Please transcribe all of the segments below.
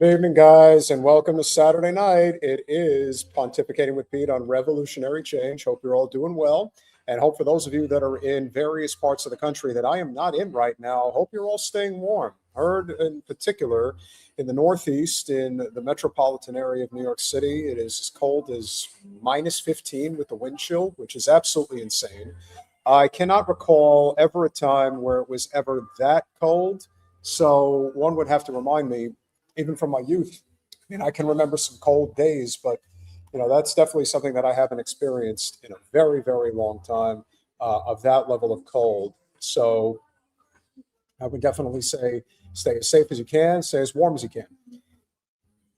Good evening, guys, and welcome to Saturday night. It is Pontificating with Pete on Revolutionary Change. Hope you're all doing well. And hope for those of you that are in various parts of the country that I am not in right now, hope you're all staying warm. Heard in particular in the Northeast, in the metropolitan area of New York City, it is as cold as minus 15 with the wind chill, which is absolutely insane. I cannot recall ever a time where it was ever that cold. So one would have to remind me, even from my youth. I mean, I can remember some cold days, but that's definitely something that I haven't experienced in a very, very long time of that level of cold. So I would definitely say stay as safe as you can, stay as warm as you can.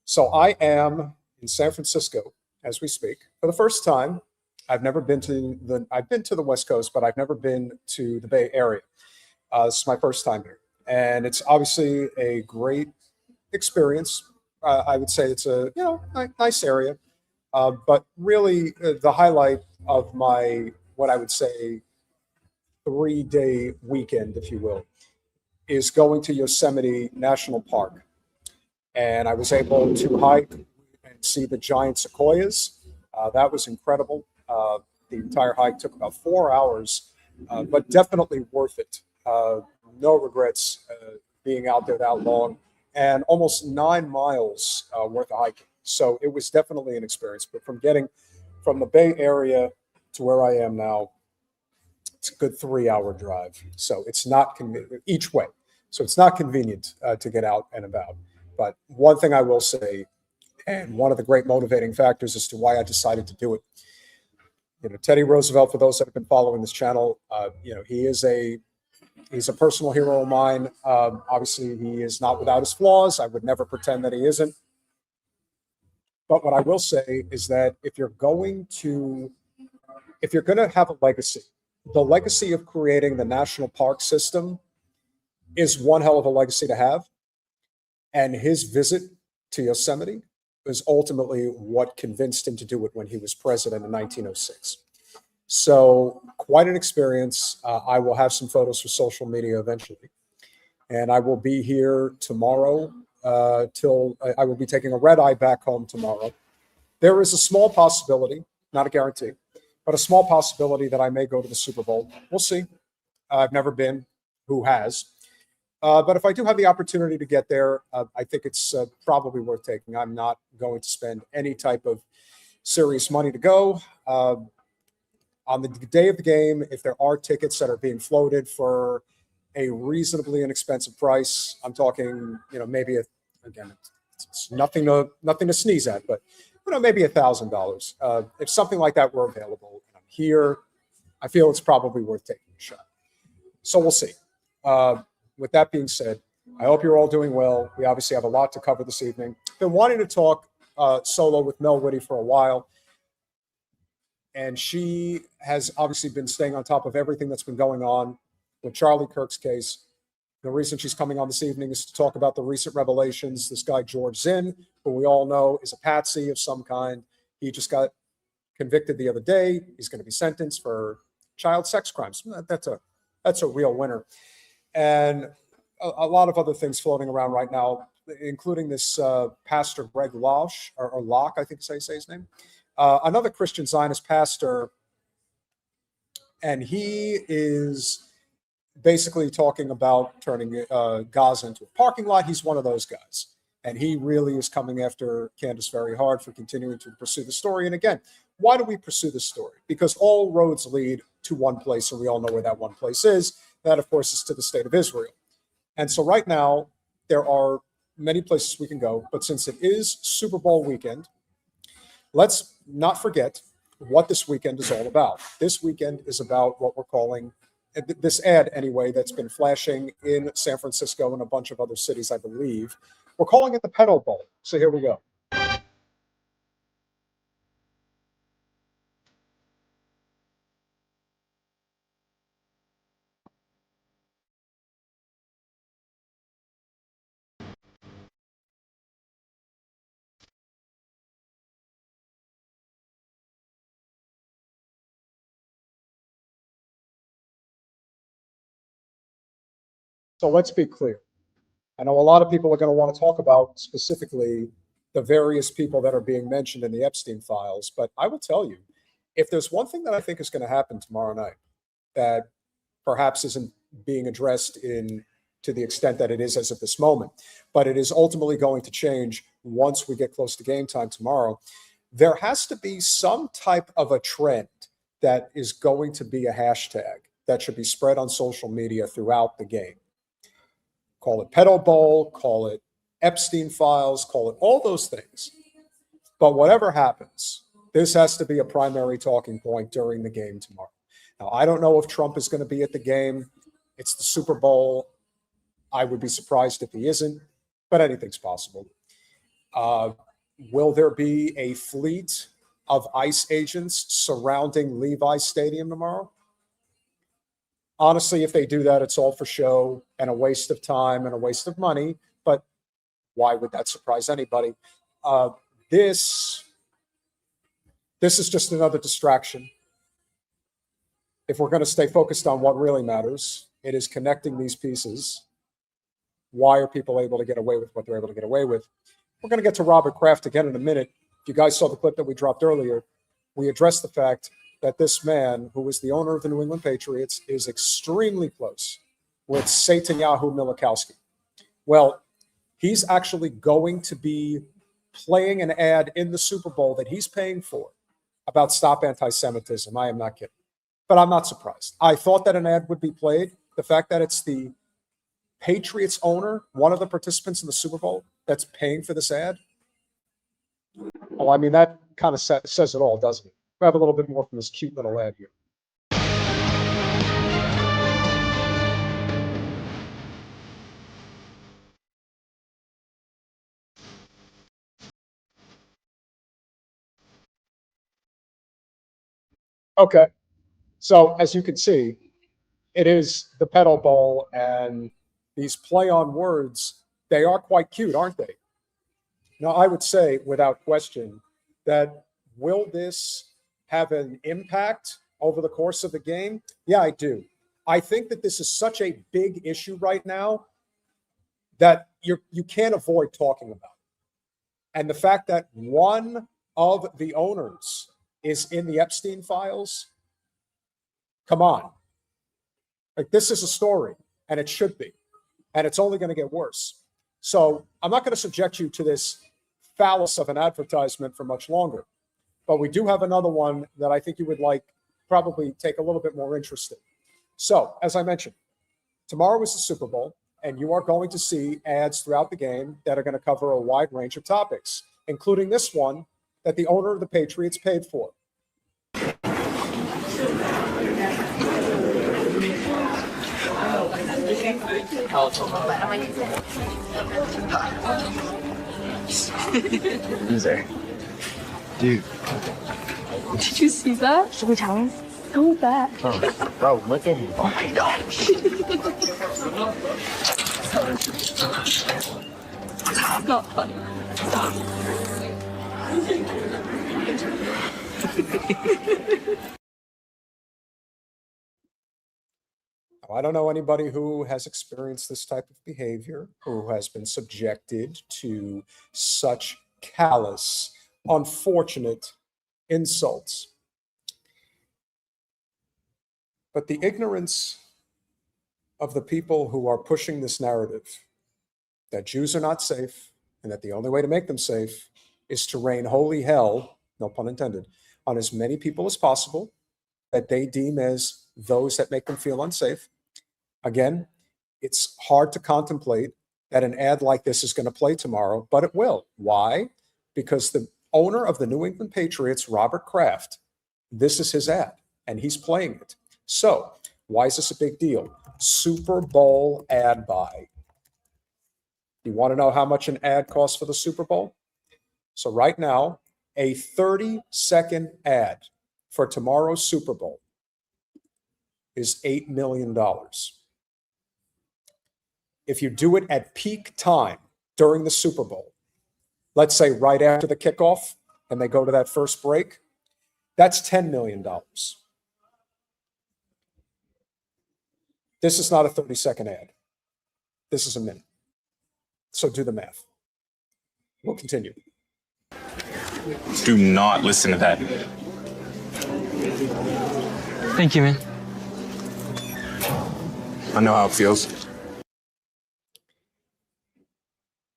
So I am in San Francisco as we speak for the first time. I've been to the West Coast, but I've never been to the Bay Area. This is my first time here, and it's obviously a great experience. I would say it's a nice area, but really the highlight of my what I would say 3-day weekend, if you will, is going to Yosemite National Park, and I was able to hike and see the giant sequoias. That was incredible. The entire hike took about 4 hours, but definitely worth it. No regrets being out there that long, and almost 9 miles worth of hiking. So it was definitely an experience. But from getting from the Bay Area to where I am now, it's a good 3-hour drive. So it's not convenient each way. So it's not convenient to get out and about. But one thing I will say, and one of the great motivating factors as to why I decided to do it, Teddy Roosevelt, for those that have been following this channel, he's a personal hero of mine. Obviously, he is not without his flaws. I would never pretend that he isn't. But what I will say is that if you're going to have a legacy, the legacy of creating the national park system is one hell of a legacy to have. And his visit to Yosemite was ultimately what convinced him to do it when he was president in 1906. So quite an experience. I will have some photos for social media eventually. And I will be here tomorrow till I will be taking a red eye back home tomorrow. There is a small possibility, not a guarantee, but a small possibility that I may go to the Super Bowl. We'll see. I've never been. Who has? But if I do have the opportunity to get there, I think it's probably worth taking. I'm not going to spend any type of serious money to go. On the day of the game, if there are tickets that are being floated for a reasonably inexpensive price, I'm talking, maybe it's nothing to sneeze at, but maybe $1,000. If something like that were available, and I'm here, I feel it's probably worth taking a shot. So we'll see. With that being said, I hope you're all doing well. We obviously have a lot to cover this evening. Been wanting to talk solo with Mel Witte for a while. And she has obviously been staying on top of everything that's been going on with Charlie Kirk's case. The reason she's coming on this evening is to talk about the recent revelations. This guy, George Zinn, who we all know is a patsy of some kind. He just got convicted the other day. He's going to be sentenced for child sex crimes. That's a real winner. And a lot of other things floating around right now, including this Pastor Greg Locke, or Locke, I think is how you say his name. Another Christian Zionist pastor, and he is basically talking about turning Gaza into a parking lot. He's one of those guys, and he really is coming after Candace very hard for continuing to pursue the story. And again, why do we pursue this story? Because all roads lead to one place, and we all know where that one place is. That, of course, is to the state of Israel. And so right now, there are many places we can go, but since it is Super Bowl weekend, let's not forget what this weekend is all about. This weekend is about what we're calling, this ad anyway, that's been flashing in San Francisco and a bunch of other cities, I believe. We're calling it the Pedal Bowl. So here we go. So let's be clear. I know a lot of people are going to want to talk about specifically the various people that are being mentioned in the Epstein files, but I will tell you, if there's one thing that I think is going to happen tomorrow night that perhaps isn't being addressed to the extent that it is as of this moment, but it is ultimately going to change once we get close to game time tomorrow, there has to be some type of a trend that is going to be a hashtag that should be spread on social media throughout the game. Call it pedo bowl, call it Epstein files, call it all those things. But whatever happens, this has to be a primary talking point during the game tomorrow. Now, I don't know if Trump is going to be at the game. It's the Super Bowl. I would be surprised if he isn't, but anything's possible. Will there be a fleet of ICE agents surrounding Levi's Stadium tomorrow? Honestly, if they do that, it's all for show and a waste of time and a waste of money. But why would that surprise anybody? This is just another distraction. If we're going to stay focused on what really matters, it is connecting these pieces. Why are people able to get away with what they're able to get away with? We're going to get to Robert Kraft again in a minute. If you guys saw the clip that we dropped earlier, we addressed the fact that this man, who is the owner of the New England Patriots, is extremely close with Satanyahu Milikowski. Well, he's actually going to be playing an ad in the Super Bowl that he's paying for about Stop Antisemitism. I am not kidding. But I'm not surprised. I thought that an ad would be played. The fact that it's the Patriots owner, one of the participants in the Super Bowl, that's paying for this ad. Well, I mean, that kind of says it all, doesn't it? We have a little bit more from this cute little ad here. Okay. So as you can see, it is the pedal ball, and these play on words, they are quite cute, aren't they? Now, I would say without question that will this have an impact over the course of the game? Yeah, I do. I think that this is such a big issue right now that you can't avoid talking about it. And the fact that one of the owners is in the Epstein files, come on. Like, this is a story, and it should be. And it's only going to get worse. So I'm not going to subject you to this phallus of an advertisement for much longer. But we do have another one that I think you would like, probably take a little bit more interest in. So, as I mentioned, tomorrow is the Super Bowl, and you are going to see ads throughout the game that are going to cover a wide range of topics, including this one that the owner of the Patriots paid for. Loser. Dude. Did you see that? Should we tell him? So bad. Oh, bro, look at him. Oh my gosh. It's not funny. Stop. I don't know anybody who has experienced this type of behavior, who has been subjected to such callous, unfortunate insults. But the ignorance of the people who are pushing this narrative that Jews are not safe and that the only way to make them safe is to rain holy hell, no pun intended, on as many people as possible that they deem as those that make them feel unsafe. Again, it's hard to contemplate that an ad like this is going to play tomorrow, but it will. Why? Because the owner of the New England Patriots, Robert Kraft, this is his ad, and he's playing it. So why is this a big deal? Super Bowl ad buy. You want to know how much an ad costs for the Super Bowl? So right now, a 30-second ad for tomorrow's Super Bowl is $8 million. If you do it at peak time during the Super Bowl, let's say right after the kickoff and they go to that first break, that's $10 million. This is not a 30-second ad. This is a minute. So do the math. We'll continue. Do not listen to that. Thank you, man. I know how it feels.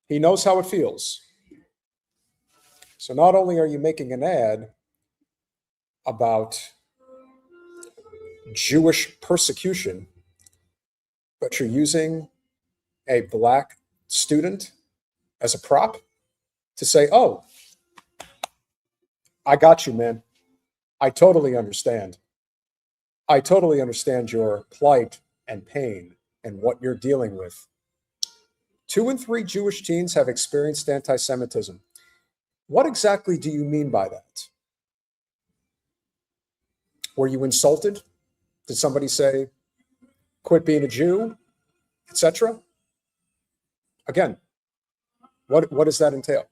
He knows how it feels. So not only are you making an ad about Jewish persecution, but you're using a black student as a prop to say, oh, I got you, man. I totally understand. I totally understand your plight and pain and what you're dealing with. 2 in 3 Jewish teens have experienced anti-Semitism. What exactly do you mean by that? Were you insulted? Did somebody say, quit being a Jew, etc.? Again, what does that entail?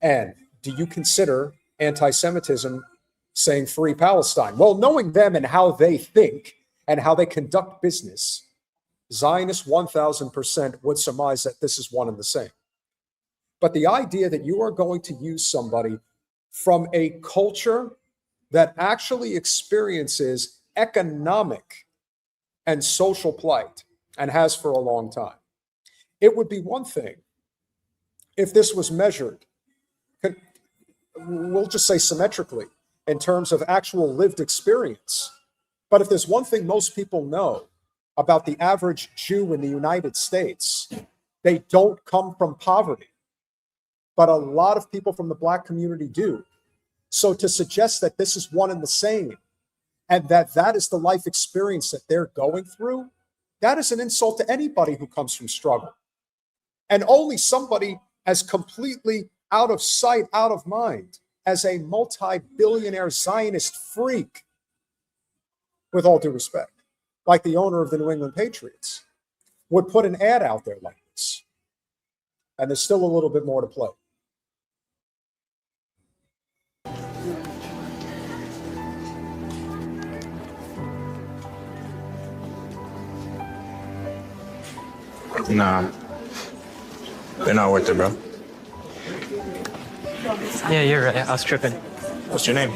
And do you consider anti-Semitism saying free Palestine? Well, knowing them and how they think and how they conduct business, Zionists 1000% would surmise that this is one and the same. But the idea that you are going to use somebody from a culture that actually experiences economic and social plight and has for a long time. It would be one thing if this was measured, we'll just say symmetrically, in terms of actual lived experience. But if there's one thing most people know about the average Jew in the United States, they don't come from poverty. But a lot of people from the black community do. So to suggest that this is one and the same, and that that is the life experience that they're going through, that is an insult to anybody who comes from struggle. And only somebody as completely out of sight, out of mind, as a multi-billionaire Zionist freak, with all due respect, like the owner of the New England Patriots, would put an ad out there like this. And there's still a little bit more to play. Nah. They're not worth it, bro. Yeah, you're right. I was tripping. What's your name?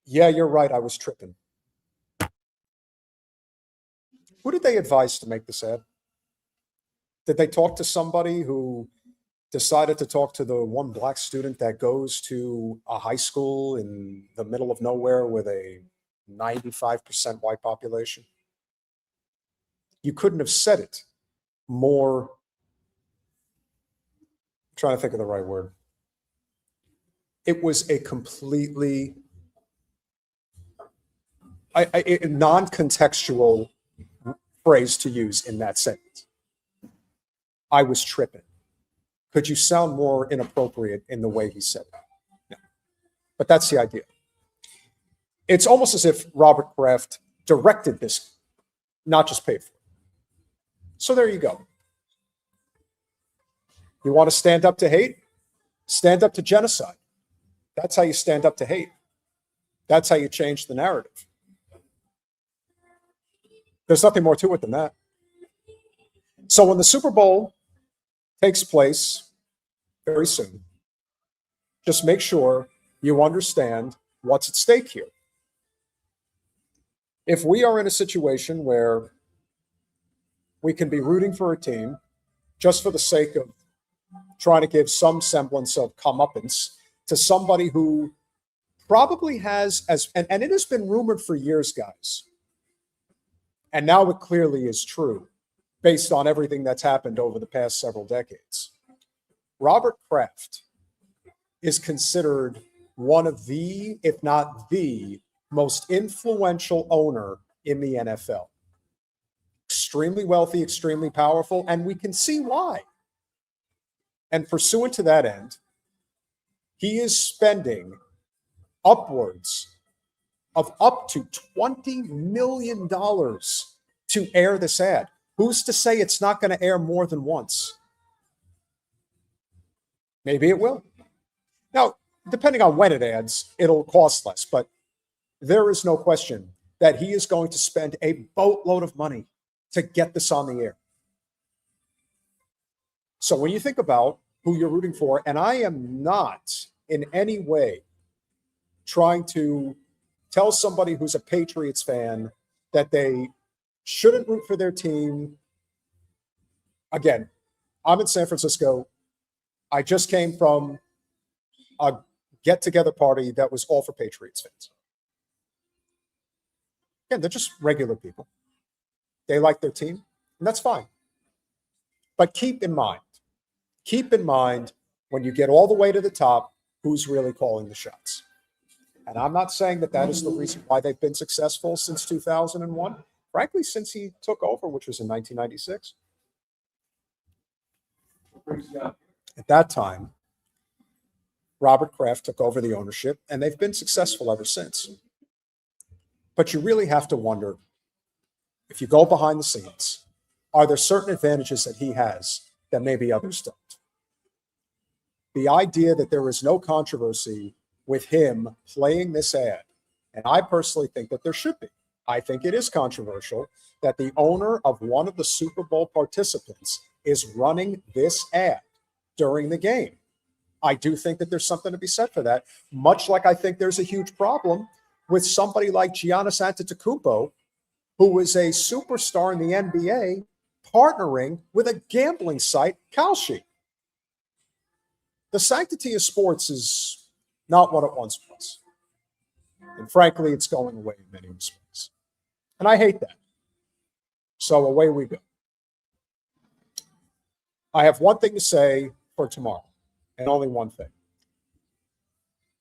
Yeah, you're right. I was tripping. Who did they advise to make this ad? Did they talk to somebody who decided to talk to the one black student that goes to a high school in the middle of nowhere with a 95% white population? You couldn't have said it more, I'm trying to think of the right word. It was a completely non-contextual phrase to use in that sentence. I was tripping. Could you sound more inappropriate in the way he said it? No. But that's the idea. It's almost as if Robert Kraft directed this, not just paid for it. So there you go. You want to stand up to hate? Stand up to genocide. That's how you stand up to hate. That's how you change the narrative. There's nothing more to it than that. So when the Super Bowl takes place very soon, just make sure you understand what's at stake here. If we are in a situation where we can be rooting for a team just for the sake of trying to give some semblance of comeuppance to somebody who probably has, and it has been rumored for years, guys, and now it clearly is true based on everything that's happened over the past several decades. Robert Kraft is considered one of the, if not the, most influential owner in the NFL. Extremely wealthy, extremely powerful, and we can see why. And pursuant to that end, he is spending upwards of up to $20 million to air this ad. Who's to say it's not going to air more than once? Maybe it will. Now, depending on when it airs, it'll cost less, but there is no question that he is going to spend a boatload of money to get this on the air. So when you think about who you're rooting for, and I am not in any way trying to tell somebody who's a Patriots fan that they shouldn't root for their team. Again, I'm in San Francisco. I just came from a get-together party that was all for Patriots fans. Again, they're just regular people. They like their team, and that's fine. But keep in mind when you get all the way to the top, who's really calling the shots. And I'm not saying that that is the reason why they've been successful since 2001. Frankly, since he took over, which was in 1996. At that time, Robert Kraft took over the ownership, and they've been successful ever since. But you really have to wonder, if you go behind the scenes, are there certain advantages that he has that maybe others don't? The idea that there is no controversy with him playing this ad, and I personally think that there should be. I think it is controversial that the owner of one of the Super Bowl participants is running this ad during the game. I do think that there's something to be said for that, much like I think there's a huge problem with somebody like Giannis Antetokounmpo, who is a superstar in the NBA, partnering with a gambling site, Kalshi. The sanctity of sports is not what it once was. And frankly, it's going away in many respects. And I hate that. So away we go. I have one thing to say for tomorrow, and only one thing.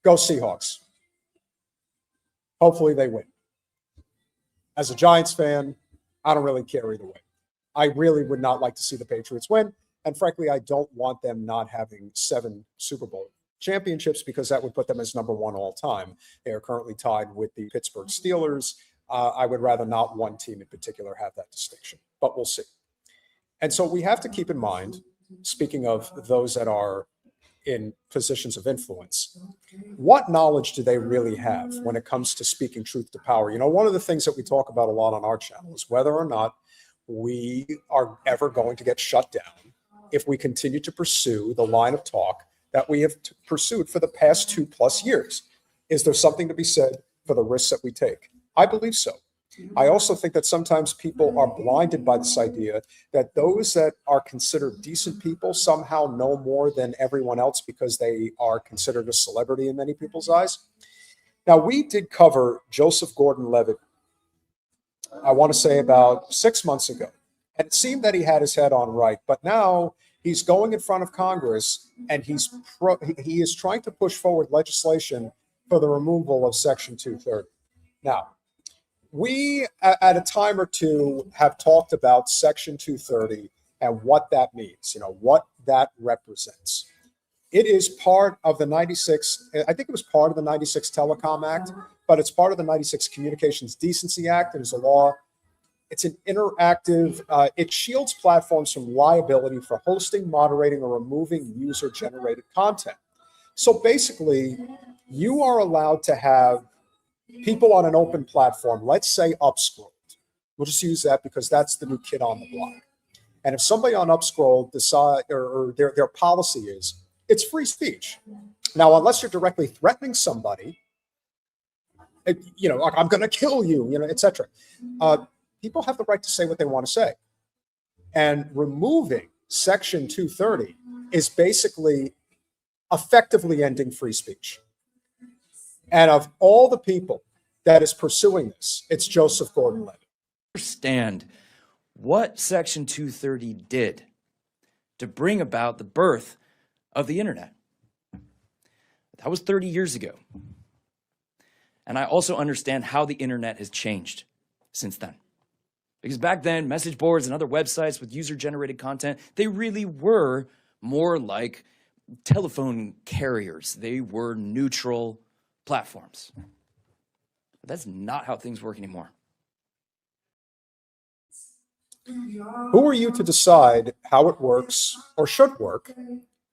Go Seahawks. Hopefully they win. As a Giants fan, I don't really care either way. I really would not like to see the Patriots win. And frankly, I don't want them not having 7 Super Bowl championships, because that would put them as number 1 all time. They are currently tied with the Pittsburgh Steelers. I would rather not one team in particular have that distinction, but we'll see. And so we have to keep in mind, speaking of those that are in positions of influence, what knowledge do they really have when it comes to speaking truth to power? You know, one of the things that we talk about a lot on our channel is whether or not we are ever going to get shut down if we continue to pursue the line of talk that we have pursued for the past 2+ years. Is there something to be said for the risks that we take? I believe so. I also think that sometimes people are blinded by this idea that those that are considered decent people somehow know more than everyone else because they are considered a celebrity in many people's eyes. Now, we did cover Joseph Gordon-Levitt, I want to say about 6 months ago. And it seemed that he had his head on right, but now he's going in front of Congress and he is trying to push forward legislation for the removal of Section 230. Now, we, at a time or two, have talked about Section 230 and what that means, you know, what that represents. It is part of the 96, I think it was part of the 96 Telecom Act, but it's part of the 96 Communications Decency Act. It is a law. It's an interactive, it shields platforms from liability for hosting, moderating, or removing user-generated content. So basically, you are allowed to have people on an open platform, let's say Upscrolled. We'll just use that because that's the new kid on the block. And if somebody on Upscrolled decide, or their policy is, it's free speech. Now, unless you're directly threatening somebody, you know, like, I'm going to kill you, you know, etc. People have the right to say what they want to say. And removing Section 230 is basically effectively ending free speech. And of all the people that is pursuing this, it's Joseph Gordon-Levitt. Understand what Section 230 did to bring about the birth of the internet. That was 30 years ago. And I also understand how the internet has changed since then. Because back then, message boards and other websites with user-generated content, they really were more like telephone carriers. They were neutral platforms. But that's not how things work anymore. Who are you to decide how it works or should work?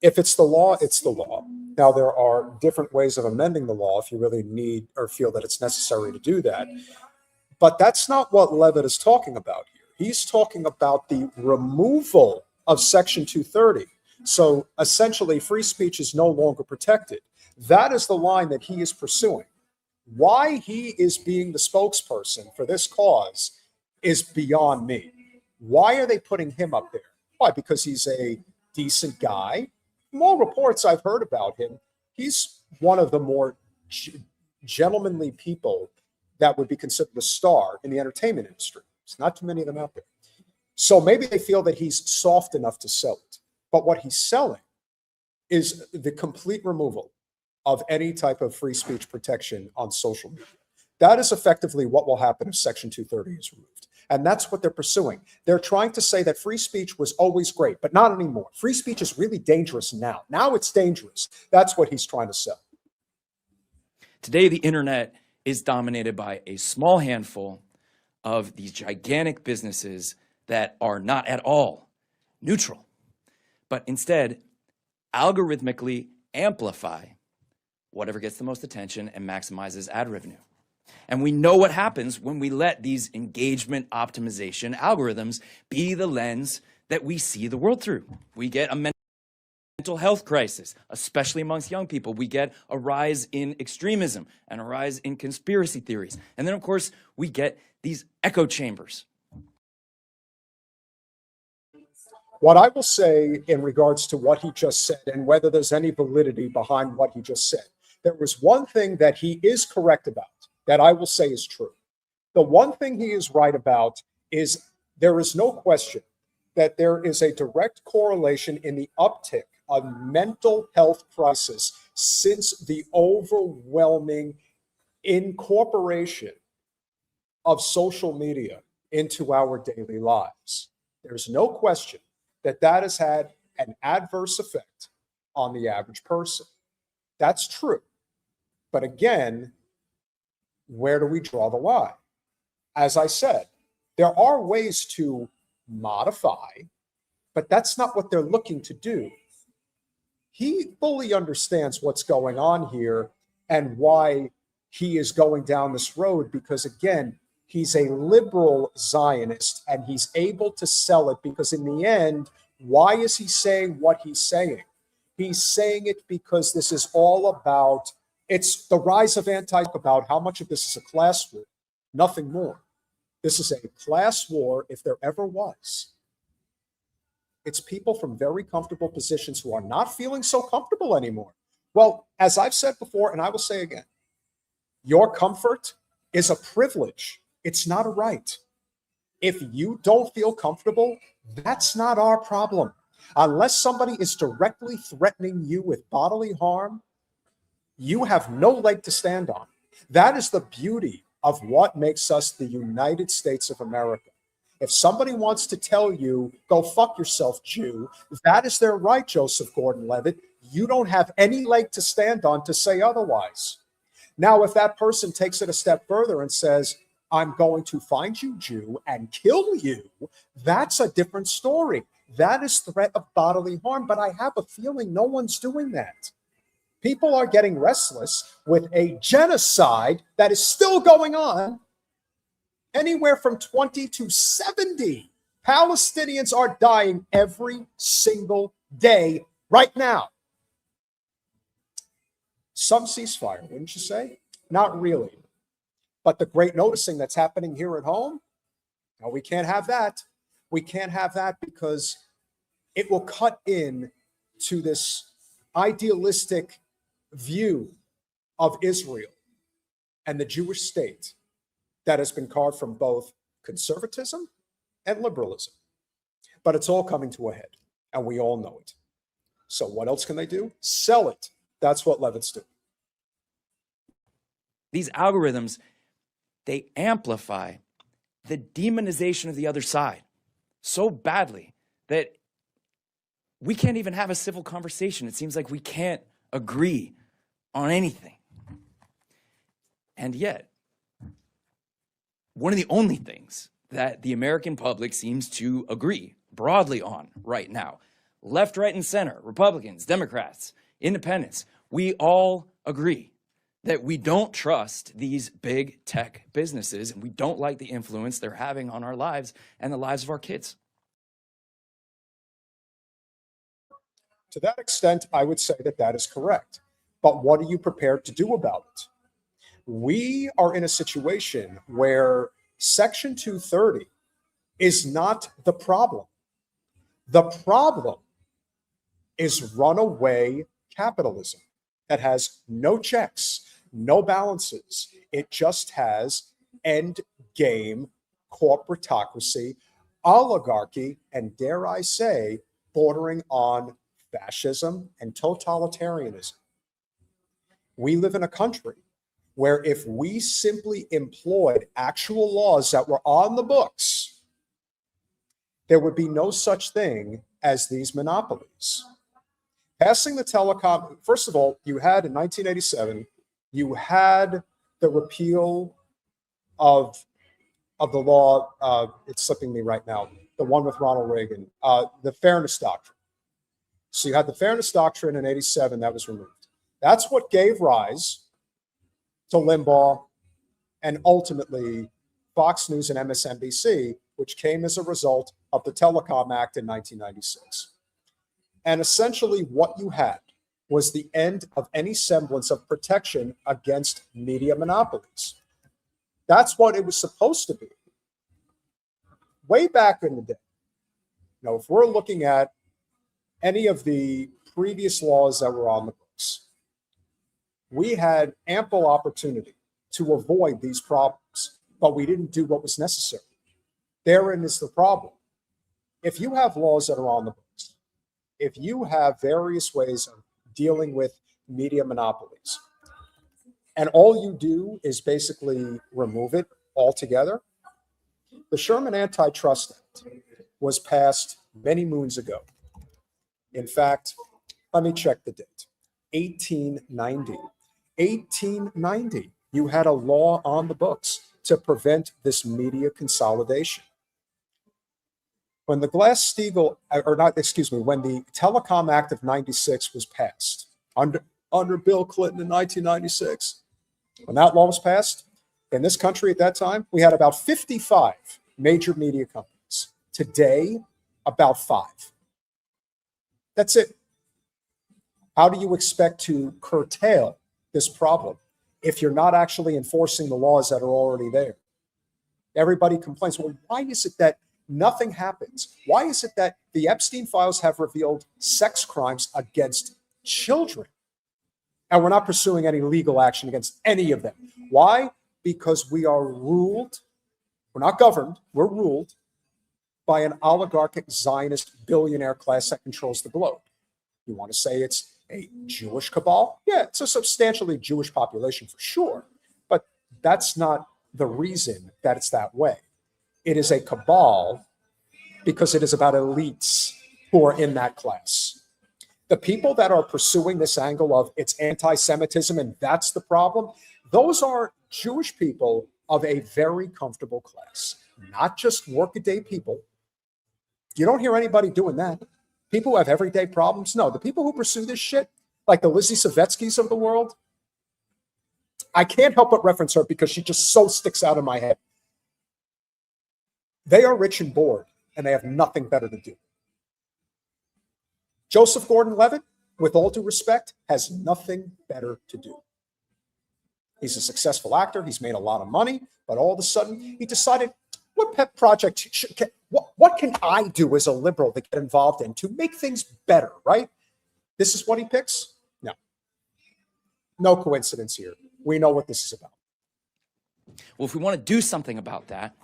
If it's the law, it's the law. Now, there are different ways of amending the law if you really need or feel that it's necessary to do that. But that's not what Levitt is talking about here. He's talking about the removal of Section 230, So essentially, free speech is no longer protected. That is the line that he is pursuing. Why he is being the spokesperson for this cause is beyond me. Why are they putting him up there? Why? Because he's a decent guy. From all reports I've heard about him, he's one of the more gentlemanly people that would be considered a star in the entertainment industry. There's not too many of them out there. So maybe they feel that he's soft enough to sell it. But what he's selling is the complete removal of any type of free speech protection on social media. That is effectively what will happen if Section 230 is removed. And that's what they're pursuing. They're trying to say that free speech was always great, but not anymore. Free speech is really dangerous now. Now it's dangerous. That's what he's trying to sell. Today, the internet is dominated by a small handful of these gigantic businesses that are not at all neutral, but instead algorithmically amplify whatever gets the most attention and maximizes ad revenue. And we know what happens when we let these engagement optimization algorithms be the lens that we see the world through. We get a mental health crisis, especially amongst young people. We get a rise in extremism and a rise in conspiracy theories. And then, of course, we get these echo chambers. What I will say in regards to what he just said and whether there's any validity behind what he just said, there was one thing that he is correct about that I will say is true. The one thing he is right about is there is no question that there is a direct correlation in the uptick of mental health crisis since the overwhelming incorporation of social media into our daily lives. There's no question that that has had an adverse effect on the average person. That's true. But again, where do we draw the line? As I said, there are ways to modify, but that's not what they're looking to do. He fully understands what's going on here and why he is going down this road, because again, he's a liberal Zionist and he's able to sell it because in the end, why is he saying what he's saying? He's saying it because this is all about, it's the rise of about how much of this is a class war, nothing more. This is a class war if there ever was. It's people from very comfortable positions who are not feeling so comfortable anymore. Well, as I've said before, and I will say again, your comfort is a privilege. It's not a right. If you don't feel comfortable, that's not our problem. Unless somebody is directly threatening you with bodily harm, you have no leg to stand on. That is the beauty of what makes us the United States of America. If somebody wants to tell you, go fuck yourself, Jew, that is their right, Joseph Gordon-Levitt. You don't have any leg to stand on to say otherwise. Now, if that person takes it a step further and says, I'm going to find you, Jew, and kill you, that's a different story. That is threat of bodily harm, but I have a feeling no one's doing that. People are getting restless with a genocide that is still going on. Anywhere from 20 to 70 Palestinians are dying every single day right now. Some ceasefire, wouldn't you say? Not really. But the great noticing that's happening here at home, no, we can't have that. We can't have that because it will cut in to this idealistic view of Israel and the Jewish state that has been carved from both conservatism and liberalism. But it's all coming to a head, and we all know it. So what else can they do? Sell it. That's what Levitt's do. These algorithms, they amplify the demonization of the other side so badly that we can't even have a civil conversation. It seems like we can't agree on anything. And yet, one of the only things that the American public seems to agree broadly on right now, left, right, and center, Republicans, Democrats, independents, we all agree that we don't trust these big tech businesses and we don't like the influence they're having on our lives and the lives of our kids. To that extent, I would say that that is correct. But what are you prepared to do about it? We are in a situation where Section 230 is not the problem. The problem is runaway capitalism that has no checks, no balances. It just has end game corporatocracy, oligarchy, and dare I say, bordering on fascism and totalitarianism. We live in a country where if we simply employed actual laws that were on the books, there would be no such thing as these monopolies. Passing the telecom, first of all, you had in 1987, you had the repeal of the law, it's slipping me right now, the one with Ronald Reagan, the Fairness Doctrine. So you had the Fairness Doctrine in 87 that was removed. That's what gave rise to Limbaugh and ultimately Fox News and MSNBC, which came as a result of the Telecom Act in 1996. And essentially what you had was the end of any semblance of protection against media monopolies. That's what it was supposed to be. Way back in the day, you know, if we're looking at any of the previous laws that were on the books, we had ample opportunity to avoid these problems, but we didn't do what was necessary. Therein is the problem. If you have laws that are on the books, if you have various ways of dealing with media monopolies, and all you do is basically remove it altogether, the Sherman Antitrust Act was passed many moons ago. In fact, let me check the date. 1890. 1890, you had a law on the books to prevent this media consolidation. When the Glass-Steagall, or not, excuse me, when the Telecom Act of 96 was passed, under Bill Clinton in 1996, when that law was passed, in this country at that time, we had about 55 major media companies. Today, about 5. That's it. How do you expect to curtail this problem if you're not actually enforcing the laws that are already there? Everybody complains, well, why is it that nothing happens? Why is it that the Epstein files have revealed sex crimes against children, and we're not pursuing any legal action against any of them? Why? Because we are ruled, we're not governed, we're ruled by an oligarchic Zionist billionaire class that controls the globe. You want to say it's a Jewish cabal? Yeah, it's a substantially Jewish population for sure, but that's not the reason that it's that way. It is a cabal because it is about elites who are in that class. The people that are pursuing this angle of it's anti-Semitism and that's the problem, those are Jewish people of a very comfortable class, not just workaday people. You don't hear anybody doing that. People who have everyday problems. No, the people who pursue this shit, like the Lizzie Savetsky's of the world, I can't help but reference her because she just so sticks out in my head. They are rich and bored, and they have nothing better to do. Joseph Gordon-Levitt, with all due respect, has nothing better to do. He's a successful actor. He's made a lot of money, but all of a sudden he decided, what pet project, what can I do as a liberal to get involved in to make things better, right? This is what he picks? No. No coincidence here. We know what this is about. Well, if we want to do something about that,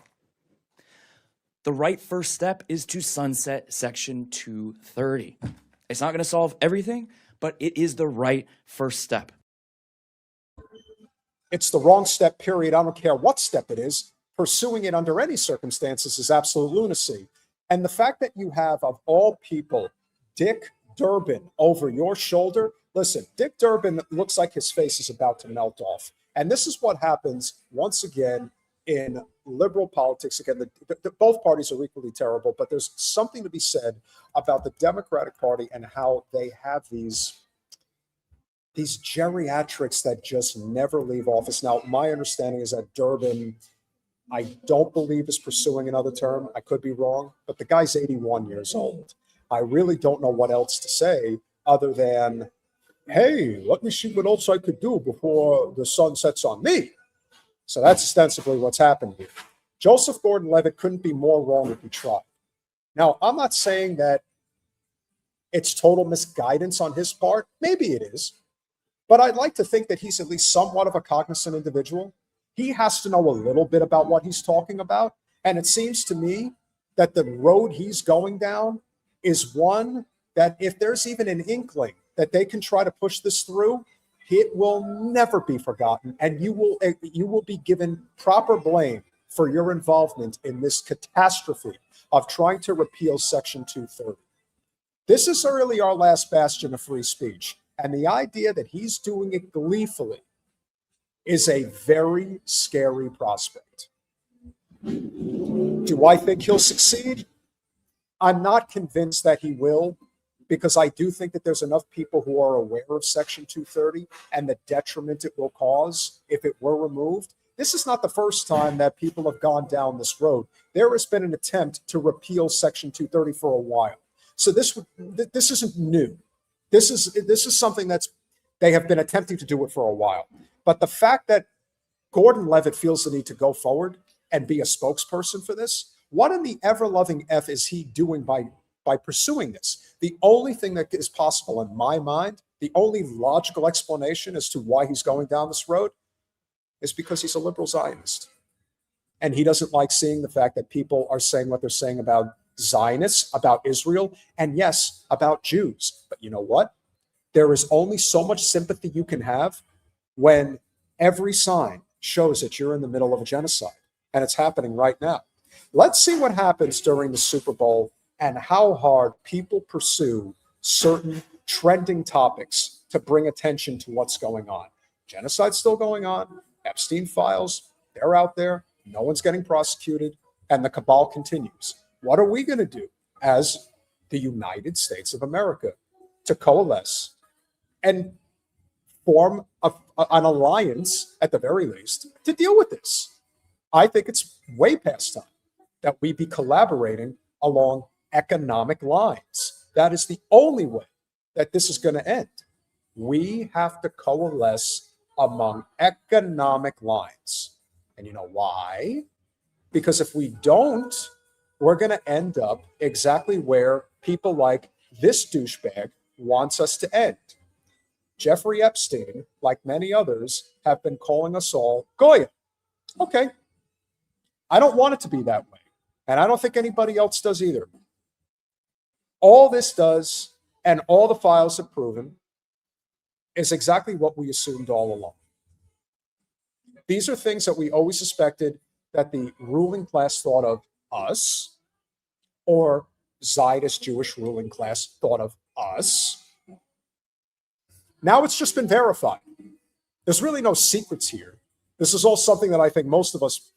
the right first step is to sunset Section 230. It's not going to solve everything, but it is the right first step. It's the wrong step, period. I don't care what step it is. Pursuing it under any circumstances is absolute lunacy. And the fact that you have, of all people, Dick Durbin over your shoulder, listen, Dick Durbin looks like his face is about to melt off. And this is what happens once again in liberal politics. Again, both parties are equally terrible, but there's something to be said about the Democratic Party and how they have these geriatrics that just never leave office. Now, my understanding is that Durbin, I don't believe, is pursuing another term. I could be wrong, but the guy's 81 years old. I really don't know what else to say other than, hey, let me see what else I could do before the sun sets on me. So that's ostensibly what's happened here. Joseph Gordon-Levitt couldn't be more wrong if he tried. Now, I'm not saying that it's total misguidance on his part. Maybe it is. But I'd like to think that he's at least somewhat of a cognizant individual. He has to know a little bit about what he's talking about. And it seems to me that the road he's going down is one that if there's even an inkling that they can try to push this through, it will never be forgotten. And you will be given proper blame for your involvement in this catastrophe of trying to repeal Section 230. This is really our last bastion of free speech. And the idea that he's doing it gleefully is a very scary prospect. Do I think he'll succeed? I'm not convinced that he will, because I do think that there's enough people who are aware of Section 230 and the detriment it will cause if it were removed. This is not the first time that people have gone down this road. There has been an attempt to repeal Section 230 for a while. So this isn't new. This is something they have been attempting to do it for a while. But the fact that Gordon-Levitt feels the need to go forward and be a spokesperson for this, what in the ever-loving F is he doing by pursuing this? The only thing that is possible in my mind, the only logical explanation as to why he's going down this road is because he's a liberal Zionist. And he doesn't like seeing the fact that people are saying what they're saying about Zionists, about Israel, and yes, about Jews. But you know what? There is only so much sympathy you can have when every sign shows that you're in the middle of a genocide. And it's happening right now. Let's see what happens during the Super Bowl and how hard people pursue certain trending topics to bring attention to what's going on. Genocide's still going on. Epstein files, they're out there. No one's getting prosecuted. And the cabal continues. What are we going to do as the United States of America to coalesce and form an alliance, at the very least, to deal with this? I think it's way past time that we be collaborating along economic lines. That is the only way that this is going to end. We have to coalesce among economic lines. And you know why? Because if we don't, we're going to end up exactly where people like this douchebag wants us to end. Jeffrey Epstein, like many others, have been calling us all Goyim. Okay. I don't want it to be that way. And I don't think anybody else does either. All this does, and all the files have proven, is exactly what we assumed all along. These are things that we always suspected that the ruling class thought of us, or Zionist Jewish ruling class thought of us. Now it's just been verified. There's really no secrets here. This is all something that I think most of us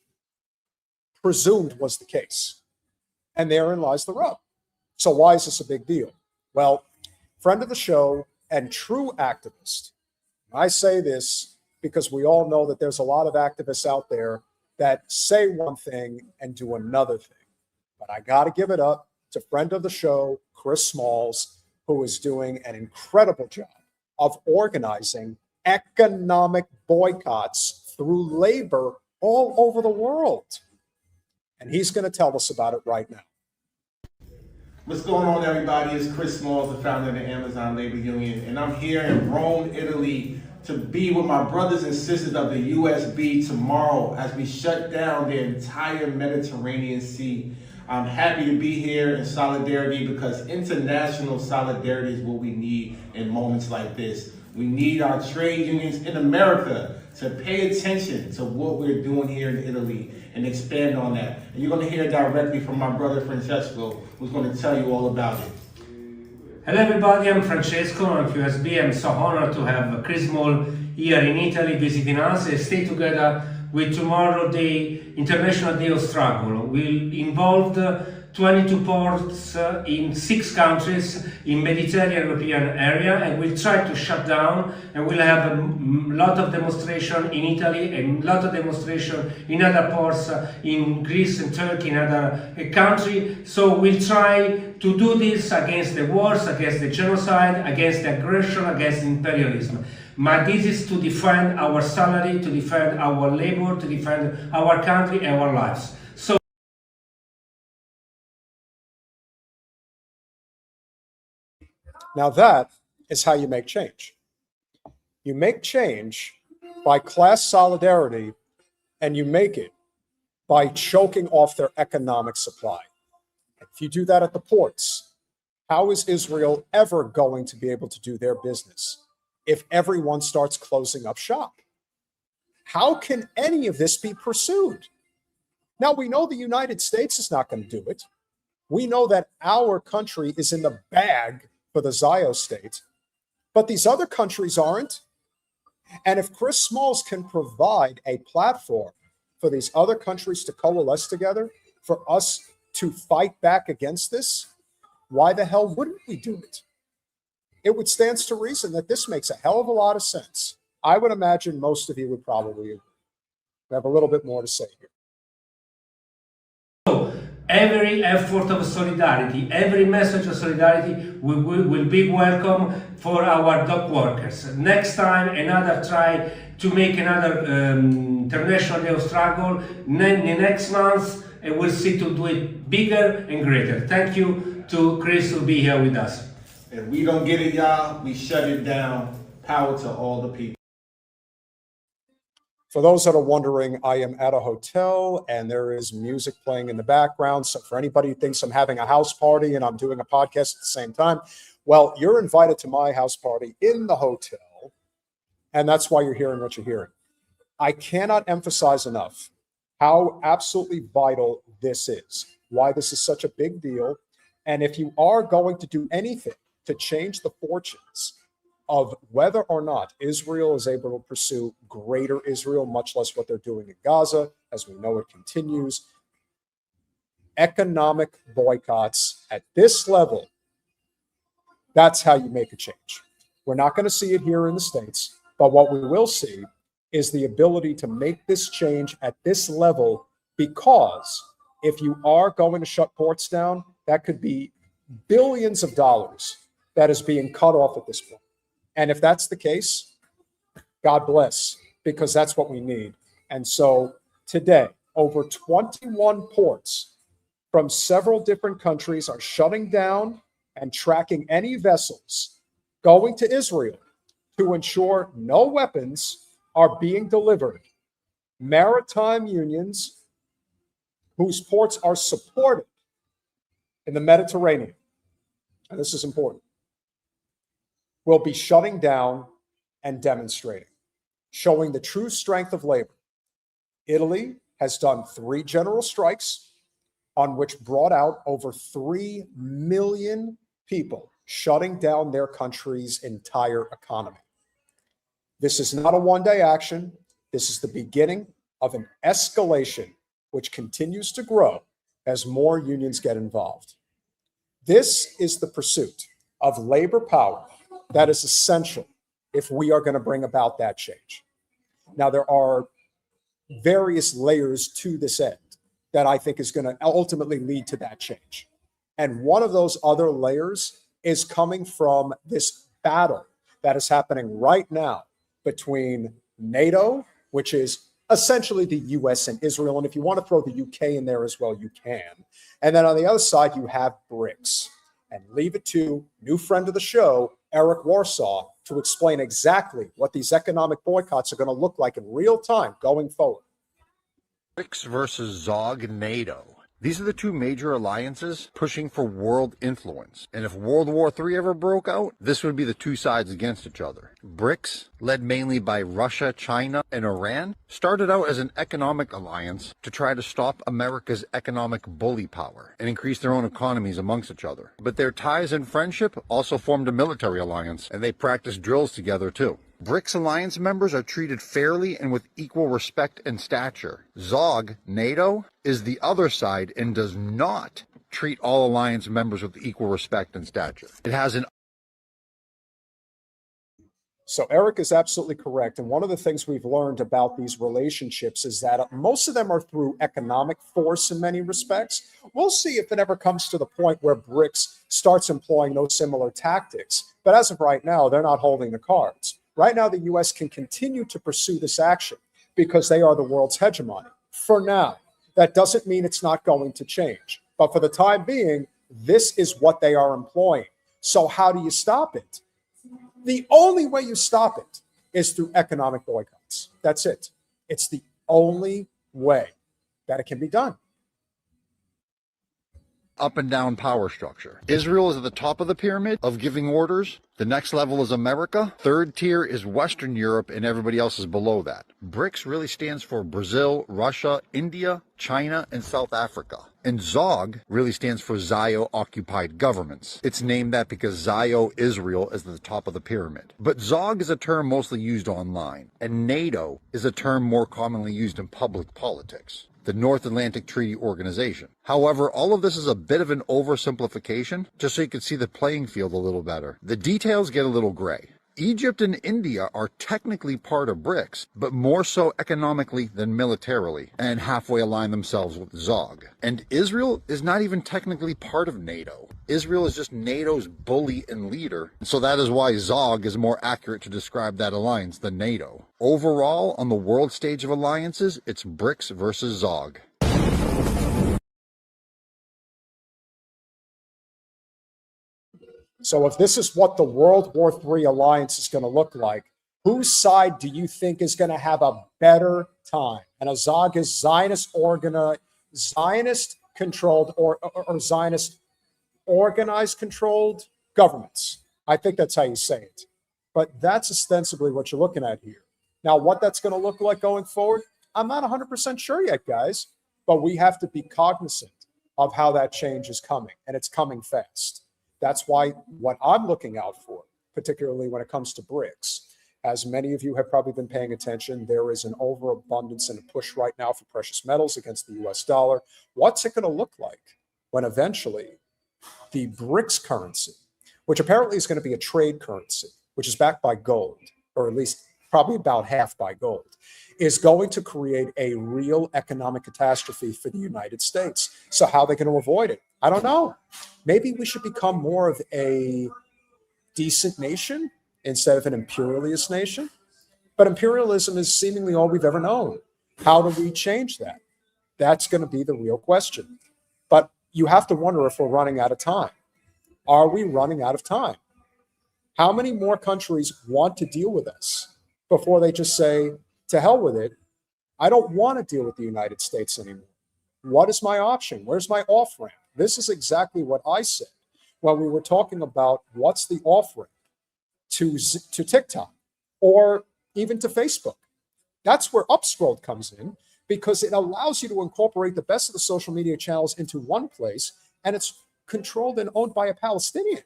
presumed was the case. And therein lies the rub. So why is this a big deal? Well, friend of the show and true activist, I say this because we all know that there's a lot of activists out there that say one thing and do another thing. But I got to give it up to friend of the show, Chris Smalls, who is doing an incredible job of organizing economic boycotts through labor all over the world. And he's going to tell us about it right now. What's going on, everybody? It's Chris Smalls, the founder of the Amazon Labor Union, and I'm here in Rome, Italy, to be with my brothers and sisters of the USB tomorrow as we shut down the entire Mediterranean Sea. I'm happy to be here in solidarity because international solidarity is what we need in moments like this. We need our trade unions in America to pay attention to what we're doing here in Italy and expand on that. And you're going to hear directly from my brother Francesco, who's going to tell you all about it. Hello everybody, I'm Francesco, I'm QSB. I'm so honored to have Chris Small here in Italy visiting us and stay together with tomorrow, the International Day of Struggle. We involved 22 ports in 6 countries in Mediterranean European area, and we'll try to shut down, and we'll have a lot of demonstration in Italy and a lot of demonstration in other ports in Greece and Turkey and other countries. So we'll try to do this against the wars, against the genocide, against the aggression, against imperialism. But this is to defend our salary, to defend our labor, to defend our country and our lives. So now that is how you make change. You make change by class solidarity, and you make it by choking off their economic supply. If you do that at the ports, how is Israel ever going to be able to do their business if everyone starts closing up shop? How can any of this be pursued? Now, we know the United States is not going to do it. We know that our country is in the bag for the Zionist state, but these other countries aren't. And if Chris Smalls can provide a platform for these other countries to coalesce together, for us to fight back against this, why the hell wouldn't we do it? It would stand to reason that this makes a hell of a lot of sense. I would imagine most of you would probably agree. We have a little bit more to say here. every effort of solidarity, every message of solidarity will be welcome for our dock workers. Next time, another try to make another International Day of Struggle. Next month, we'll see to do it bigger and greater. Thank you to Chris to be here with us. If we don't get it, y'all, we shut it down. Power to all the people. For those that are wondering, I am at a hotel and there is music playing in the background. So for anybody who thinks I'm having a house party and I'm doing a podcast at the same time, well, you're invited to my house party in the hotel. And that's why you're hearing what you're hearing. I cannot emphasize enough how absolutely vital this is, why this is such a big deal. And if you are going to do anything to change the fortunes of whether or not Israel is able to pursue greater Israel, much less what they're doing in Gaza, as we know it continues. Economic boycotts at this level, that's how you make a change. We're not going to see it here in the States, but what we will see is the ability to make this change at this level, because if you are going to shut ports down, that could be billions of dollars that is being cut off at this point. And if that's the case, God bless, because that's what we need. And so today, over 21 ports from several different countries are shutting down and tracking any vessels going to Israel to ensure no weapons are being delivered. Maritime unions whose ports are supported in the Mediterranean, and this is important, will be shutting down and demonstrating, showing the true strength of labor. Italy has done 3 general strikes on which brought out over 3 million people, shutting down their country's entire economy. This is not a one-day action. This is the beginning of an escalation which continues to grow as more unions get involved. This is the pursuit of labor power that is essential if we are going to bring about that change. Now, there are various layers to this end that I think is going to ultimately lead to that change. And one of those other layers is coming from this battle that is happening right now between NATO, which is essentially the US and Israel. And if you want to throw the UK in there as well, you can. And then on the other side, you have BRICS. And leave it to new friend of the show, Erik Warsaw, to explain exactly what these economic boycotts are going to look like in real time going forward. BRICS versus ZOG NATO. These are the 2 major alliances pushing for world influence. And if World War III ever broke out, this would be the 2 sides against each other. BRICS, led mainly by Russia, China, and Iran, started out as an economic alliance to try to stop America's economic bully power and increase their own economies amongst each other. But their ties and friendship also formed a military alliance, and they practiced drills together too. BRICS alliance members are treated fairly and with equal respect and stature. ZOG, NATO, is the other side and does not treat all alliance members with equal respect and stature. It has an So Erik is absolutely correct. And one of the things we've learned about these relationships is that most of them are through economic force in many respects. We'll see if it ever comes to the point where BRICS starts employing those similar tactics. But as of right now, they're not holding the cards. Right now, the U.S. can continue to pursue this action because they are the world's hegemony. For now, that doesn't mean it's not going to change. But for the time being, this is what they are employing. So how do you stop it? The only way you stop it is through economic boycotts. That's it. It's the only way that it can be done. up and down power structure. Israel is at the top of the pyramid of giving orders. The next level is America. Third tier is Western Europe, and everybody else is below that. BRICS really stands for Brazil, Russia, India, China, and South Africa. And ZOG really stands for Zio-occupied governments. It's named that because Zio, Israel, is at the top of the pyramid. But ZOG is a term mostly used online, and NATO is a term more commonly used in public politics. The North Atlantic Treaty Organization. However, all of this is a bit of an oversimplification, just so you can see the playing field a little better. The details get a little gray. Egypt and India are technically part of BRICS, but more so economically than militarily, and halfway align themselves with ZOG. And Israel is not even technically part of NATO. Israel is just NATO's bully and leader, so that is why ZOG is more accurate to describe that alliance than NATO. Overall, on the world stage of alliances, it's BRICS versus ZOG. So if this is what the World War III alliance is going to look like, whose side do you think is going to have a better time? And a ZOG is Zionist-controlled or Zionist organized controlled governments. I think that's how you say it. But that's ostensibly what you're looking at here. Now, what that's going to look like going forward, I'm not 100% sure yet, guys. But we have to be cognizant of how that change is coming, and it's coming fast. That's why what I'm looking out for, particularly when it comes to BRICS, as many of you have probably been paying attention, there is an overabundance and a push right now for precious metals against the US dollar. What's it going to look like when eventually the BRICS currency, which apparently is going to be a trade currency, which is backed by gold, or at least probably about half by gold, is going to create a real economic catastrophe for the United States. So how are they going to avoid it? I don't know. Maybe we should become more of a decent nation instead of an imperialist nation. But imperialism is seemingly all we've ever known. How do we change that? That's going to be the real question. But you have to wonder if we're running out of time. Are we running out of time? How many more countries want to deal with us before they just say, to hell with it, I don't want to deal with the United States anymore? What is my option? Where's my off-ramp? This is exactly what I said when we were talking about what's the off-ramp to TikTok or even to Facebook. That's where Upscrolled comes in, because it allows you to incorporate the best of the social media channels into one place, and it's controlled and owned by a Palestinian.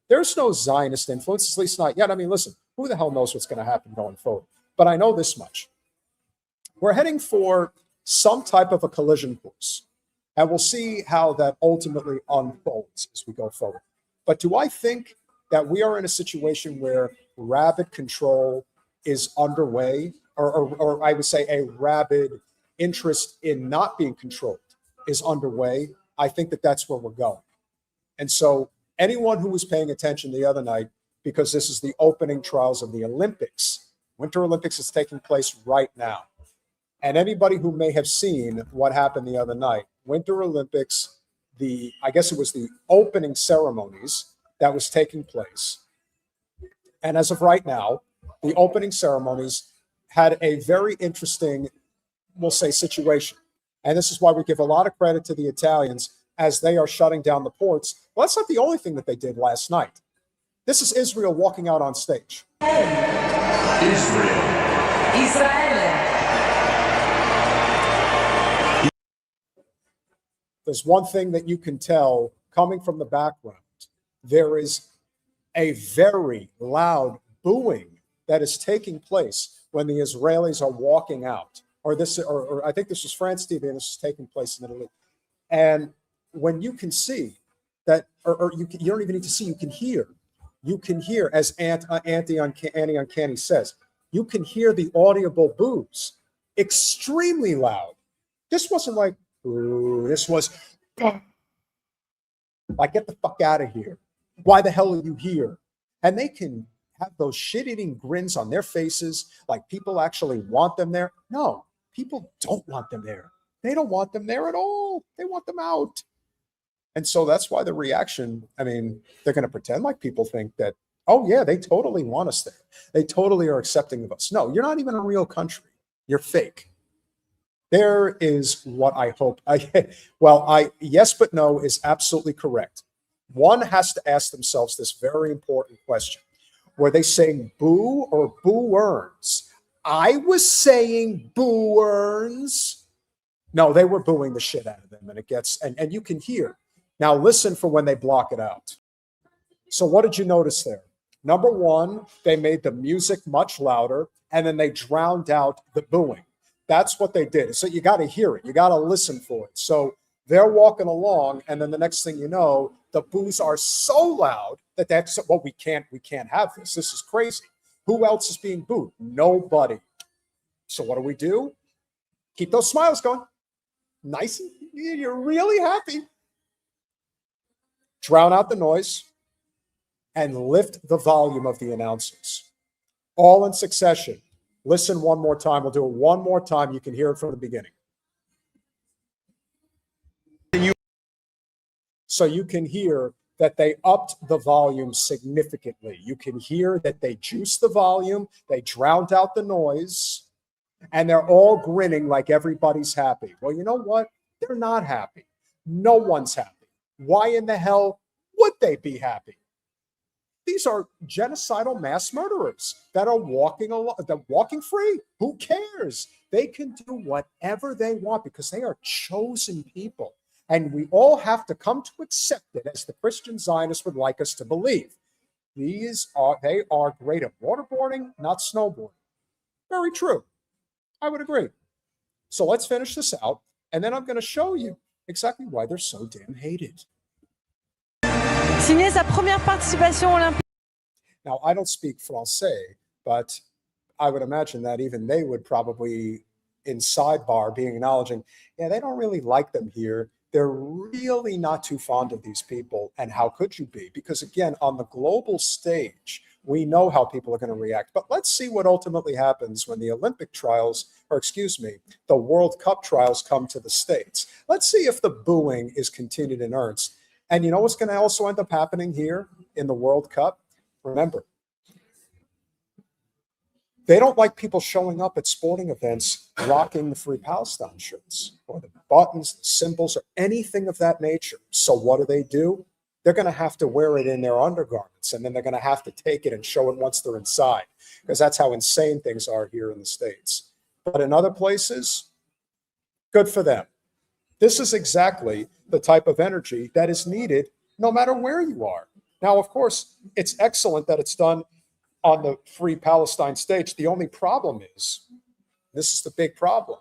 There's no Zionist influence, at least not yet. I mean, listen, who the hell knows what's going to happen going forward? But I know this much. We're heading for some type of a collision course, and we'll see how that ultimately unfolds as we go forward. But do I think that we are in a situation where rabid control is underway, or I would say a rabid interest in not being controlled is underway? I think that that's where we're going. And so anyone who was paying attention the other night, because this is the opening trials of the Olympics, Winter Olympics is taking place right now. And anybody who may have seen what happened the other night, Winter Olympics, I guess it was the opening ceremonies that was taking place. And as of right now, the opening ceremonies had a very interesting, we'll say, situation. And this is why we give a lot of credit to the Italians as they are shutting down the ports. Well, that's not the only thing that they did last night. This is Israel walking out on stage. Israel. There's one thing that you can tell coming from the background. There is a very loud booing that is taking place when the Israelis are walking out. Or I think this was France TV, and this is taking place in Italy. And when you can see that, or you don't even need to see, you can hear, as Andy Uncanny says, you can hear the audible boos extremely loud. This wasn't like, ooh, this was like, get the fuck out of here. Why the hell are you here? And they can have those shit-eating grins on their faces like people actually want them there. No, people don't want them there. They don't want them there at all. They want them out. And so that's why the reaction, I mean, they're going to pretend like people think that, oh, yeah, they totally want us there. They totally are accepting of us. No, you're not even a real country. You're fake. There is what I hope. Yes, but no is absolutely correct. One has to ask themselves this very important question. Were they saying boo or boo-earns? I was saying boo-earns. No, they were booing the shit out of them, and it gets, and you can hear. Now listen for when they block it out. So what did you notice there? Number one, they made the music much louder, and then they drowned out the booing. That's what they did. So you got to hear it. You got to listen for it. So they're walking along, and then the next thing you know, the boos are so loud that that's, well, we can't have this. This is crazy. Who else is being booed? Nobody. So what do? Keep those smiles going. Nice. You're really happy. Drown out the noise and lift the volume of the announcers. All in succession. Listen one more time. We'll do it one more time. You can hear it from the beginning. So you can hear that they upped the volume significantly. You can hear that they juiced the volume, they drowned out the noise, and they're all grinning like everybody's happy. Well, you know what? They're not happy. No one's happy. Why in the hell would they be happy? These are genocidal mass murderers that are walking free. Who cares? They can do whatever they want because they are chosen people. And we all have to come to accept it, as the Christian Zionists would like us to believe. They are great at waterboarding, not snowboarding. Very true. I would agree. So let's finish this out, and then I'm going to show you exactly why they're so damn hated. Signé sa première participation olympique. Now, I don't speak Francais, but I would imagine that even they would probably, in sidebar, be acknowledging, yeah, they don't really like them here. They're really not too fond of these people. And how could you be? Because again, on the global stage, we know how people are going to react. But let's see what ultimately happens when the Olympic trials, or excuse me, the World Cup trials come to the States. Let's see if the booing is continued in earnest. And you know what's going to also end up happening here in the World Cup? Remember, they don't like people showing up at sporting events rocking the Free Palestine shirts or the buttons, the symbols, or anything of that nature. So what do? They're going to have to wear it in their undergarments, and then they're going to have to take it and show it once they're inside, because that's how insane things are here in the States. But in other places, good for them. This is exactly the type of energy that is needed no matter where you are. Now, of course, it's excellent that it's done on the Free Palestine stage. The only problem is, this is the big problem,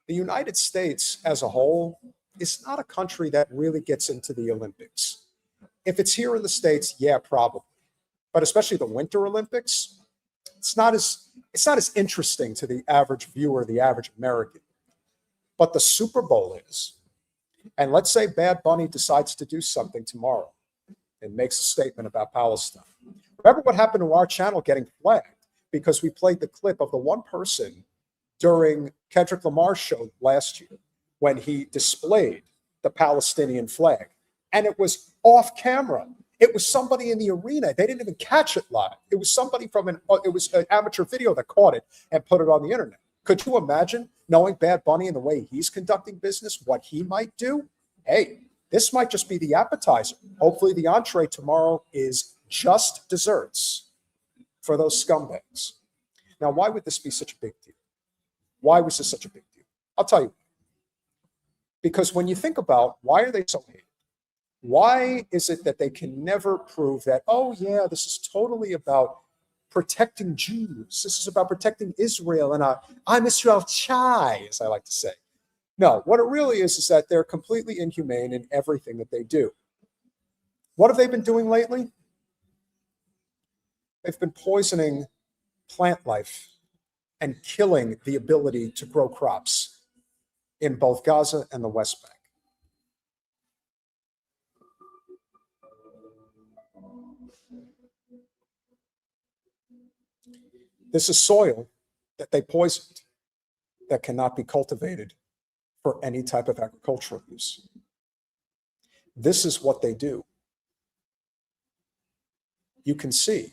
the United States as a whole is not a country that really gets into the Olympics. If it's here in the States, yeah, probably. But especially the Winter Olympics, it's not as interesting to the average viewer, the average American. But the Super Bowl is. And let's say Bad Bunny decides to do something tomorrow and makes a statement about Palestine. Remember what happened to our channel getting flagged because we played the clip of the one person during Kendrick Lamar's show last year when he displayed the Palestinian flag. And it was off camera. It was somebody in the arena. They didn't even catch it live. It was somebody from an amateur video that caught it and put it on the internet. Could you imagine knowing Bad Bunny and the way he's conducting business, what he might do? Hey, this might just be the appetizer. Hopefully the entree tomorrow is just desserts for those scumbags. Now, why would this be such a big deal? Why was this such a big deal? I'll tell you. Because when you think about why are they so hated? Why is it that they can never prove that, oh yeah, this is totally about protecting Jews. This is about protecting Israel, and I'm Israel Chai, as I like to say. No, what it really is that they're completely inhumane in everything that they do. What have they been doing lately? They've been poisoning plant life and killing the ability to grow crops in both Gaza and the West Bank. This is soil that they poisoned that cannot be cultivated for any type of agricultural use. This is what they do. You can see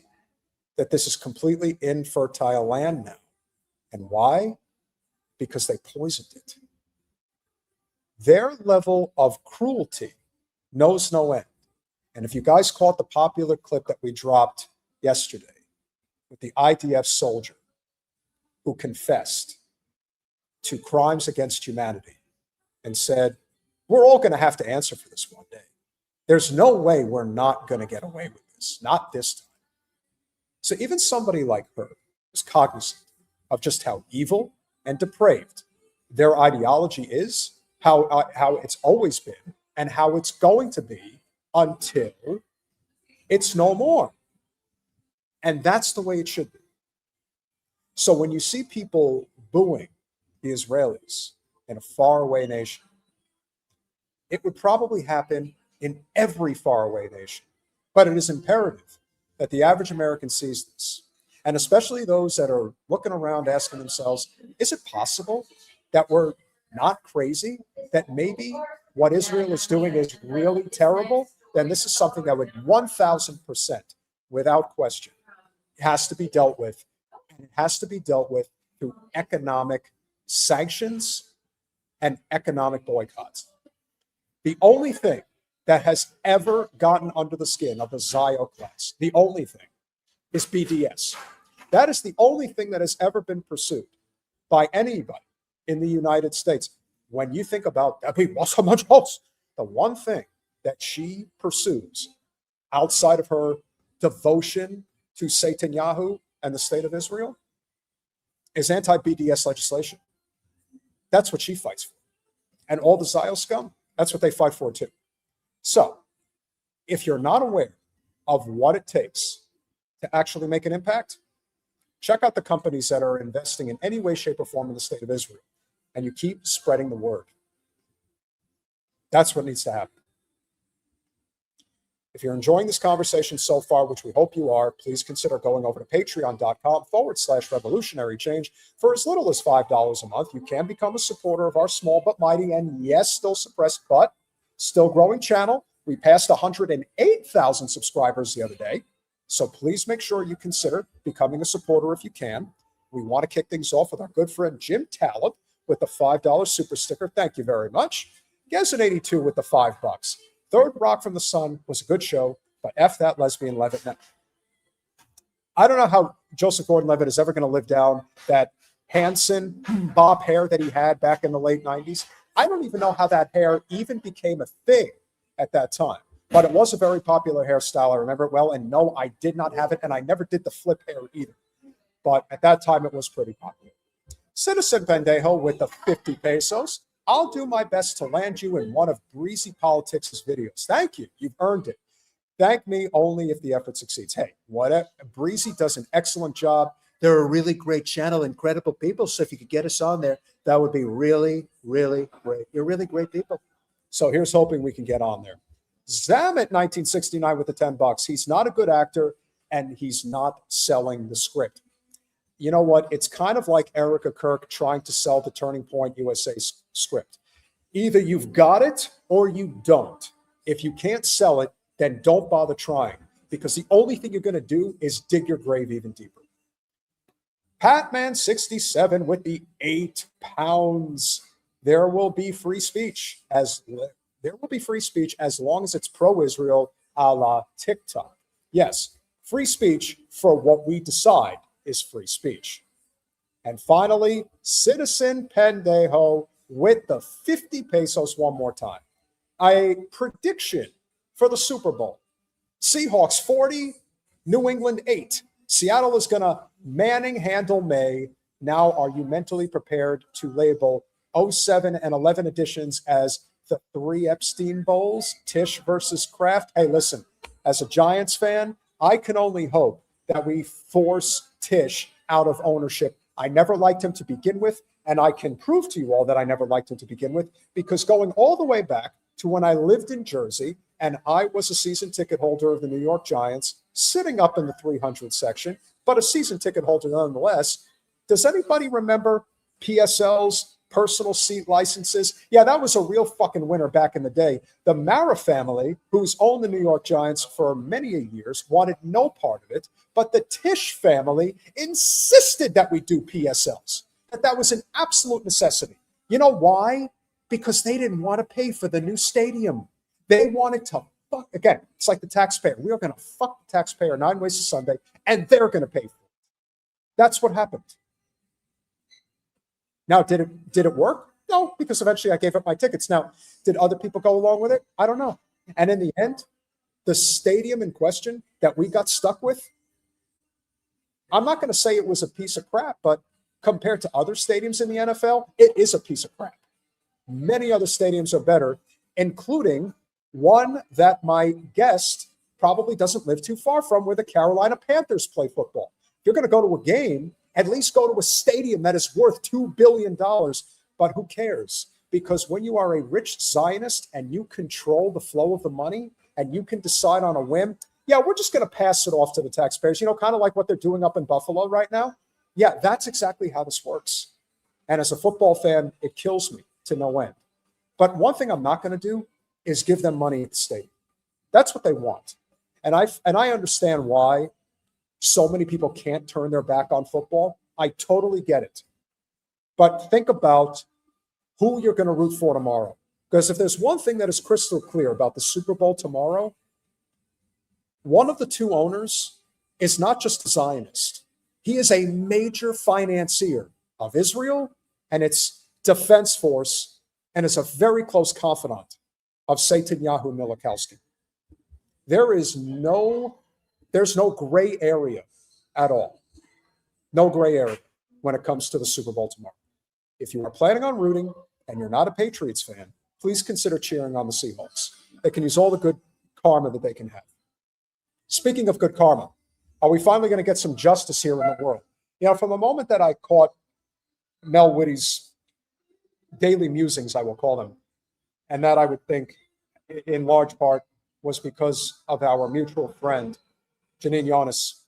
that this is completely infertile land now. And why? Because they poisoned it. Their level of cruelty knows no end. And if you guys caught the popular clip that we dropped yesterday with the IDF soldier who confessed to crimes against humanity and said, we're all going to have to answer for this one day. There's no way we're not going to get away with this, not this time. So even somebody like her is cognizant of just how evil and depraved their ideology is, how it's always been, and how it's going to be until it's no more. And that's the way it should be. So when you see people booing the Israelis in a faraway nation, it would probably happen in every faraway nation. But it is imperative that the average American sees this, and especially those that are looking around asking themselves, is it possible that we're not crazy, that maybe what Israel is doing is really terrible? Then this is something that would 1,000%, without question, has to be dealt with. And it has to be dealt with through economic sanctions and economic boycotts. The only thing that has ever gotten under the skin of the Zio class, the only thing, is BDS. That is the only thing that has ever been pursued by anybody in the United States. When you think about the one thing that she pursues outside of her devotion to Netanyahu and the state of Israel is anti-BDS legislation. That's what she fights for. And all the Zio scum, that's what they fight for too. So if you're not aware of what it takes to actually make an impact, check out the companies that are investing in any way, shape, or form in the state of Israel, and you keep spreading the word. That's what needs to happen. If you're enjoying this conversation so far, which we hope you are, please consider going over to patreon.com/revolutionary change. For as little as $5 a month, you can become a supporter of our small but mighty, and yes, still suppressed, but still growing channel. We passed 108,000 subscribers the other day. So please make sure you consider becoming a supporter if you can. We want to kick things off with our good friend Jim Talib with the $5 super sticker. Thank you very much. Gezen82 with the $5. Third Rock from the Sun was a good show, but F that lesbian Levitt. Now, I don't know how Joseph Gordon-Levitt is ever going to live down that Hanson bob hair that he had back in the late 90s. I don't even know how that hair even became a thing at that time. But it was a very popular hairstyle. I remember it well. And no, I did not have it. And I never did the flip hair either. But at that time, it was pretty popular. Citizen Pendejo with the 50 pesos. I'll do my best to land you in one of Breezy Politics' videos. Thank you. You've earned it. Thank me only if the effort succeeds. Hey, whatever. Breezy does an excellent job. They're a really great channel, incredible people. So if you could get us on there, that would be really, really great. You're really great people. So here's hoping we can get on there. Zam at 1969 with the $10. He's not a good actor, and he's not selling the script. You know what? It's kind of like Erica Kirk trying to sell the Turning Point USA script. Either you've got it or you don't. If you can't sell it, then don't bother trying, because the only thing you're going to do is dig your grave even deeper. Patman67 with the £8. There will be free speech as long as it's pro-Israel, a la TikTok. Yes, free speech for what we decide is free speech. And finally, Citizen Pendejo with the 50 pesos one more time. A prediction for the Super Bowl. Seahawks 40, New England 8. Seattle is going to Manning handle May. Now, are you mentally prepared to label 07 and 11 editions as the 3 Epstein Bowls, Tisch versus Kraft. Hey, listen, as a Giants fan, I can only hope that we force Tisch out of ownership. I never liked him to begin with, and I can prove to you all that I never liked him to begin with, because going all the way back to when I lived in Jersey and I was a season ticket holder of the New York Giants, sitting up in the 300 section, but a season ticket holder nonetheless. Does anybody remember PSL's personal seat licenses? Yeah, that was a real fucking winner back in the day. The Mara family, who's owned the New York Giants for many years, wanted no part of it, but the Tisch family insisted that we do PSLs, that was an absolute necessity. You know why? Because they didn't want to pay for the new stadium. They wanted to fuck, again, it's like the taxpayer. We are going to fuck the taxpayer 9 ways to Sunday, and they're going to pay for it. That's what happened. Now, did it work? No, because eventually I gave up my tickets. Now, did other people go along with it? I don't know. And in the end, the stadium in question that we got stuck with, I'm not going to say it was a piece of crap, but compared to other stadiums in the NFL, it is a piece of crap. Many other stadiums are better, including one that my guest probably doesn't live too far from, where the Carolina Panthers play football. If you're going to go to a game, at least go to a stadium that is worth $2 billion. But who cares? Because when you are a rich Zionist and you control the flow of the money and you can decide on a whim, yeah, we're just going to pass it off to the taxpayers, kind of like what they're doing up in Buffalo right now. Yeah, that's exactly how this works. And as a football fan, it kills me to no end. But one thing I'm not going to do is give them money at the stadium. That's what they want. And I understand why so many people can't turn their back on football. I totally get it. But think about who you're going to root for tomorrow. Because if there's one thing that is crystal clear about the Super Bowl tomorrow, one of the two owners is not just a Zionist. He is a major financier of Israel and its defense force, and is a very close confidant of Netanyahu Milikowski. There's no gray area at all. No gray area when it comes to the Super Bowl tomorrow. If you are planning on rooting and you're not a Patriots fan, please consider cheering on the Seahawks. They can use all the good karma that they can have. Speaking of good karma, are we finally going to get some justice here in the world? From the moment that I caught Mel Witte's daily musings, I will call them, and that I would think in large part was because of our mutual friend, Janine Yonis.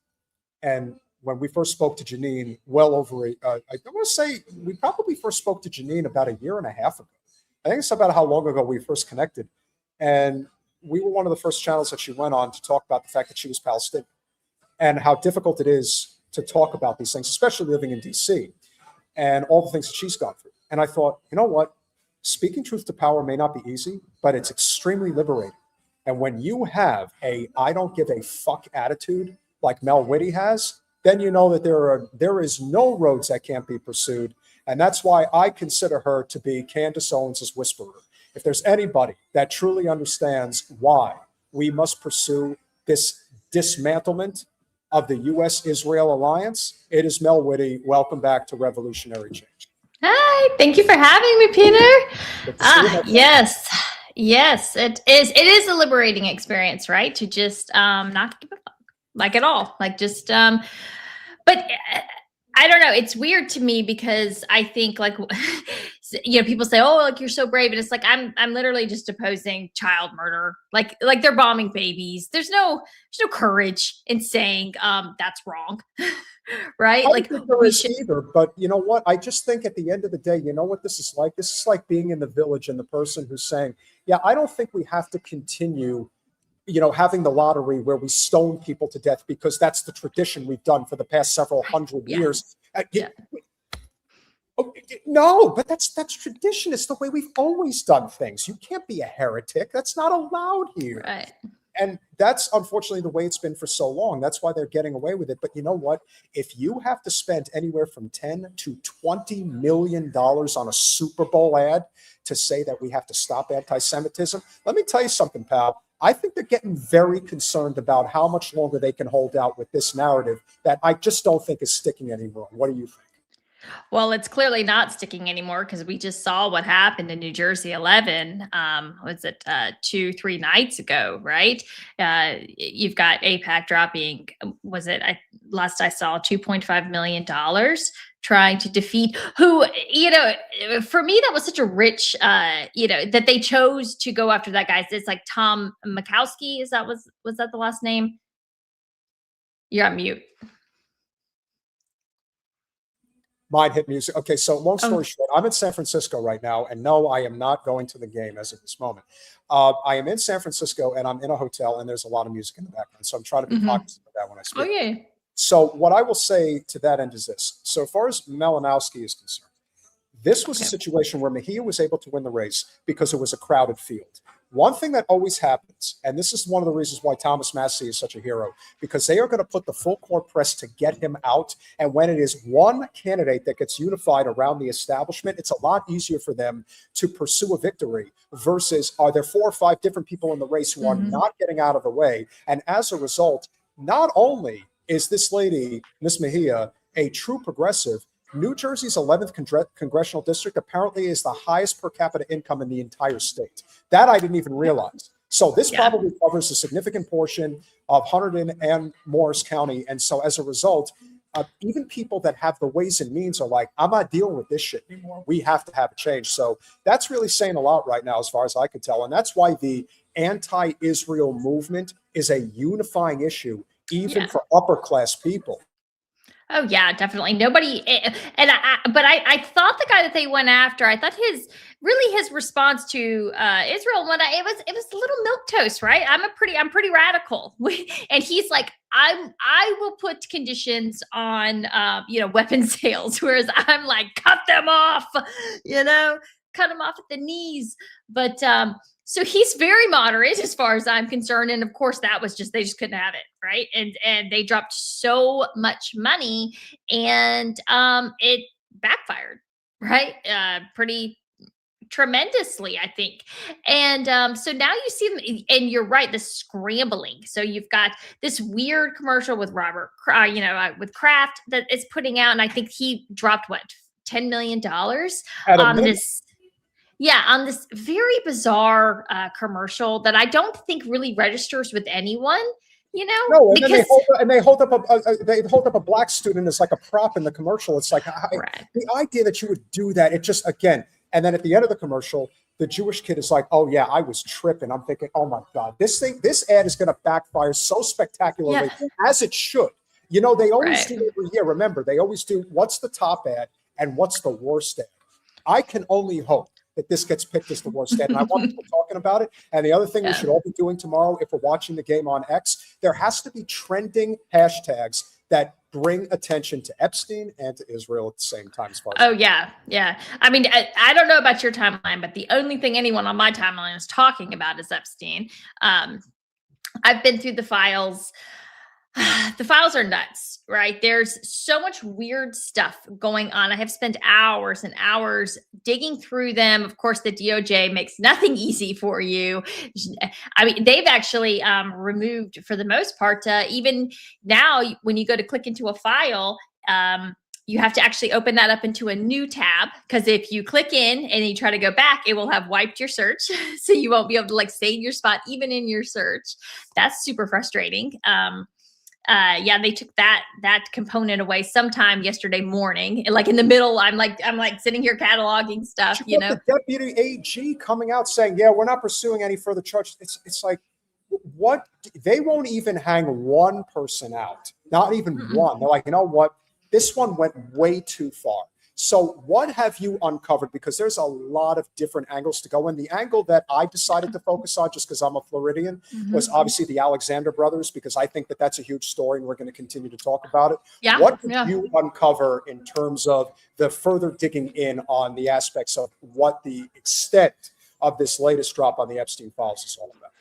And when we first spoke to Janine, well over, I want to say we probably first spoke to Janine about 1.5 years ago. I think it's about how long ago we first connected. And we were one of the first channels that she went on to talk about the fact that she was Palestinian and how difficult it is to talk about these things, especially living in DC and all the things that she's gone through. And I thought, you know what? Speaking truth to power may not be easy, but it's extremely liberating. And when you have a I don't give a fuck attitude like Mel Witte has, then you know that there is no roads that can't be pursued. And that's why I consider her to be Candace Owens' whisperer. If there's anybody that truly understands why we must pursue this dismantlement of the U.S.-Israel alliance, it is Mel Witte. Welcome back to Revolutionary Change. Hi, thank you for having me, Peter. Yes, it is. It is a liberating experience, right? To just not give a fuck, like at all, like just. But I don't know. It's weird to me because I think like, people say, "Oh, like you're so brave," and it's like I'm literally just opposing child murder. Like they're bombing babies. There's no courage in saying that's wrong, right? I don't think there is either. But you know what? I just think at the end of the day, you know what this is like? This is like being in the village and the person who's saying, "Yeah, I don't think we have to continue." Having the lottery where we stone people to death because that's the tradition we've done for the past several hundred years. No, but that's tradition. It's the way we've always done things. You can't be a heretic. That's not allowed here. Right. And that's unfortunately the way it's been for so long. That's why they're getting away with it. But you know what? If you have to spend anywhere from $10 to $20 million on a Super Bowl ad to say that we have to stop anti-Semitism, let me tell you something, pal. I think they're getting very concerned about how much longer they can hold out with this narrative that I just don't think is sticking anymore. What do you think? Well, it's clearly not sticking anymore because we just saw what happened in New Jersey 11. Was it 2-3 nights ago, right? You've got AIPAC dropping, was it, last I saw, $2.5 million trying to defeat who, for me, that was such a rich, that they chose to go after that guy. It's like Tom Makowski. Was that the last name? You're on mute. Mine hit music. Okay, so long story short, I'm in San Francisco right now, and no, I am not going to the game as of this moment. I am in San Francisco, and I'm in a hotel, and there's a lot of music in the background, so I'm trying to be cognizant of that when I speak. Oh, yeah. So what I will say to that end is this. So far as Malinowski is concerned, this was a situation where Mejia was able to win the race because it was a crowded field. One thing that always happens, and this is one of the reasons why Thomas Massie is such a hero, because they are going to put the full court press to get him out. And when it is one candidate that gets unified around the establishment, it's a lot easier for them to pursue a victory versus are there 4 or 5 different people in the race who are not getting out of the way. And as a result, not only is this lady, Miss Mejia, a true progressive, New Jersey's 11th congressional district apparently is the highest per capita income in the entire state. That I didn't even realize. So this probably covers a significant portion of Hunterdon and Morris County. And so as a result, even people that have the ways and means are like, I'm not dealing with this shit anymore. We have to have a change. So that's really saying a lot right now, as far as I could tell. And that's why the anti-Israel movement is a unifying issue, even for upper class people. Oh yeah, definitely. Nobody, but I thought the guy that they went after, I thought his response to Israel, it was a little milquetoast, right? I'm pretty radical, and he's like, I will put conditions on, weapons sales, whereas I'm like, cut them off, cut them off at the knees, but. So he's very moderate as far as I'm concerned. And of course, that was they just couldn't have it, right? And they dropped so much money and it backfired, right? Pretty tremendously, I think. And so now you see them, and you're right, the scrambling. So you've got this weird commercial with with Kraft that is putting out, and I think he dropped $10 million on this. Yeah, on this very bizarre commercial that I don't think really registers with anyone, No, and because they hold up a black student as like a prop in the commercial. It's like the idea that you would do that. It just and then at the end of the commercial, the Jewish kid is like, "Oh yeah, I was tripping." I'm thinking, "Oh my God, this ad is going to backfire so spectacularly as it should." They always do every year. Remember, they always do. What's the top ad and what's the worst ad? I can only hope that this gets picked as the worst ad. And I want people talking about it. And the other thing we should all be doing tomorrow, if we're watching the game on X, there has to be trending hashtags that bring attention to Epstein and to Israel at the same time. Yeah. I mean, I don't know about your timeline, but the only thing anyone on my timeline is talking about is Epstein. I've been through the files. The files are nuts, right? There's so much weird stuff going on. I have spent hours and hours digging through them. Of course, the DOJ makes nothing easy for you. I mean, they've actually removed, for the most part, even now, when you go to click into a file, you have to actually open that up into a new tab, because if you click in and you try to go back, it will have wiped your search. So you won't be able to save your spot even in your search. That's super frustrating. They took that component away sometime yesterday morning. And in the middle, I'm sitting here cataloging stuff, The deputy AG coming out saying, "Yeah, we're not pursuing any further charges." It's like, what? They won't even hang one person out, not even one. They're like, you know what? This one went way too far. So what have you uncovered? Because there's a lot of different angles to go in. The angle that I decided to focus on, just because I'm a Floridian, was obviously the Alexander brothers, because I think that that's a huge story and we're going to continue to talk about it. Yeah. What did you uncover in terms of the further digging in on the aspects of what the extent of this latest drop on the Epstein files is all about?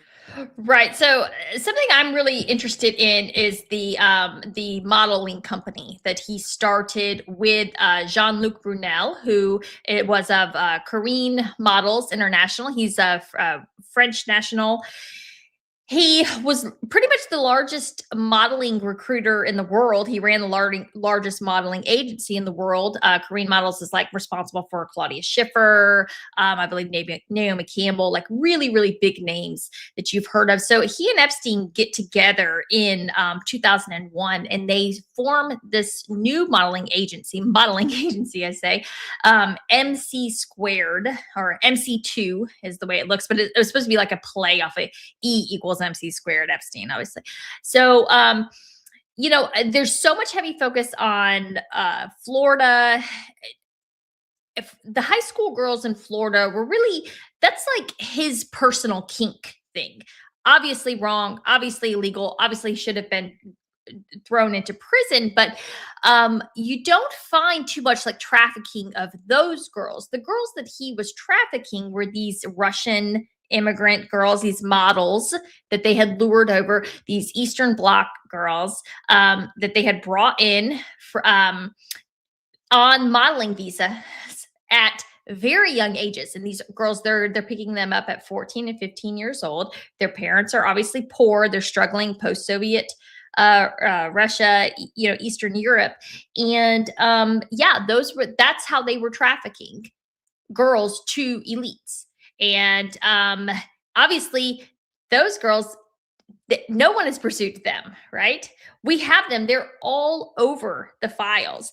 Right. So something I'm really interested in is the modeling company that he started with Jean-Luc Brunel, who it was of Carine Models International. He's a French national. He was pretty much the largest modeling recruiter in the world. He ran the largest modeling agency in the world. Korean Models is like responsible for Claudia Schiffer, I believe Naomi Campbell, like really, really big names that you've heard of. So he and Epstein get together in 2001, and they form this new modeling agency, I say, MC squared, or MC2 is the way it looks, but it was supposed to be like a play off of E equals MC squared Epstein, obviously. So, there's so much heavy focus on Florida. If the high school girls in Florida were really, that's like his personal kink thing. Obviously wrong, obviously illegal, obviously should have been thrown into prison, but you don't find too much like trafficking of those girls. The girls that he was trafficking were these Russian immigrant girls, these models that they had lured over, these Eastern Bloc girls that they had brought in for, on modeling visas at very young ages. And these girls, they're picking them up at 14 and 15 years old. Their parents are obviously poor. They're struggling post-Soviet Russia, Eastern Europe. And that's how they were trafficking girls to elites. And obviously those girls, no one has pursued them, right? We have them. They're all over the files.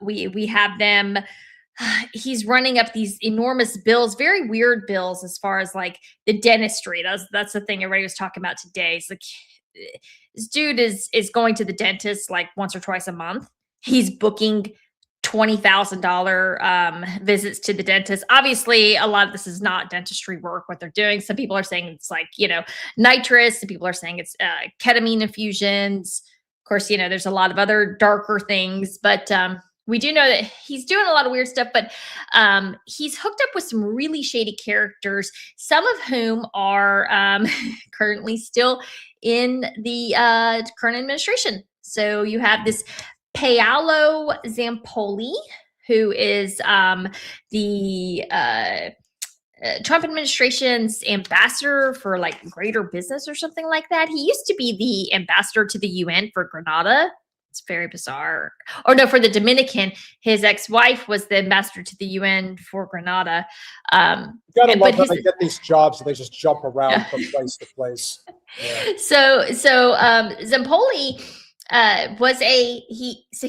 We have them. He's running up these enormous bills, very weird bills as far as like the dentistry. That's the thing everybody was talking about today. It's like this dude is going to the dentist like once or twice a month. He's booking $20,000 visits to the dentist. Obviously, a lot of this is not dentistry work, what they're doing. Some people are saying it's like, nitrous. Some people are saying it's ketamine infusions. Of course, there's a lot of other darker things, but we do know that he's doing a lot of weird stuff, but he's hooked up with some really shady characters, some of whom are currently still in the current administration. So you have this Paolo Zampoli, who is the Trump administration's ambassador for like greater business or something like that. He used to be the ambassador to the UN for Grenada. It's very bizarre. Or no, for the Dominican. His ex-wife was the ambassador to the UN for Grenada. You gotta love when they get these jobs and they just jump around from place to place. Yeah. So Zampoli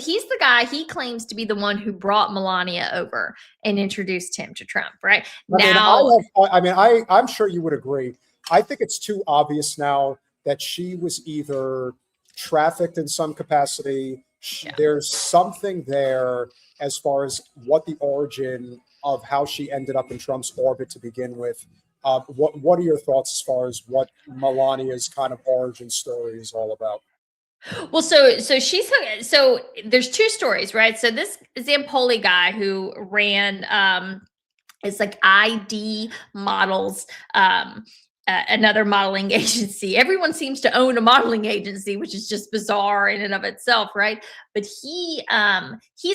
he's the guy, he claims to be the one who brought Melania over and introduced him to Trump, right? I'm sure you would agree. I think it's too obvious now that she was either trafficked in some capacity. There's something there as far as what the origin of how she ended up in Trump's orbit to begin with. What are your thoughts as far as what Melania's kind of origin story is all about? Well, so there's two stories, right? So this Zampoli guy who ran it's like ID Models, another modeling agency. Everyone seems to own a modeling agency, which is just bizarre in and of itself, right? But he's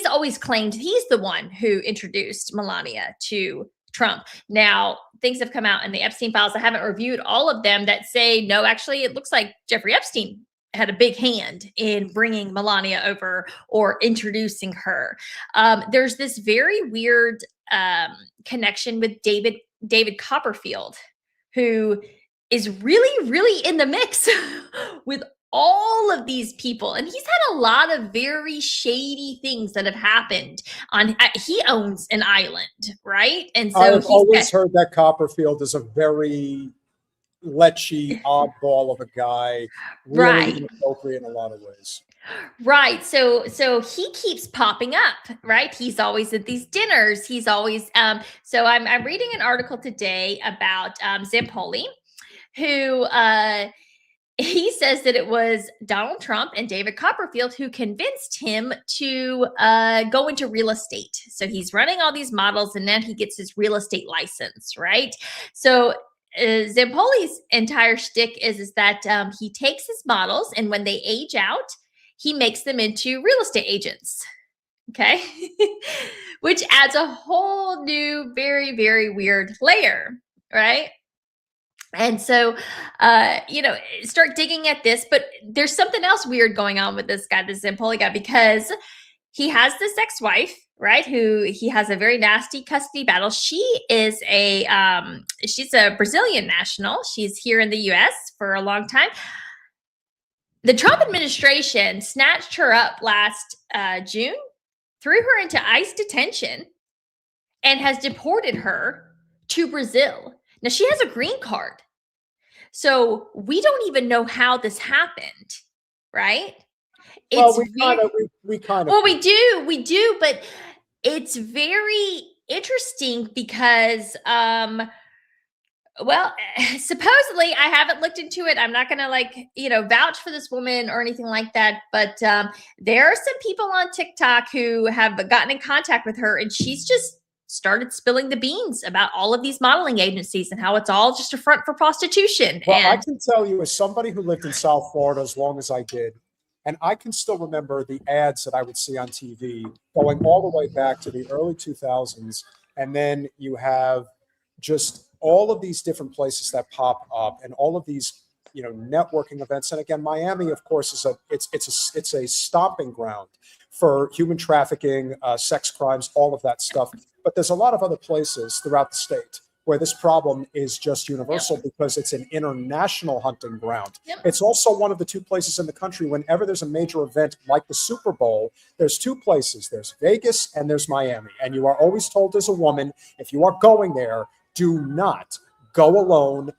always claimed he's the one who introduced Melania to Trump. Now, things have come out in the Epstein files. I haven't reviewed all of them that say, no, actually, it looks like Jeffrey Epstein had a big hand in bringing Melania over or introducing her. There's this very weird connection with David Copperfield, who is really, really in the mix with all of these people. And he's had a lot of very shady things that have happened he owns an island, right? And so I've always heard that Copperfield is a very lechy oddball of a guy, really inappropriate in a lot of ways. Right. So he keeps popping up, right? He's always at these dinners. He's always so I'm reading an article today about Zampoli, who he says that it was Donald Trump and David Copperfield who convinced him to go into real estate. So he's running all these models and then he gets his real estate license, right? So Zampoli's entire shtick is that he takes his models and when they age out, he makes them into real estate agents. Okay. Which adds a whole new, very, very weird layer, right? And so, start digging at this. But there's something else weird going on with this guy, this Empoli guy, because he has this ex-wife, right? Who he has a very nasty custody battle. She is she's a Brazilian national. She's here in the U.S. for a long time. The Trump administration snatched her up last June, threw her into ICE detention, and has deported her to Brazil. Now, she has a green card. So we don't even know how this happened, right? Well, we kind of. Well, we do, but it's very interesting because, supposedly I haven't looked into it. I'm not going to vouch for this woman or anything like that. But there are some people on TikTok who have gotten in contact with her, and she's just started spilling the beans about all of these modeling agencies and how it's all just a front for prostitution. Well, I can tell you, as somebody who lived in South Florida as long as I did, and I can still remember the ads that I would see on TV going all the way back to the early 2000s. And then you have just all of these different places that pop up and all of these, networking events. And again, Miami, of course, is it's a stomping ground for human trafficking, sex crimes, all of that stuff. But there's a lot of other places throughout the state where this problem is just universal because it's an international hunting ground. It's also one of the two places in the country, whenever there's a major event like the Super Bowl, there's two places. There's Vegas and there's Miami. And you are always told as a woman, if you are going there, do not go alone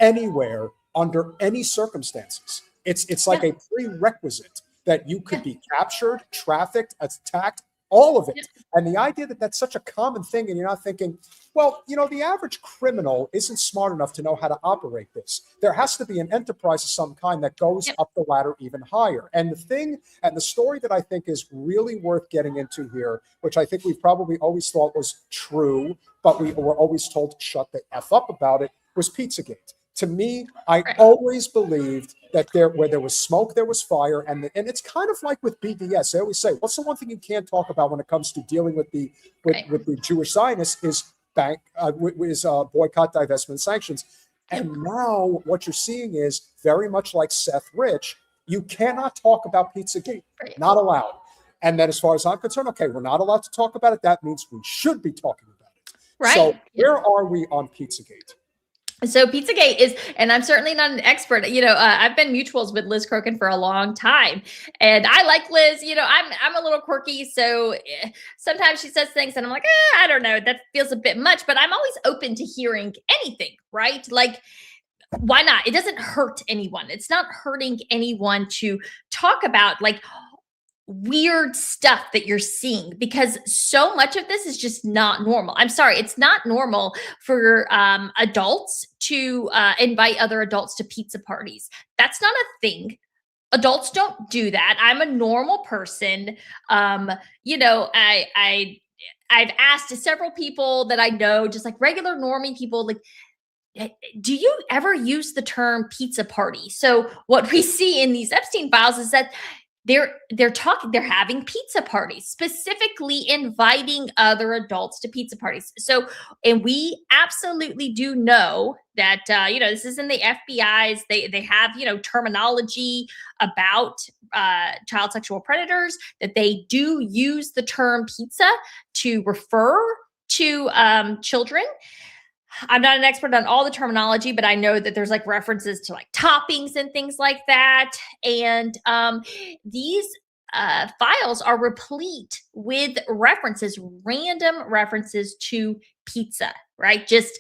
anywhere under any circumstances. It's like a prerequisite that you could be captured, trafficked, attacked, all of it. And the idea that that's such a common thing, and you're not thinking, well, the average criminal isn't smart enough to know how to operate this. There has to be an enterprise of some kind that goes up the ladder even higher. And the story that I think is really worth getting into here, which I think we probably always thought was true, but we were always told to shut the F up about it, was Pizzagate. To me, I always believed that where there was smoke, there was fire. And it's kind of like with BDS. They always say, what's the one thing you can't talk about when it comes to dealing with the Jewish Zionists is boycott, divestment, sanctions. And now what you're seeing is very much like Seth Rich. You cannot talk about Pizzagate. Not allowed. And then as far as I'm concerned, okay, we're not allowed to talk about it. That means we should be talking about it. Right. So where are we on Pizzagate? So Pizzagate is, and I'm certainly not an expert, I've been mutuals with Liz Crokin for a long time, and I like Liz, I'm a little quirky. So sometimes she says things and I'm like, I don't know, that feels a bit much, but I'm always open to hearing anything, right? Like, why not? It doesn't hurt anyone. It's not hurting anyone to talk about weird stuff that you're seeing, because so much of this is just not normal. I'm sorry, it's not normal for adults to invite other adults to pizza parties. That's not a thing. Adults don't do that. I'm a normal person. I've asked several people that I know, just like regular normie people, do you ever use the term pizza party? So what we see in these Epstein files is that they're having pizza parties, specifically inviting other adults to pizza parties. So, and we absolutely do know that, this is in the FBI's, they have, terminology about child sexual predators, that they do use the term pizza to refer to children. I'm not an expert on all the terminology, but I know that there's references to toppings and things like that. And these files are replete with random references to pizza, right? Just,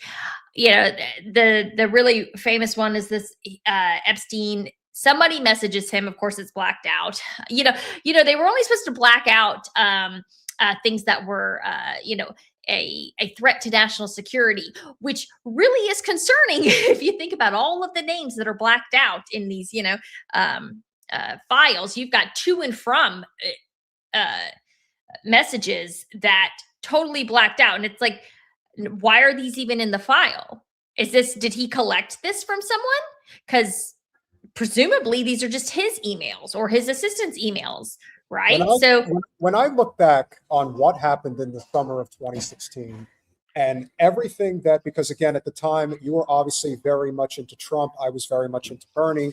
the really famous one is this Epstein. Somebody messages him. Of course, it's blacked out. They were only supposed to black out things that were, a threat to national security, which really is concerning if you think about all of the names that are blacked out in these, files. You've got to and from messages that totally blacked out. And it's like, why are these even in the file? Did he collect this from someone? Because presumably these are just his emails or his assistant's emails. Right. When I look back on what happened in the summer of 2016, And everything that, because again, at the time, you were obviously very much into Trump. I was very much into Bernie.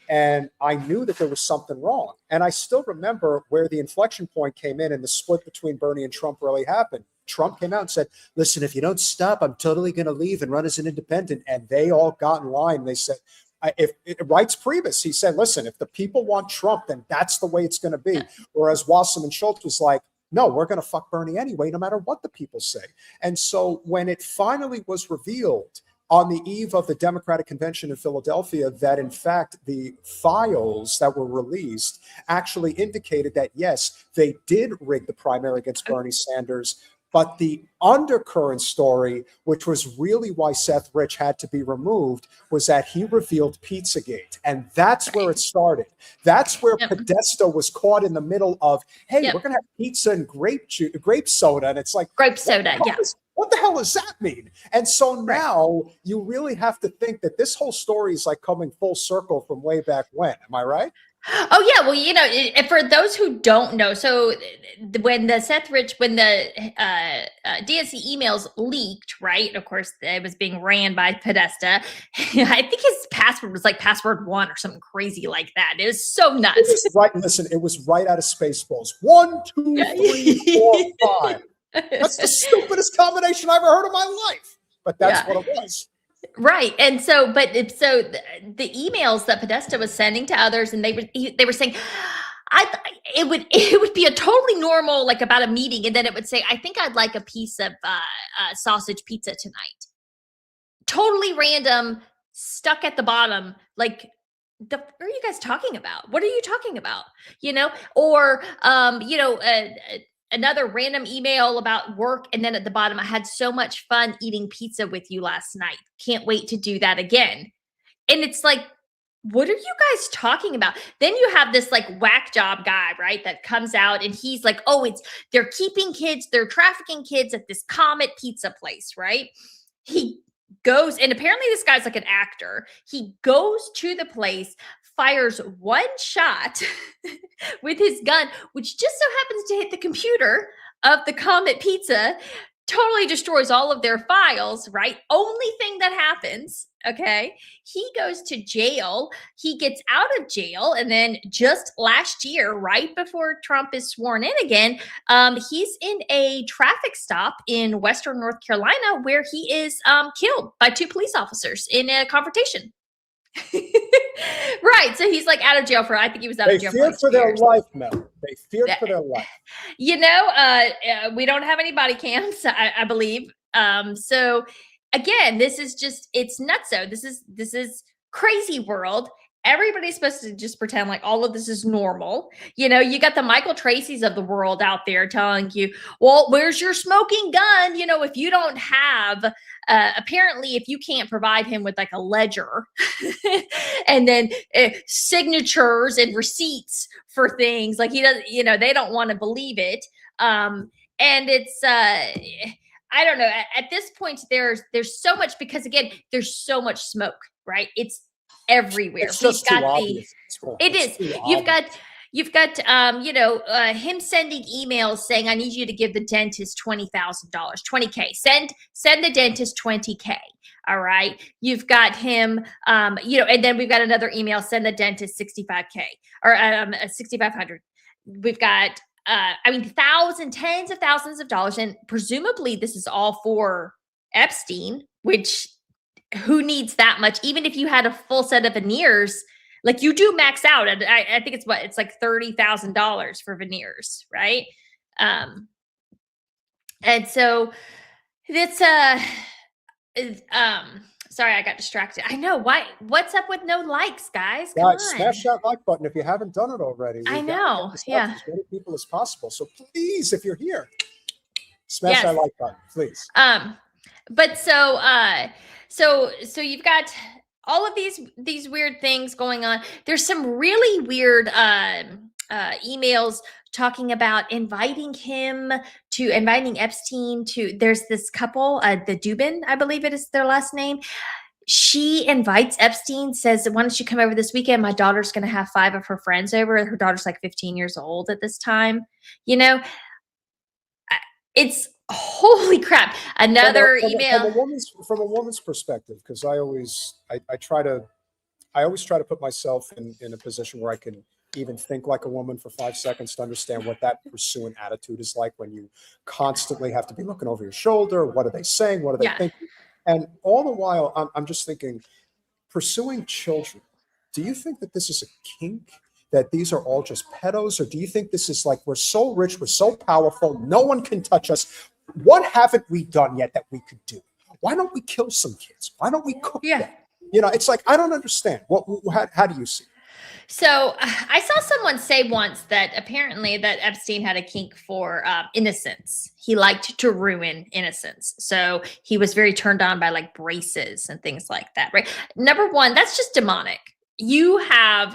And I knew that there was something wrong. And I still remember where the inflection point came in and the split between Bernie and Trump really happened. Trump came out and said, listen, if you don't stop, I'm totally going to leave and run as an independent. And they all got in line. They said, if it writes Priebus, he said, listen, if the people want Trump, then that's the way it's going to be. Whereas Wasserman Schultz was like, no, we're going to fuck Bernie anyway, no matter what the people say. And so when it finally was revealed on the eve of the Democratic Convention in Philadelphia that, in fact, the files that were released actually indicated that, yes, they did rig the primary against Bernie Sanders. But the undercurrent story, which was really why Seth Rich had to be removed, was that he revealed Pizzagate. And that's where it started. That's where Podesta was caught in the middle of, hey, we're going to have pizza and grape soda. And it's like, grape soda, what the hell does that mean? And so now you really have to think that this whole story is like coming full circle from way back when. Am I right? Oh yeah, well, you know, for those who don't know, so when the DNC emails leaked, right? Of course, it was being ran by Podesta. I think his password was like password 1 or something crazy like that. It was so nuts. It was right. Listen, it was right out of Spaceballs. 1, 2, 3, 4, 5. That's the stupidest combination I ever heard in my life. But that's what it was. Right. And so, the emails that Podesta was sending to others, and they were saying, it would be a totally normal, like about a meeting. And then it would say, I think I'd like a piece of sausage pizza tonight. Totally random, stuck at the bottom. Like, what are you guys talking about? What are you talking about? You know, or, another random email about work. And then at the bottom, I had so much fun eating pizza with you last night. Can't wait to do that again. And it's like, what are you guys talking about? Then you have this like whack job guy, right? That comes out and he's like, oh, they're keeping kids, they're trafficking kids at this Comet pizza place, right? He goes, and apparently this guy's like an actor. He goes to the place, fires one shot with his gun, which just so happens to hit the computer of the Comet Pizza, totally destroys all of their files, right? Only thing that happens, okay? He goes to jail. He gets out of jail. And then just last year, right before Trump is sworn in again, he's in a traffic stop in Western North Carolina where he is killed by 2 police officers in a confrontation. Right. So he's like out of jail I think he was out of jail for, like, for their life, Mel. They feared for their life. You know, we don't have any body cams, I believe. So again, this is just, it's nutso. This is crazy world. Everybody's supposed to just pretend like all of this is normal. You know, you got the Michael Tracy's of the world out there telling you, well, where's your smoking gun? You know, if you don't have, apparently if you can't provide him with like a ledger and then signatures and receipts for things, like he doesn't, you know, they don't want to believe it. And it's, I don't know, at this point, there's so much, because again, there's so much smoke, right? It's everywhere. It's just too obvious. It is. You've got him sending emails saying, I need you to give the dentist $20,000, $20K. Send the dentist $20K. All right. You've got him, and then we've got another email, send the dentist $65K or $6,500. We've got, tens of thousands of dollars. And presumably this is all for Epstein, which who needs that much? Even if you had a full set of veneers, like you do max out. And I think it's like $30,000 for veneers, right? And so it's sorry, I got distracted. I know why. What's up with no likes, guys? Come on. Smash that like button if you haven't done it already. I know. Yeah. As many people as possible. So please, if you're here, smash that like button, please. But so you've got all of these weird things going on. There's some really weird emails talking about inviting Epstein to, there's this couple, the Dubin, I believe it is their last name. She invites Epstein, says, why don't you come over this weekend? My daughter's going to have 5 of her friends over. Her daughter's like 15 years old at this time. You know, it's Holy crap! Another email. From a woman's perspective, because I always try to put myself in a position where I can even think like a woman for 5 seconds to understand what that pursuant attitude is like when you constantly have to be looking over your shoulder. What are they saying? What are they thinking? And all the while, I'm just thinking, pursuing children. Do you think that this is a kink? That these are all just pedos? Or do you think this is like, we're so rich, we're so powerful, no one can touch us? What haven't we done yet that we could do? Why don't we kill some kids? Why don't we cook them? You know, it's like, I don't understand. How do you see it? So I saw someone say once that apparently that Epstein had a kink for innocence. He liked to ruin innocence. So he was very turned on by like braces and things like that, right? Number one, that's just demonic. You have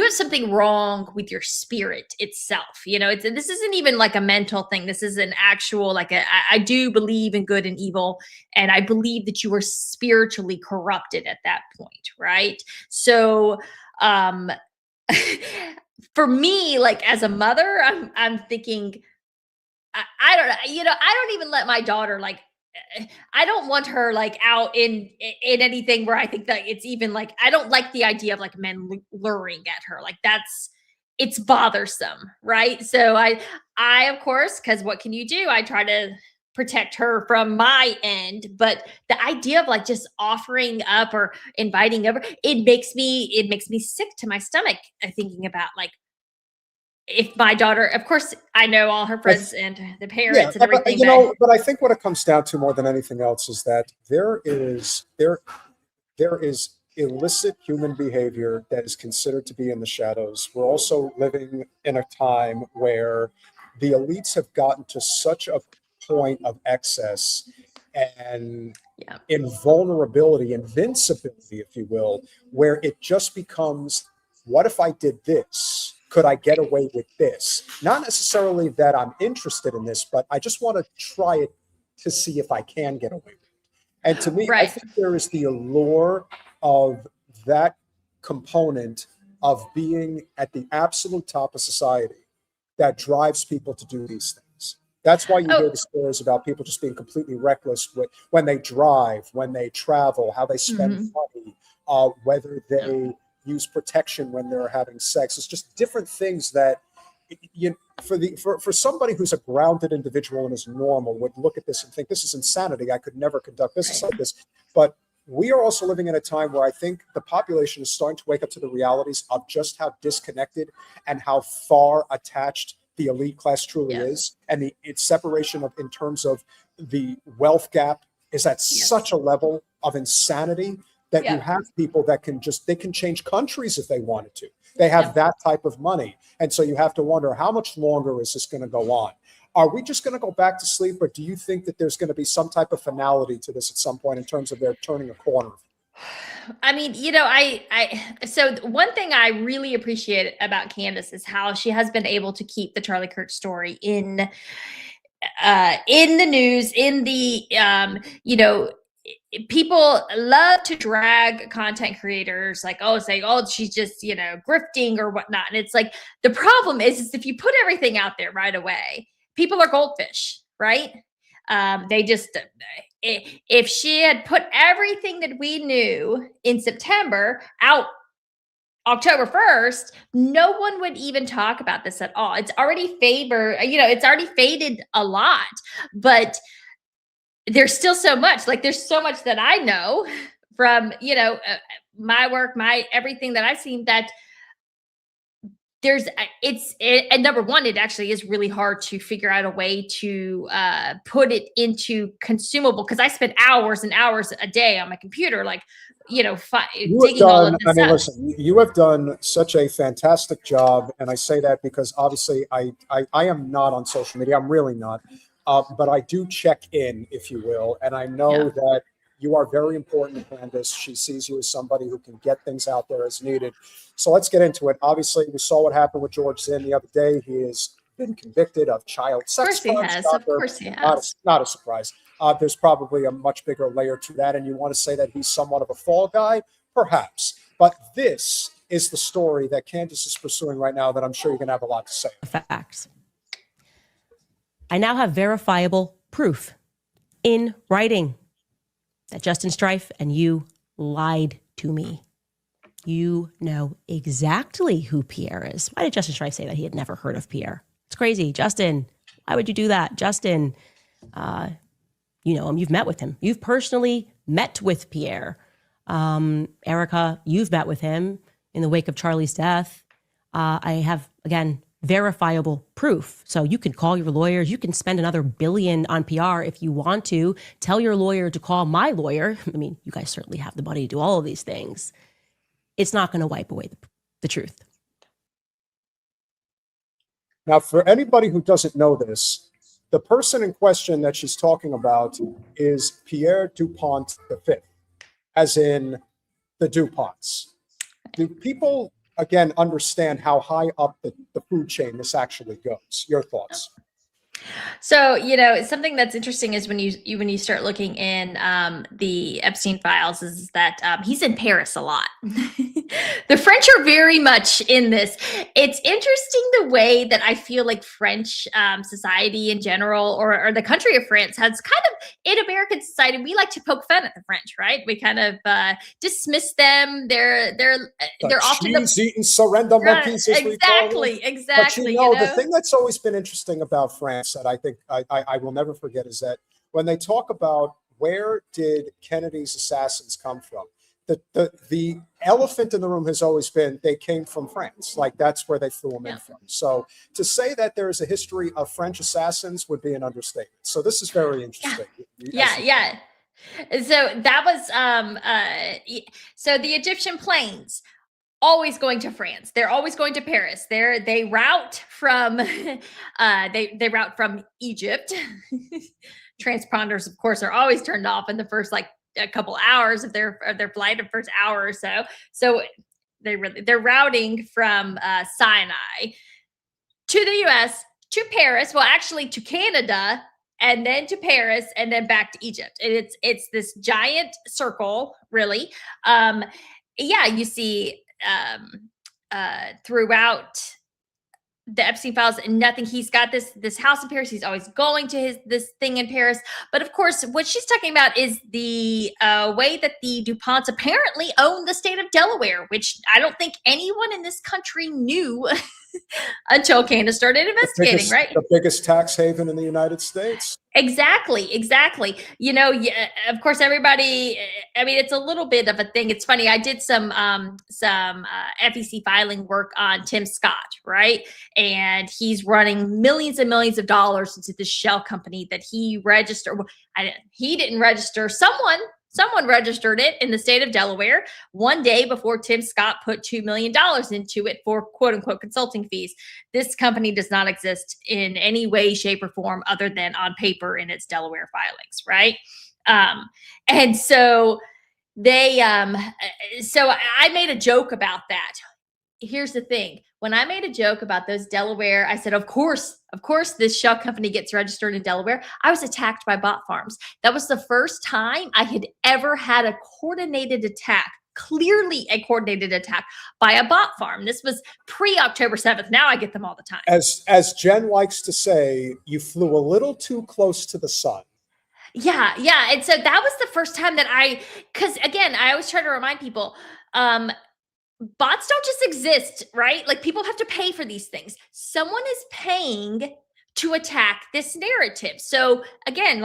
something wrong with your spirit itself. You know, this isn't even like a mental thing. This is an actual, like I do believe in good and evil. And I believe that you were spiritually corrupted at that point, right? So for me, like as a mother, I'm thinking, I don't know, you know, I don't even let my daughter, like, I don't want her like out in anything where I think that it's even like, I don't like the idea of like men luring at her. Like it's bothersome. Right. So I of course, cause what can you do? I try to protect her from my end, but the idea of like just offering up or inviting over, it makes me sick to my stomach thinking about like, if my daughter, of course, I know all her friends and the parents and everything. But I think what it comes down to more than anything else is that there is illicit human behavior that is considered to be in the shadows. We're also living in a time where the elites have gotten to such a point of excess and invulnerability, invincibility, if you will, where it just becomes, what if I did this? Could I get away with this? Not necessarily that I'm interested in this, but I just want to try it to see if I can get away with it. And to me, I think there is the allure of that component of being at the absolute top of society that drives people to do these things. That's why you hear the stories about people just being completely reckless when they drive, when they travel, how they spend money, whether they use protection when they're having sex. It's just different things that for somebody who's a grounded individual and is normal would look at this and think, this is insanity. I could never conduct business like this. But we are also living in a time where I think the population is starting to wake up to the realities of just how disconnected and how far attached the elite class truly is. And its separation in terms of the wealth gap is at such a level of insanity that you have people that they can change countries if they wanted to. They have that type of money. And so you have to wonder, how much longer is this going to go on? Are we just going to go back to sleep, or do you think that there's going to be some type of finality to this at some point in terms of their turning a corner? I mean, you know, so one thing I really appreciate about Candace is how she has been able to keep the Charlie Kirk story in the news, in the, you know, people love to drag content creators like, saying, she's just, you know, grifting or whatnot. And it's like, the problem is if you put everything out there right away, people are goldfish, right? They just, if she had put everything that we knew in September out October 1st, no one would even talk about this at all. It's already it's already faded a lot, but there's still so much, there's so much that I know from, my work, everything that I've seen, that and number one, it actually is really hard to figure out a way to put it into consumable, because I spend hours and hours a day on my computer, digging all of this stuff. Listen, you have done such a fantastic job. And I say that because obviously I am not on social media. I'm really not. But I do check in, if you will. And I know that you are very important to Candace. She sees you as somebody who can get things out there as needed. So let's get into it. Obviously, we saw what happened with George Zinn the other day. He has been convicted of child sex crimes. Of course he has. Not a surprise. There's probably a much bigger layer to that. And you want to say that he's somewhat of a fall guy? Perhaps. But this is the story that Candace is pursuing right now that I'm sure you're going to have a lot to say. Facts. I now have verifiable proof in writing that Justin Strife and you lied to me. You know exactly who Pierre is. Why did Justin Strife say that he had never heard of Pierre? It's crazy. Justin, why would you do that? Justin, you know him. You've met with him. You've personally met with Pierre. Erica, you've met with him in the wake of Charlie's death. I have, again, verifiable proof. So you can call your lawyers. You can spend another $1 billion on PR if you want to. Tell your lawyer to call my lawyer. I mean, you guys certainly have the money to do all of these things. It's not going to wipe away the truth. Now, for anybody who doesn't know this, the person in question that she's talking about is Pierre DuPont V, as in the DuPonts. Do people, again, understand how high up the food chain this actually goes? Your thoughts? So, you know, something that's interesting is when you start looking in the Epstein files is that he's in Paris a lot. The French are very much in this. It's interesting the way that I feel like French society in general, or the country of France, has kind of, in American society, we like to poke fun at the French, right? We kind of dismiss them. They're often cheese-eating surrender monkeys, as we call them. Exactly. But you know, the thing that's always been interesting about France that I think I will never forget is that when they talk about where did Kennedy's assassins come from, the elephant in the room has always been they came from France. Like, that's where they flew them in from. So to say that there is a history of French assassins would be an understatement. So this is very interesting. Yeah. So that was so the Egyptian planes always going to France. They're always going to Paris. They route from they route from Egypt. Transponders, of course, are always turned off in the first a couple hours of their flight, the first hour or so. So they're routing from Sinai to the U.S. to Paris. Well, actually to Canada, and then to Paris, and then back to Egypt. And it's this giant circle, really. You see throughout the Epstein files, and nothing. He's got this house in Paris. He's always going to this thing in Paris. But of course, what she's talking about is the way that the DuPonts apparently own the state of Delaware, which I don't think anyone in this country knew until Candace started investigating, right? The biggest tax haven in the United States. Exactly. You know, of course, everybody, I mean, it's a little bit of a thing. It's funny. I did some FEC filing work on Tim Scott, right? And he's running millions and millions of dollars into this shell company that he registered. He didn't register. Someone registered it in the state of Delaware one day before Tim Scott put $2 million into it for quote unquote consulting fees. This company does not exist in any way, shape, or form other than on paper in its Delaware filings, right? And so so I made a joke about that. Here's the thing. When I made a joke about those Delaware, I said, of course, this shell company gets registered in Delaware. I was attacked by bot farms. That was the first time I had ever had a coordinated attack, clearly a coordinated attack by a bot farm. This was pre-October 7th. Now I get them all the time. As Jen likes to say, you flew a little too close to the sun. Yeah. And so that was the first time that because again, I always try to remind people, bots don't just exist, right? Like, people have to pay for these things. Someone is paying to attack this narrative. So again,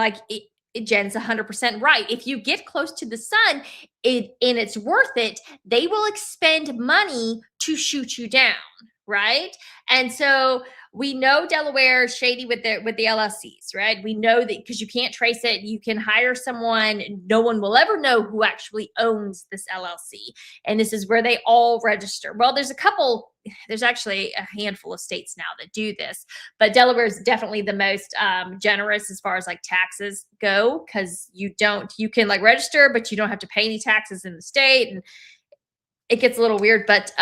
Jen's 100% right. If you get close to the sun and it's worth it, they will expend money to shoot you down, right? And so we know Delaware is shady with the LLCs, right? We know that because you can't trace it. You can hire someone. No one will ever know who actually owns this LLC. And this is where they all register. Well, there's actually a handful of states now that do this, but Delaware is definitely the most generous as far as taxes go, because you can register, but you don't have to pay any taxes in the state. And it gets a little weird, but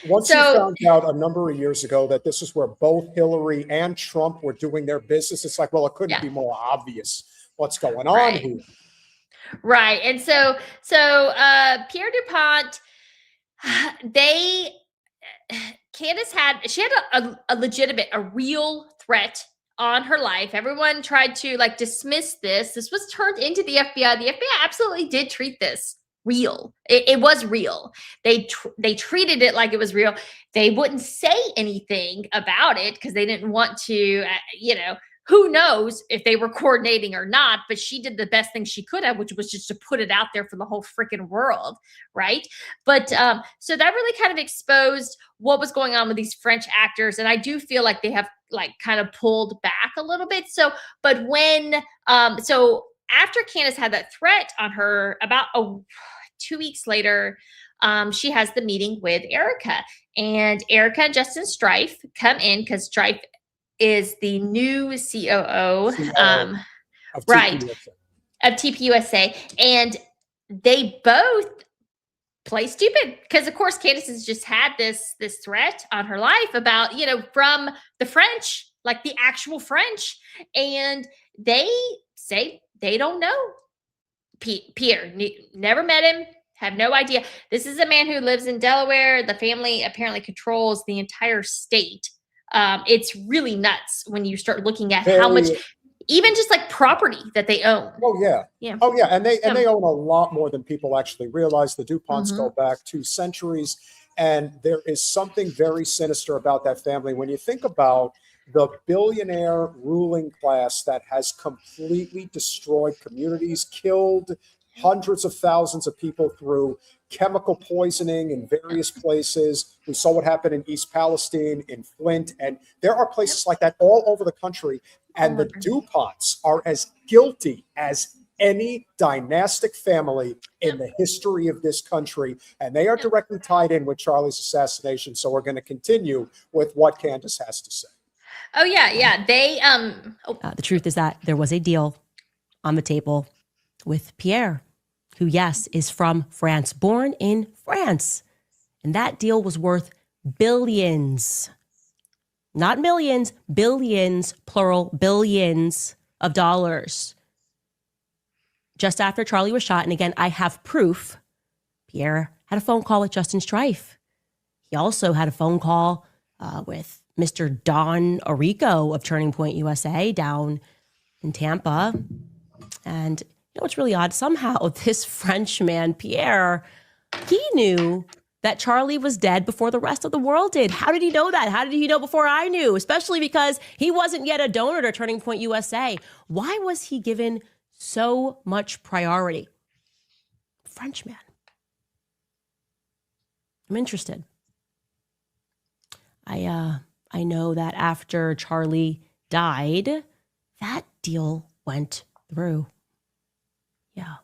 once you found out a number of years ago that this is where both Hillary and Trump were doing their business, it's well, it couldn't be more obvious what's going on here. Right. And so Pierre DuPont, Candace had a legitimate, a real threat on her life. Everyone tried to like dismiss this. This was turned into the FBI. The FBI absolutely did treat this real. It was real. They treated it like it was real. They wouldn't say anything about it because they didn't want to, who knows if they were coordinating or not, but she did the best thing she could have, which was just to put it out there for the whole freaking world, right? But so that really kind of exposed what was going on with these French actors, and I do feel like they have like kind of pulled back a little bit. So, but when so after Candace had that threat on her, about 2 weeks later, she has the meeting with Erica, and Erica and Justin Strife come in because Strife is the new COO, of right, TPUSA. of TPUSA, and they both play stupid because, of course, Candace has just had this threat on her life about, from the French, like the actual French, and they say they don't know Pierre, never met him, have no idea. This is a man who lives in Delaware. The family apparently controls the entire state. It's really nuts when you start looking at how much, even just like property that they own. Oh yeah. Yeah. Oh yeah. And they own a lot more than people actually realize. The DuPonts go back 2 centuries. And there is something very sinister about that family. When you think about the billionaire ruling class that has completely destroyed communities, killed hundreds of thousands of people through chemical poisoning in various places. We saw what happened in East Palestine, in Flint, and there are places like that all over the country. And the DuPonts are as guilty as any dynastic family in the history of this country. And they are directly tied in with Charlie's assassination. So we're going to continue with what Candace has to say. Oh, yeah. Yeah. They, the truth is that there was a deal on the table with Pierre, who, yes, is from France, born in France. And that deal was worth billions, not millions, billions, plural, billions of dollars. Just after Charlie was shot, and again, I have proof, Pierre had a phone call with Justin Strife. He also had a phone call with Mr. Don Orico of Turning Point USA down in Tampa. And you know what's really odd? Somehow this Frenchman, Pierre, he knew that Charlie was dead before the rest of the world did. How did he know that? How did he know before I knew? Especially because he wasn't yet a donor to Turning Point USA. Why was he given so much priority? Frenchman. I'm interested. I know that after Charlie died, that deal went through. Yeah.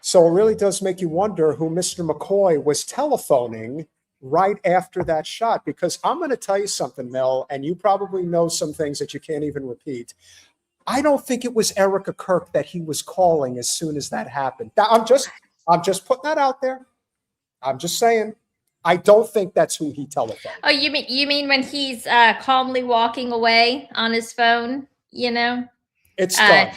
So it really does make you wonder who Mr. McCoy was telephoning right after that shot, because I'm going to tell you something, Mel, and you probably know some things that you can't even repeat. I don't think it was Erica Kirk that he was calling as soon as that happened. I'm just putting that out there. I'm just saying. I don't think that's who he telephoned. Oh, you mean when he's calmly walking away on his phone, It's done.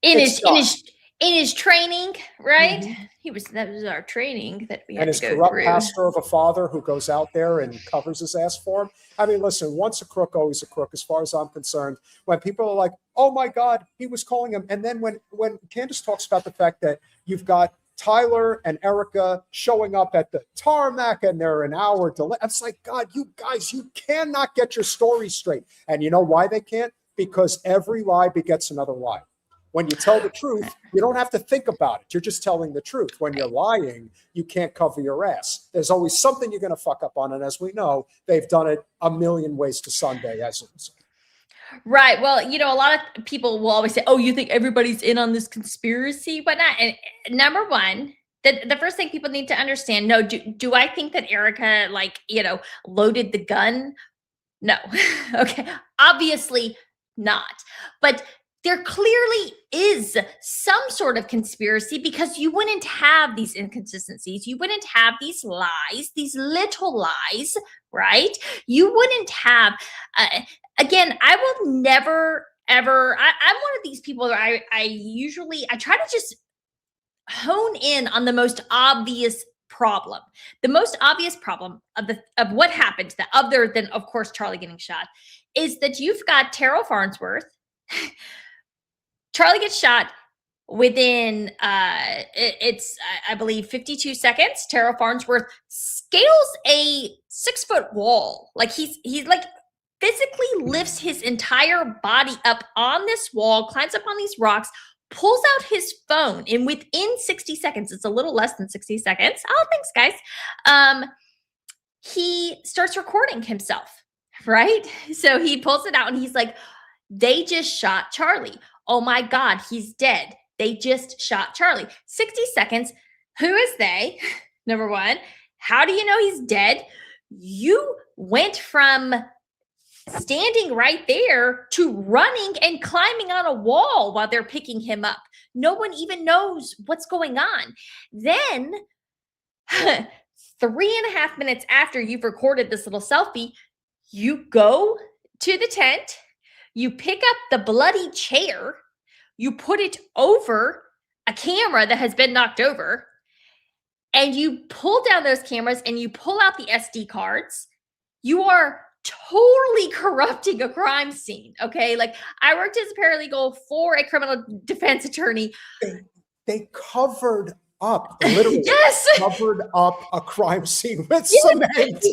In his training, right? Mm-hmm. That was our training that we and had to his go corrupt through. pastor of a father who goes out there and covers his ass for him. I mean, listen, once a crook, always a crook, as far as I'm concerned. When people are like, oh my God, he was calling him. And then when Candace talks about the fact that you've got Tyler and Erica showing up at the tarmac and they're an hour delay. It's like, God, you guys, you cannot get your story straight. And you know why they can't? Because every lie begets another lie. When you tell the truth, you don't have to think about it. You're just telling the truth. When you're lying, you can't cover your ass. There's always something you're going to fuck up on. And as we know, they've done it a million ways to Sunday, as it was. Right. Well, a lot of people will always say, oh, you think everybody's in on this conspiracy, whatnot. And number one, the first thing people need to understand, no, do I think that Erica, loaded the gun? No. Okay. Obviously not. But there clearly is some sort of conspiracy, because you wouldn't have these inconsistencies. You wouldn't have these lies, these little lies, right? You wouldn't have, again, I will never, ever, I'm one of these people that I try to just hone in on the most obvious problem. The most obvious problem of what happened, that other than, of course, Charlie getting shot, is that you've got Terrell Farnsworth. Charlie gets shot within I believe 52 seconds. Terrell Farnsworth scales a 6-foot wall. Like he's like physically lifts his entire body up on this wall, climbs up on these rocks, pulls out his phone, and within 60 seconds, it's a little less than 60 seconds. Oh, thanks, guys. He starts recording himself, right? So he pulls it out and he's like, they just shot Charlie. Oh my God, he's dead. They just shot Charlie. 60 seconds. Who is they? Number one. How do you know he's dead? You went from standing right there to running and climbing on a wall while they're picking him up. No one even knows what's going on. Then 3.5 minutes after you've recorded this little selfie, you go to the tent, you pick up the bloody chair, you put it over a camera that has been knocked over, and you pull down those cameras and you pull out the SD cards. You are totally corrupting a crime scene. Okay. Like, I worked as a paralegal for a criminal defense attorney. They covered up, literally yes, covered up a crime scene with cement.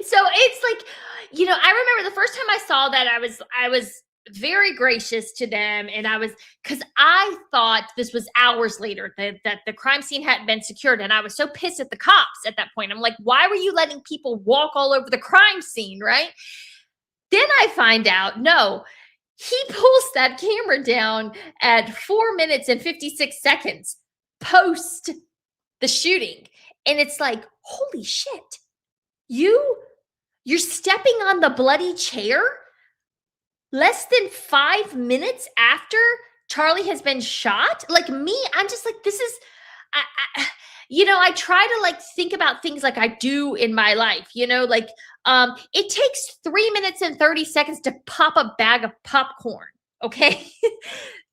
So it's like, you know, I remember the first time I saw that, I was very gracious to them, and because I thought this was hours later that the crime scene hadn't been secured, and I was so pissed at the cops at that point. I'm like, why were you letting people walk all over the crime scene, right? Then I find out, no, he pulls that camera down at 4 minutes and 56 seconds post the shooting, and it's like, holy shit, you're stepping on the bloody chair less than 5 minutes after Charlie has been shot. Like me, I'm just like, this is, I try to like think about things like I do in my life, like it takes 3 minutes and 30 seconds to pop a bag of popcorn. Okay.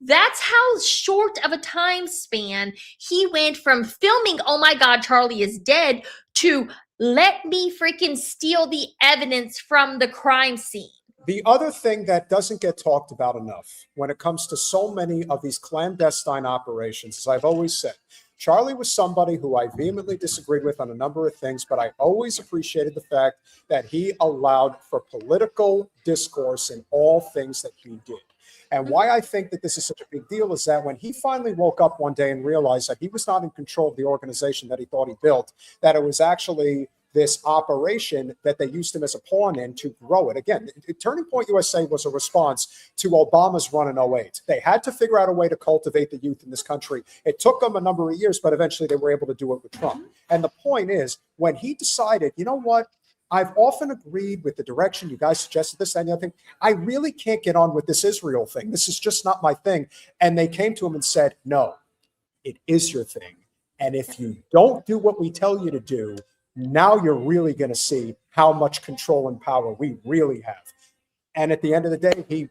That's how short of a time span he went from filming, oh my God, Charlie is dead, to let me freaking steal the evidence from the crime scene. The other thing that doesn't get talked about enough when it comes to so many of these clandestine operations, as I've always said, Charlie was somebody who I vehemently disagreed with on a number of things, but I always appreciated the fact that he allowed for political discourse in all things that he did. And why I think that this is such a big deal is that when he finally woke up one day and realized that he was not in control of the organization that he thought he built, that it was actually this operation that they used him as a pawn in to grow it. Again, Turning Point USA was a response to Obama's run in 2008. They had to figure out a way to cultivate the youth in this country. It took them a number of years, but eventually they were able to do it with Trump. And the point is, when he decided, you know what, I've often agreed with the direction you guys suggested this and the other thing. I really can't get on with this Israel thing. This is just not my thing. And they came to him and said, no, it is your thing. And if you don't do what we tell you to do, now you're really going to see how much control and power we really have. And at the end of the day,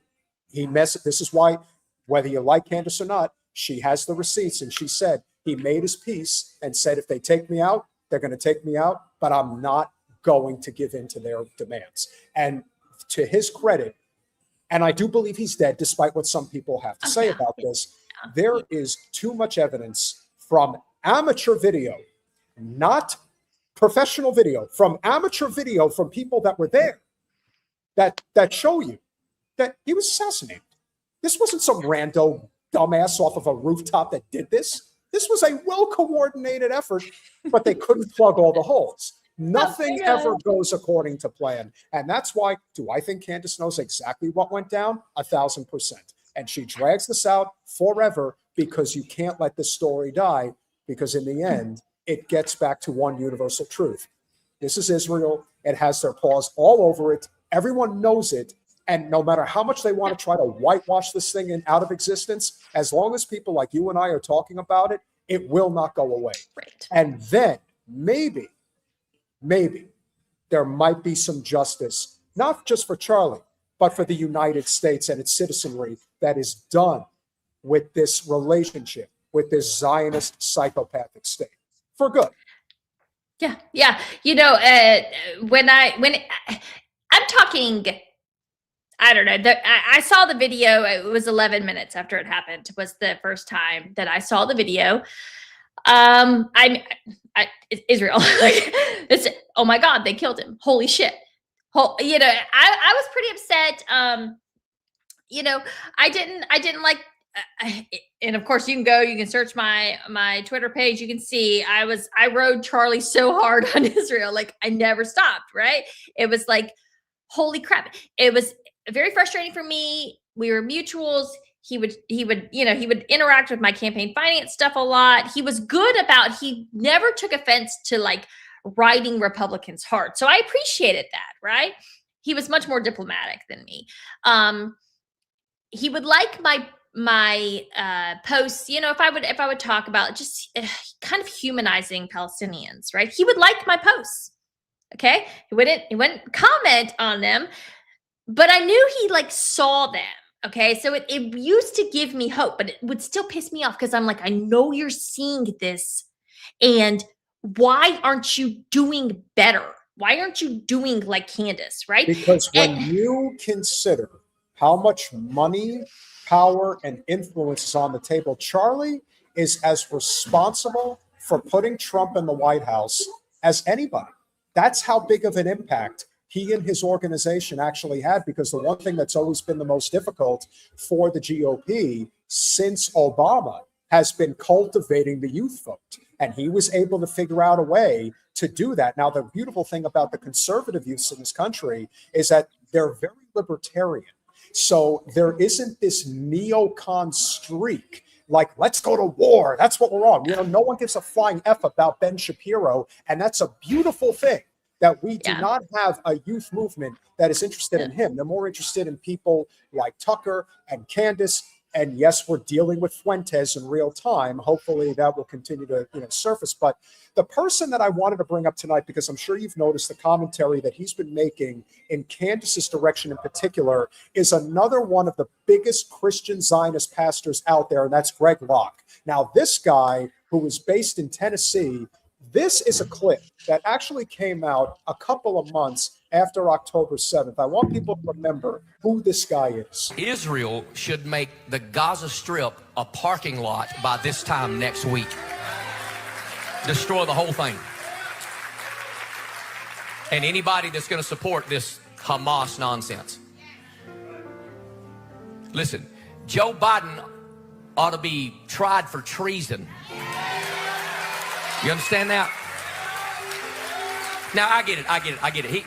he messed. This is why, whether you like Candace or not, she has the receipts. And she said he made his peace and said, if they take me out, they're going to take me out, but I'm not going to give in to their demands. And to his credit, and I do believe he's dead, despite what some people have to say about this, there is too much evidence from amateur video, not professional video, from amateur video from people that were there that show you that he was assassinated. This wasn't some rando dumbass off of a rooftop that did this. This was a well-coordinated effort, but they couldn't plug all the holes. Nothing ever goes according to plan. And that's why, do I think Candace knows exactly what went down? 1,000%. And she drags this out forever because you can't let this story die, because in the end, it gets back to one universal truth. This is Israel. It has their paws all over it. Everyone knows it. And no matter how much they want to try to whitewash this thing out of existence, as long as people like you and I are talking about it, it will not go away. Right. And then maybe there might be some justice, not just for Charlie, but for the United States and its citizenry that is done with this relationship with this Zionist psychopathic state. for good. Yeah, yeah. You know, when I'm talking, I don't know. I saw the video. It was 11 minutes after it happened. Was the first time that I saw the video. Israel. Like, it's, oh my God, they killed him. Holy shit. You know, I was pretty upset. You know, I didn't like. And of course, you can search my Twitter page. You can see I rode Charlie so hard on Israel, like I never stopped. Right? It was like, holy crap! It was very frustrating for me. We were mutuals. He would interact with my campaign finance stuff a lot. He was good about. He never took offense to like riding Republicans hard. So I appreciated that. Right? He was much more diplomatic than me. He would like my posts, you know, if I would talk about just kind of humanizing Palestinians, right? He would like my posts. Okay. He wouldn't comment on them, but I knew he like saw them. Okay. So it used to give me hope, but it would still piss me off because I'm like, I know you're seeing this, and why aren't you doing better? Why aren't you doing like Candace, right? Because when you consider how much money, power, and influence is on the table, Charlie is as responsible for putting Trump in the White House as anybody. That's how big of an impact he and his organization actually had, because the one thing that's always been the most difficult for the GOP since Obama has been cultivating the youth vote. And he was able to figure out a way to do that. Now, the beautiful thing about the conservative youths in this country is that they're very libertarian. So there isn't this neocon streak like, let's go to war. That's what we're on. You know, no one gives a flying F about Ben Shapiro. And that's a beautiful thing, that we do not have a youth movement that is interested in him. They're more interested in people like Tucker and Candace. And yes, we're dealing with Fuentes in real time. Hopefully that will continue to surface. But the person that I wanted to bring up tonight, because I'm sure you've noticed the commentary that he's been making in Candace's direction in particular, is another one of the biggest Christian Zionist pastors out there, and that's Greg Locke. Now, this guy, who is based in Tennessee, this is a clip that actually came out a couple of months after October 7th. I want people to remember who this guy is. Israel should make the Gaza Strip a parking lot by this time next week. Destroy the whole thing. And anybody that's going to support this Hamas nonsense. Listen, Joe Biden ought to be tried for treason. You understand that? Now, I get it.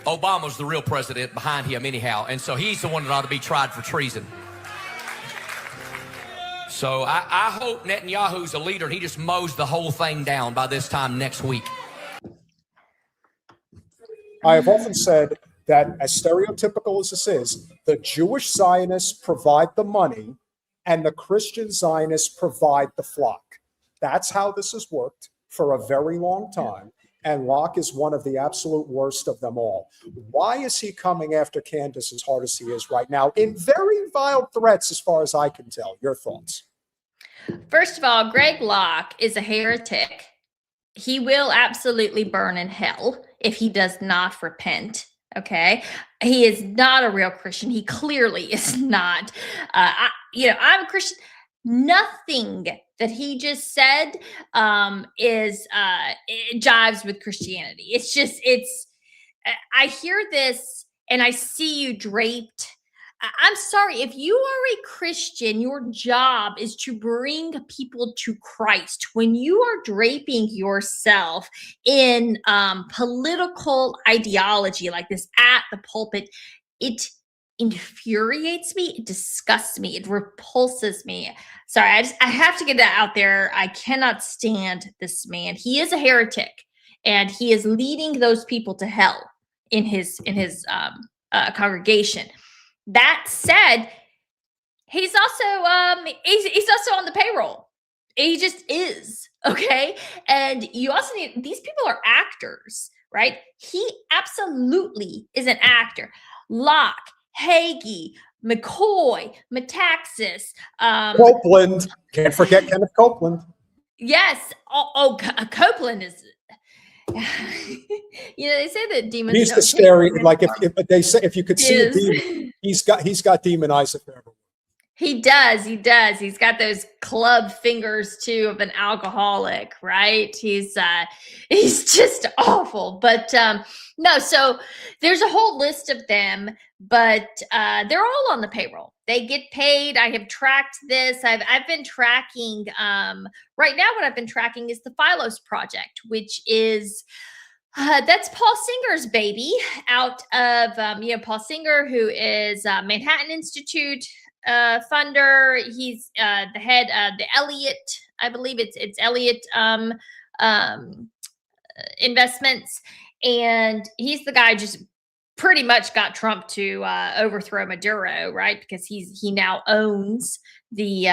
Obama's the real president behind him anyhow, and so he's the one that ought to be tried for treason. So I hope Netanyahu's a leader and he just mows the whole thing down by this time next week. I have often said that, as stereotypical as this is, the Jewish Zionists provide the money and the Christian Zionists provide the flock. That's how this has worked for a very long time. And Locke is one of the absolute worst of them all. Why is he coming after Candace as hard as he is right now, in very vile threats, as far as I can tell? Your thoughts? First of all, Greg Locke is a heretic. He will absolutely burn in hell if he does not repent. Okay. He is not a real Christian. He clearly is not. I'm a Christian. Nothing that he just said it jives with Christianity. I hear this and I see you draped. I'm sorry, if you are a Christian, your job is to bring people to Christ. When you are draping yourself in political ideology like this at the pulpit, it infuriates me, it disgusts me, it repulses me. Sorry, I have to get that out there. I cannot stand this man. He is a heretic, and he is leading those people to hell in his congregation. That said, he's also on the payroll. He just is, okay? And you also need, these people are actors, right? He absolutely is an actor. Locke, Hager, McCoy, Metaxas, Copeland. Can't forget Kenneth Copeland. Yes. Copeland is. They say that demons. He's the scary. Like if they say if you could see a demon, he's got demon eyes if ever. He does. He's got those club fingers too of an alcoholic, right? He's just awful. But no, so there's a whole list of them, but they're all on the payroll. They get paid. I have tracked this. I've been tracking right now. What I've been tracking is the Philos Project, which is that's Paul Singer's baby out of Paul Singer, who is Manhattan Institute funder. He's the head of the Elliott, I believe it's Elliott investments, and he's the guy just pretty much got Trump to overthrow Maduro, right? Because he now owns the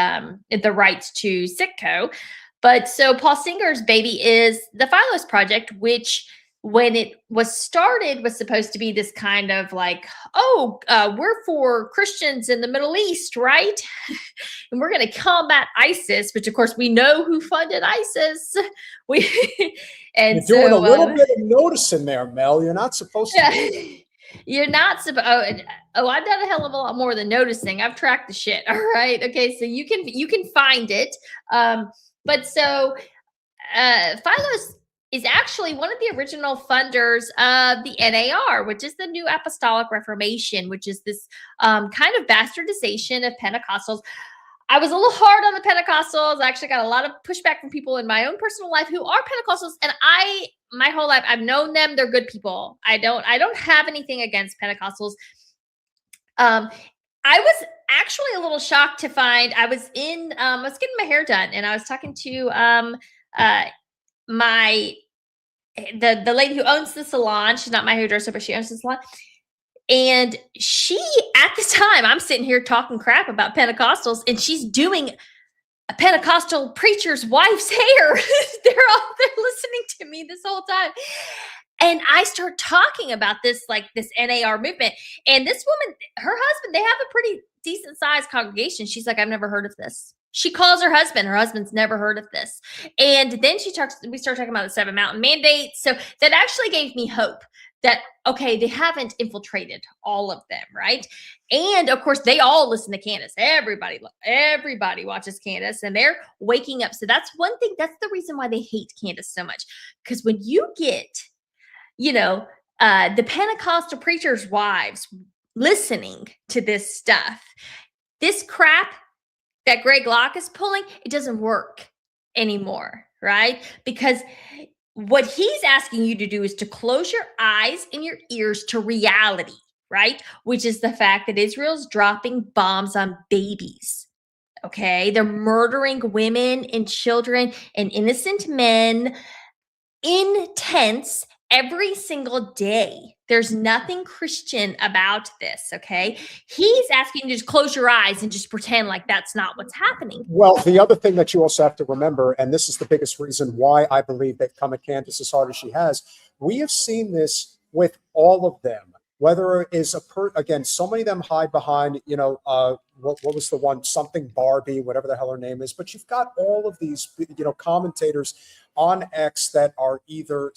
rights to Citgo. But so Paul Singer's baby is the Philos Project, which when it was started was supposed to be this kind of like, we're for Christians in the Middle East, right? And we're going to combat ISIS, which of course we know who funded ISIS. And you're doing a little bit of noticing there, Mel. You're not supposed to. You're not supposed. I've done a hell of a lot more than noticing. I've tracked the shit. All right. Okay. So you can find it. But so Philos is actually one of the original funders of the NAR, which is the New Apostolic Reformation, which is this kind of bastardization of Pentecostals. I was a little hard on the Pentecostals. I actually got a lot of pushback from people in my own personal life who are Pentecostals, and my whole life I've known them. They're good people. I don't have anything against Pentecostals. I was actually a little shocked to find I was getting my hair done, and I was talking to the lady who owns the salon. She's not my hairdresser, but she owns the salon. And she, at the time, I'm sitting here talking crap about Pentecostals, and she's doing a Pentecostal preacher's wife's hair. They're listening to me this whole time. And I start talking about this NAR movement. And this woman, her husband, they have a pretty decent sized congregation. She's like, I've never heard of this. She calls her husband. Her husband's never heard of this. And then we start talking about the 7 Mountain Mandate. So that actually gave me hope that, okay, they haven't infiltrated all of them, right? And of course, they all listen to Candace. Everybody watches Candace, and they're waking up. So that's one thing. That's the reason why they hate Candace so much. Because when you get, the Pentecostal preachers' wives listening to this stuff, this crap that Greg Locke is pulling, it doesn't work anymore, right? Because what he's asking you to do is to close your eyes and your ears to reality, right? Which is the fact that Israel's dropping bombs on babies. Okay. They're murdering women and children and innocent men in tents every single day. There's nothing Christian about this, okay? He's asking you to just close your eyes and just pretend like that's not what's happening. Well, the other thing that you also have to remember, and this is the biggest reason why I believe they've come at Candace as hard as she has, we have seen this with all of them. Whether it is again, so many of them hide behind, what was the one, something Barbie, whatever the hell her name is. But you've got all of these, commentators on X that are either,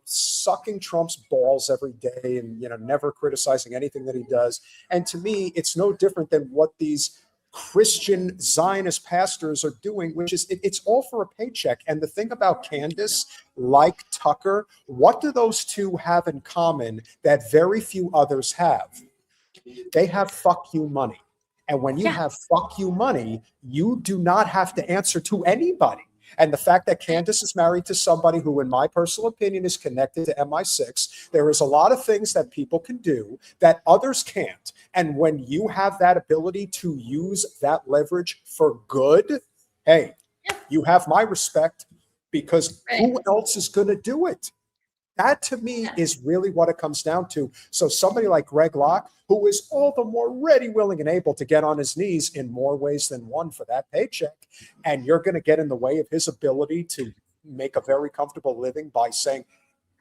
sucking Trump's balls every day and, never criticizing anything that he does. And to me, it's no different than what these Christian Zionist pastors are doing, which is it's all for a paycheck. And the thing about Candace, like Tucker, what do those two have in common that very few others have? They have fuck you money. And when you have fuck you money, you do not have to answer to anybody. And the fact that Candace is married to somebody who, in my personal opinion, is connected to MI6, there is a lot of things that people can do that others can't. And when you have that ability to use that leverage for good, hey, you have my respect, because who else is going to do it? That, to me, is really what it comes down to. So somebody like Greg Locke, who is all the more ready, willing, and able to get on his knees in more ways than one for that paycheck, and you're going to get in the way of his ability to make a very comfortable living by saying,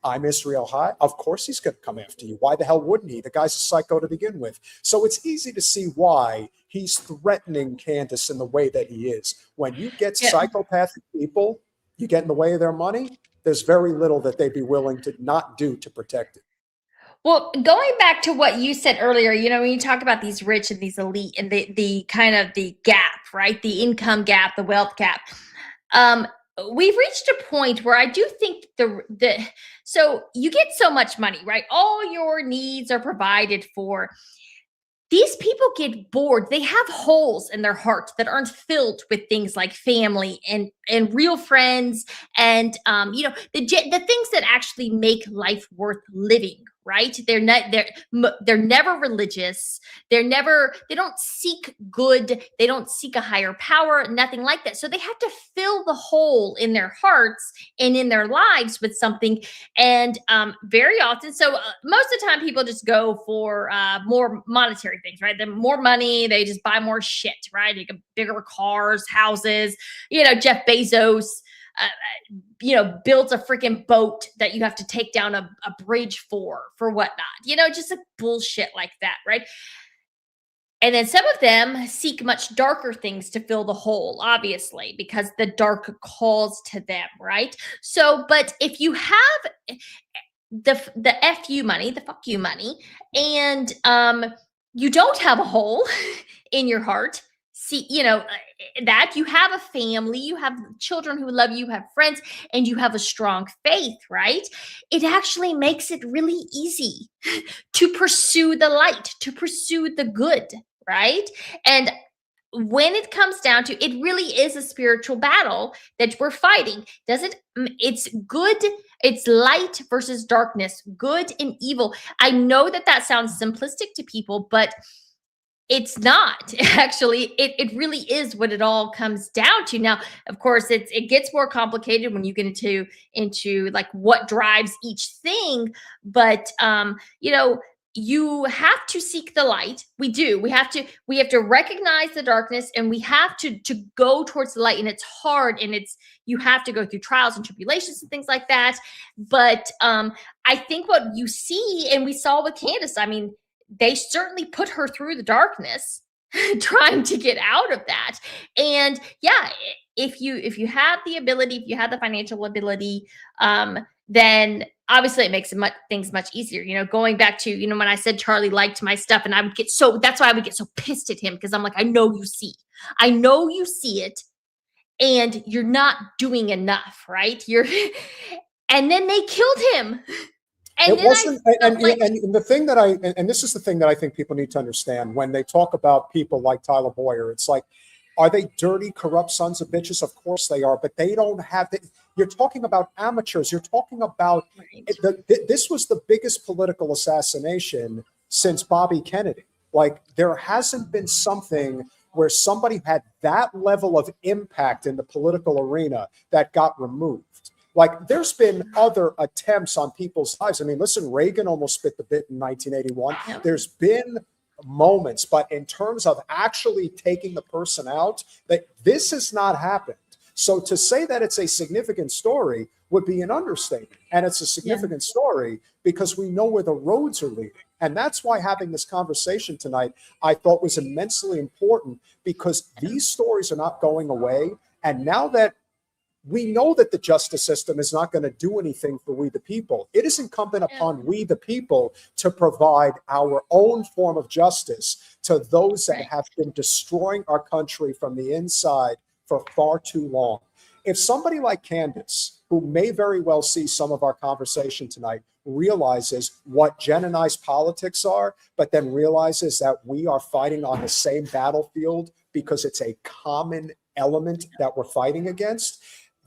I'm Israel High. Of course he's going to come after you. Why the hell wouldn't he? The guy's a psycho to begin with. So it's easy to see why he's threatening Candace in the way that he is. When you get psychopathic people you get in the way of their money, there's very little that they'd be willing to not do to protect it. Well, going back to what you said earlier, you know, when you talk about these rich and these elite and the kind of the gap, right? The income gap, the wealth gap. We've reached a point where I do think so you get so much money, right? All your needs are provided for. These people get bored. They have holes in their hearts that aren't filled with things like family and real friends and you know, the things that actually make life worth living, right? They're never religious. They don't seek good. They don't seek a higher power, nothing like that. So they have to fill the hole in their hearts and in their lives with something. And very often, so most of the time people just go for more monetary things, right? The more money, they just buy more shit, right? They get bigger cars, houses, you know, Jeff Bezos, you know, builds a freaking boat that you have to take down a bridge for whatnot, you know, just a bullshit like that, right? And then some of them seek much darker things to fill the hole, obviously, because the dark calls to them, right? So, but if you have the FU money, the fuck you money, and you don't have a hole in your heart, see, you know, that you have a family, you have children who love you, you have friends, and you have a strong faith, right? It actually makes it really easy to pursue the light, to pursue the good, right? And when it comes down to it, really is a spiritual battle that we're fighting. It's good, it's light versus darkness, good and evil. I know that sounds simplistic to people, but it's not actually. It really is what it all comes down to. Now, of course, it gets more complicated when you get into like what drives each thing. But you know, you have to seek the light. We do. We have to recognize the darkness, and we have to go towards the light. And it's hard, and you have to go through trials and tribulations and things like that. But I think what you see, and we saw with Candace, I mean, they certainly put her through the darkness trying to get out of that. And yeah, if you have the ability, if you have the financial ability, then obviously it makes things much easier. You know, going back to, you know, when I said Charlie liked my stuff, and that's why I would get so pissed at him, because I'm like, I know you see it, and you're not doing enough, right? And then they killed him. And it wasn't, and the thing that and this is the thing that I think people need to understand when they talk about people like Tyler Boyer. It's like, are they dirty, corrupt sons of bitches? Of course they are, but they don't have you're talking about amateurs. You're talking about this was the biggest political assassination since Bobby Kennedy. Like, there hasn't been something where somebody had that level of impact in the political arena that got removed. Like, there's been other attempts on people's lives. I mean, listen, Reagan almost spit the bit in 1981. Yep. There's been moments, but in terms of actually taking the person out, that this has not happened. So to say that it's a significant story would be an understatement. And it's a significant story because we know where the roads are leading. And that's why having this conversation tonight, I thought, was immensely important, because these stories are not going away. And now that we know that the justice system is not going to do anything for we the people, it is incumbent upon we the people to provide our own form of justice to those that have been destroying our country from the inside for far too long. If somebody like Candace, who may very well see some of our conversation tonight, realizes what Jen and I's politics are, but then realizes that we are fighting on the same battlefield because it's a common element that we're fighting against,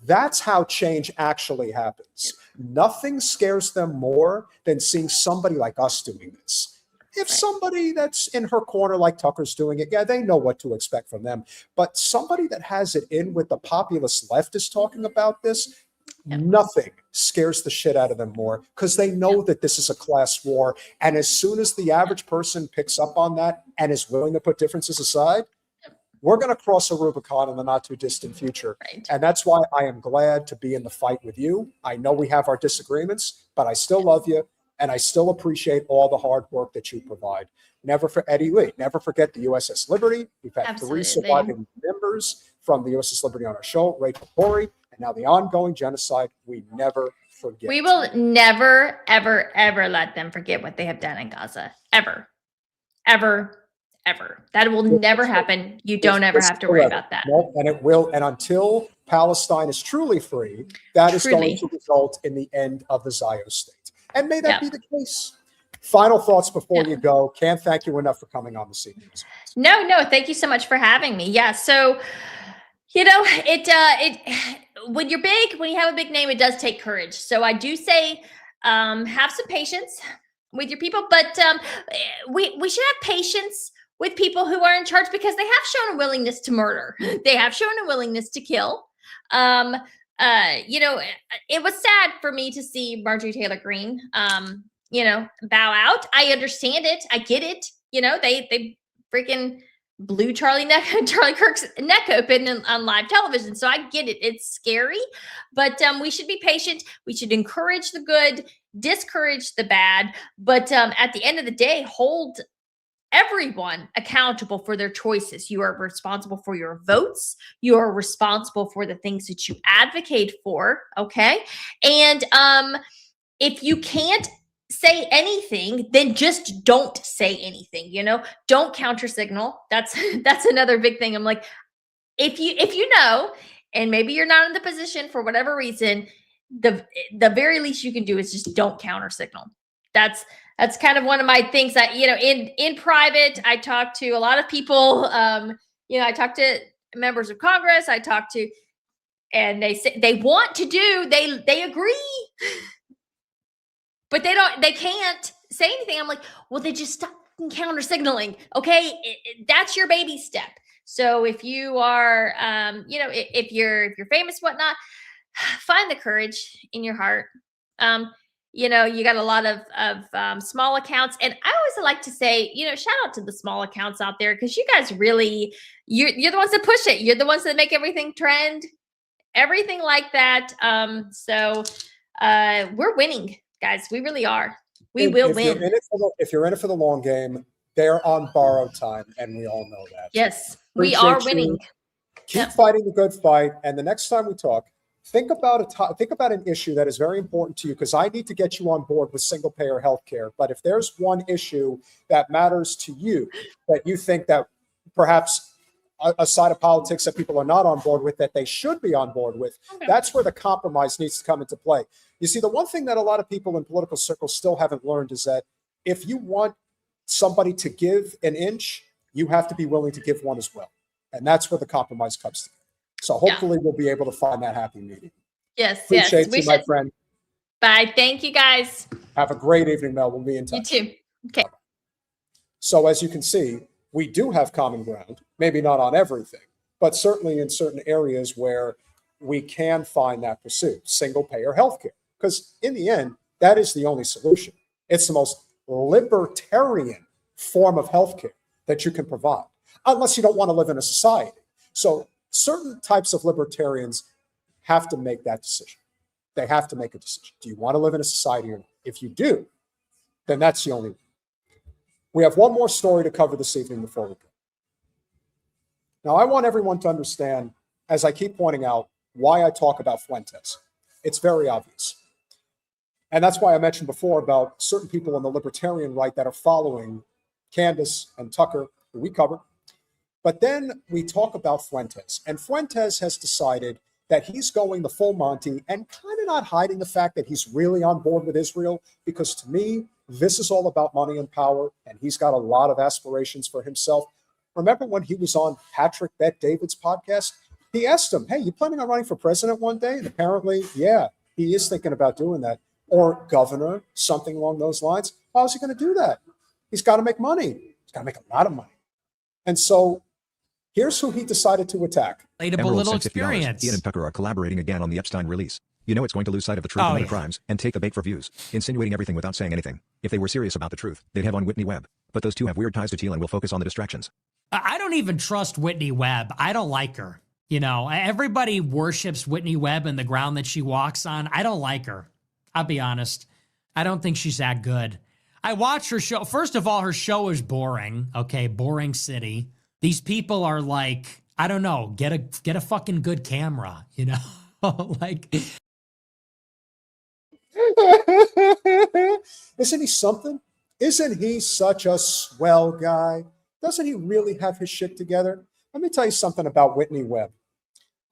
that's how change actually happens. Nothing scares them more than seeing somebody like us doing this. If somebody that's in her corner, like Tucker's doing it, yeah, they know what to expect from them. But somebody that has it in with the populist left is talking about this, nothing scares the shit out of them more, because they know that this is a class war. And as soon as the average person picks up on that and is willing to put differences aside, we're going to cross a Rubicon in the not too distant future. And that's why I am glad to be in the fight with you. I know we have our disagreements, but I still love you. And I still appreciate all the hard work that you provide. Never for Eddie Lee. Never forget the USS Liberty. We've had 3 surviving members from the USS Liberty on our show, Rachel Corey and Now, the ongoing genocide, we never forget. We will never, ever, ever let them forget what they have done in Gaza. Ever. Ever. Ever. That will never happen. You don't ever have to worry about that. No, and it will. And until Palestine is truly free, that is going to result in the end of the Zionist state. And may that be the case. Final thoughts before you go. Can't thank you enough for coming on this evening. No, thank you so much for having me. Yeah, so when you're big, when you have a big name, it does take courage. So I do say have some patience with your people, but we should have patience with people who are in charge because they have shown a willingness to murder. They have shown a willingness to kill. It was sad for me to see Marjorie Taylor Greene bow out. I understand it. I get it. They freaking blew Charlie Kirk's neck open on live television. So I get it. It's scary, but we should be patient. We should encourage the good, discourage the bad. But at the end of the day, hold everyone accountable for their choices. You are responsible for your votes. You are responsible for the things that you advocate for. Okay. And if you can't say anything, then just don't say anything, don't counter signal. That's another big thing. I'm like, if you know, and maybe you're not in the position for whatever reason, the very least you can do is just don't counter signal. That's kind of one of my things that, in private, I talk to a lot of people. I talk to members of Congress. And they say they want to do, they agree, but they can't say anything. I'm like, well, they just stop counter signaling. Okay. That's your baby step. So if you are, if you're famous, whatnot, find the courage in your heart. You got a lot of small accounts. And I always like to say, shout out to the small accounts out there, because you guys really, you're the ones that push it. You're the ones that make everything trend, everything like that. So we're winning, guys. We really are. We will win. If you're in it for the long game, they're on borrowed time, and we all know that. Yes, we are winning. Keep fighting the good fight. And the next time we talk, think about an issue that is very important to you, because I need to get you on board with single payer healthcare. But if there's one issue that matters to you, that you think that perhaps a side of politics that people are not on board with, that they should be on board with, that's where the compromise needs to come into play. You see, the one thing that a lot of people in political circles still haven't learned is that if you want somebody to give an inch, you have to be willing to give one as well. And that's where the compromise comes to. So hopefully we'll be able to find that happy medium. Yes, Appreciate you, my friend. Bye. Thank you, guys. Have a great evening, Mel. We'll be in touch. You too. Okay. So as you can see, we do have common ground, maybe not on everything, but certainly in certain areas where we can find that pursuit, single payer healthcare. Because in the end, that is the only solution. It's the most libertarian form of healthcare that you can provide, unless you don't want to live in a society. So certain types of libertarians have to make that decision. They have to make a decision. Do you want to live in a society or not? If you do, then that's the only way. We have one more story to cover this evening before we go. Now, I want everyone to understand, as I keep pointing out, why I talk about Fuentes. It's very obvious. And that's why I mentioned before about certain people on the libertarian right that are following Candace and Tucker, who we cover. But then we talk about Fuentes. And Fuentes has decided that he's going the full Monty and kind of not hiding the fact that he's really on board with Israel, because to me, this is all about money and power, and he's got a lot of aspirations for himself. Remember when he was on Patrick Bet David's podcast? He asked him, hey, you planning on running for president one day? And apparently, yeah, he is thinking about doing that. Or governor, something along those lines. How is he going to do that? He's got to make money. He's got to make a lot of money. And so here's who he decided to attack. Relatable little experience. Ian and Tucker are collaborating again on the Epstein release. You know it's going to lose sight of the truth about the crimes and take the bait for views, insinuating everything without saying anything. If they were serious about the truth, they'd have on Whitney Webb. But those two have weird ties to Teal and will focus on the distractions. I don't even trust Whitney Webb. I don't like her. Everybody worships Whitney Webb and the ground that she walks on. I don't like her. I'll be honest. I don't think she's that good. I watch her show. First of all, her show is boring. Okay, boring city. These people are like, I don't know, get a fucking good camera, Like, isn't he something? Isn't he such a swell guy? Doesn't he really have his shit together? Let me tell you something about Whitney Webb.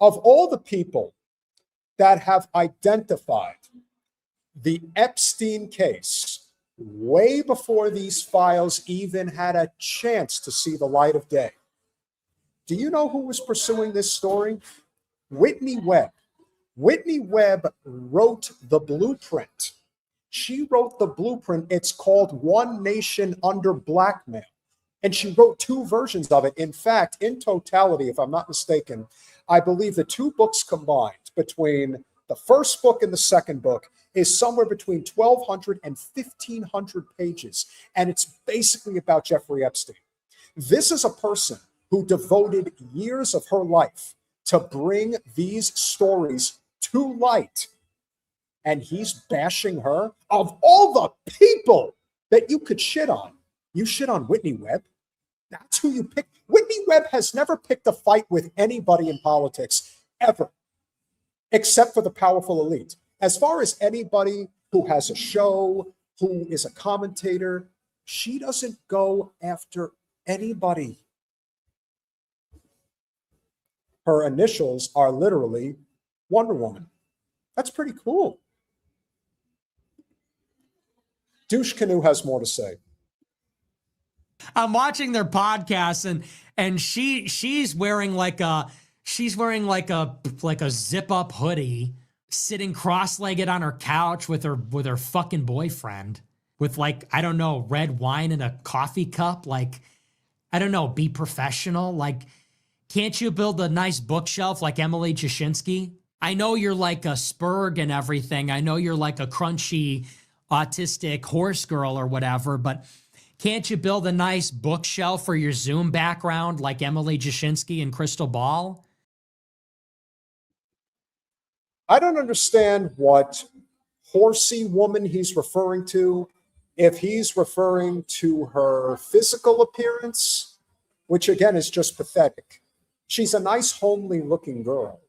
Of all the people that have identified the Epstein case way before these files even had a chance to see the light of day, do you know who was pursuing this story? Whitney Webb. Whitney Webb wrote the blueprint. She wrote the blueprint. It's called One Nation Under Blackmail. And she wrote two versions of it. In fact, in totality, if I'm not mistaken, I believe the two books combined between the first book and the second book is somewhere between 1,200 and 1,500 pages. And it's basically about Jeffrey Epstein. This is a person who devoted years of her life to bring these stories to light. And he's bashing her. Of all the people that you could shit on, you shit on Whitney Webb. That's who you pick. Whitney Webb has never picked a fight with anybody in politics, ever, except for the powerful elite. As far as anybody who has a show, who is a commentator, she doesn't go after anybody. Her initials are literally Wonder Woman. That's pretty cool. Douche Canoe has more to say. I'm watching their podcast and she's wearing like a zip up hoodie, sitting cross-legged on her couch with her fucking boyfriend with, like, I don't know, red wine in a coffee cup. Like, I don't know, be professional. Like, can't you build a nice bookshelf like Emily Jashinsky? I know you're like a Spurg and everything. I know you're like a crunchy autistic horse girl or whatever, but can't you build a nice bookshelf for your Zoom background like Emily Jashinsky and Crystal Ball? I don't understand what horsey woman he's referring to. If he's referring to her physical appearance, which again is just pathetic. She's a nice, homely looking girl.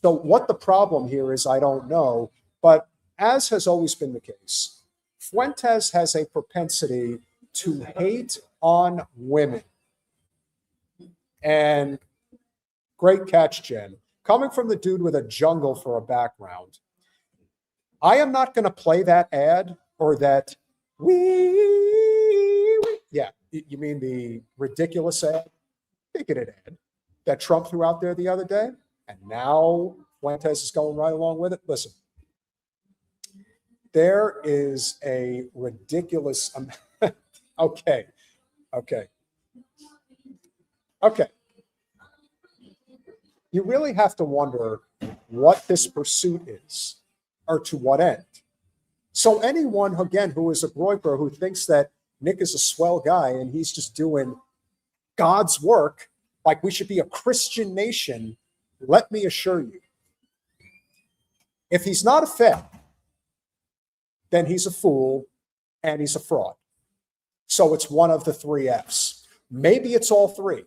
So what the problem here is, I don't know. But as has always been the case, Fuentes has a propensity to hate on women. And great catch, Jen. Coming from the dude with a jungle for a background, I am not going to play that ad or that yeah, you mean the ridiculous ad, bigoted ad that Trump threw out there the other day, and now Fuentes is going right along with it. Listen, there is a ridiculous okay. You really have to wonder what this pursuit is, or to what end. So anyone, again, who is a Groyper, who thinks that Nick is a swell guy and he's just doing God's work, like we should be a Christian nation, let me assure you, if he's not a Fed, then he's a fool and he's a fraud. So it's one of the three Fs. Maybe it's all three.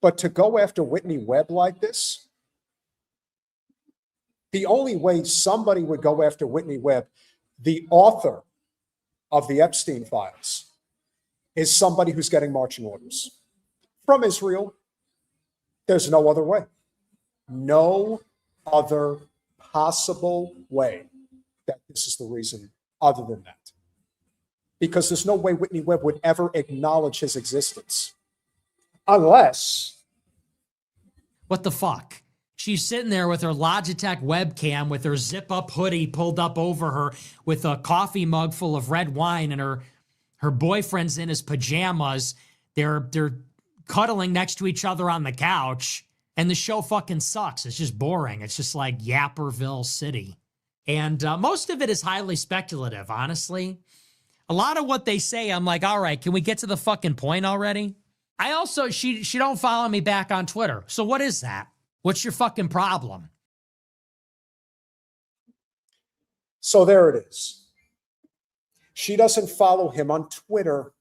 But to go after Whitney Webb like this, the only way somebody would go after Whitney Webb, the author of the Epstein files, is somebody who's getting marching orders from Israel. There's no other way. No other possible way that this is the reason other than that. Because there's no way Whitney Webb would ever acknowledge his existence. Unless... What the fuck? She's sitting there with her Logitech webcam with her zip-up hoodie pulled up over her with a coffee mug full of red wine, and her boyfriend's in his pajamas. They're cuddling next to each other on the couch, and the show fucking sucks. It's just boring. It's just like Yapperville City. And most of it is highly speculative, honestly. A lot of what they say, I'm like, all right, can we get to the fucking point already? I also, she don't follow me back on Twitter. So what is that? What's your fucking problem? So there it is. She doesn't follow him on Twitter.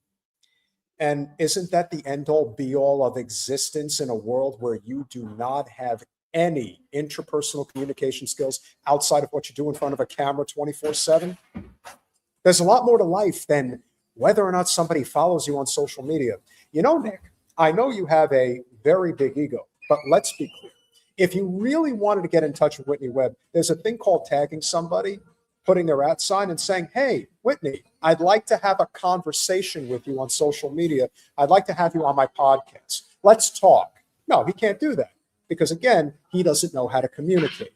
And isn't that the end all be all of existence in a world where you do not have any interpersonal communication skills outside of what you do in front of a camera 24/7, there's a lot more to life than whether or not somebody follows you on social media. You know, Nick, I know you have a very big ego, but let's be clear. If you really wanted to get in touch with Whitney Webb, there's a thing called tagging somebody, putting their @ sign and saying, hey, Whitney, I'd like to have a conversation with you on social media. I'd like to have you on my podcast. Let's talk. No, he can't do that because, again, he doesn't know how to communicate.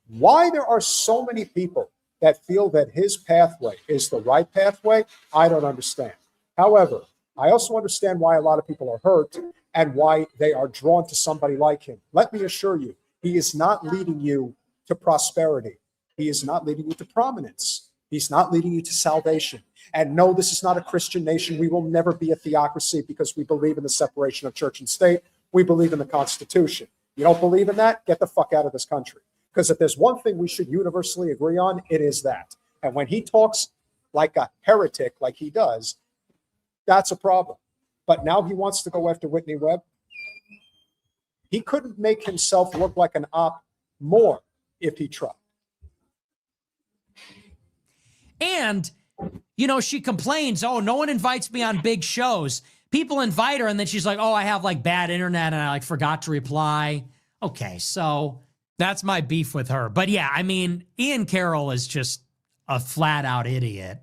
Why there are so many people that feel that his pathway is the right pathway, I don't understand. However, I also understand why a lot of people are hurt and why they are drawn to somebody like him. Let me assure you, he is not leading you to prosperity. He is not leading you to prominence. He's not leading you to salvation. And no, this is not a Christian nation. We will never be a theocracy because we believe in the separation of church and state. We believe in the Constitution. You don't believe in that? Get the fuck out of this country. Because if there's one thing we should universally agree on, it is that. And when he talks like a heretic, like he does, that's a problem. But now he wants to go after Whitney Webb. He couldn't make himself look like an op more if he tried. And, you know, she complains, oh, no one invites me on big shows. People invite her, and then she's like, oh, I have like bad internet, and I like forgot to reply. Okay, so that's my beef with her. But yeah, I mean, Ian Carroll is just a flat out idiot.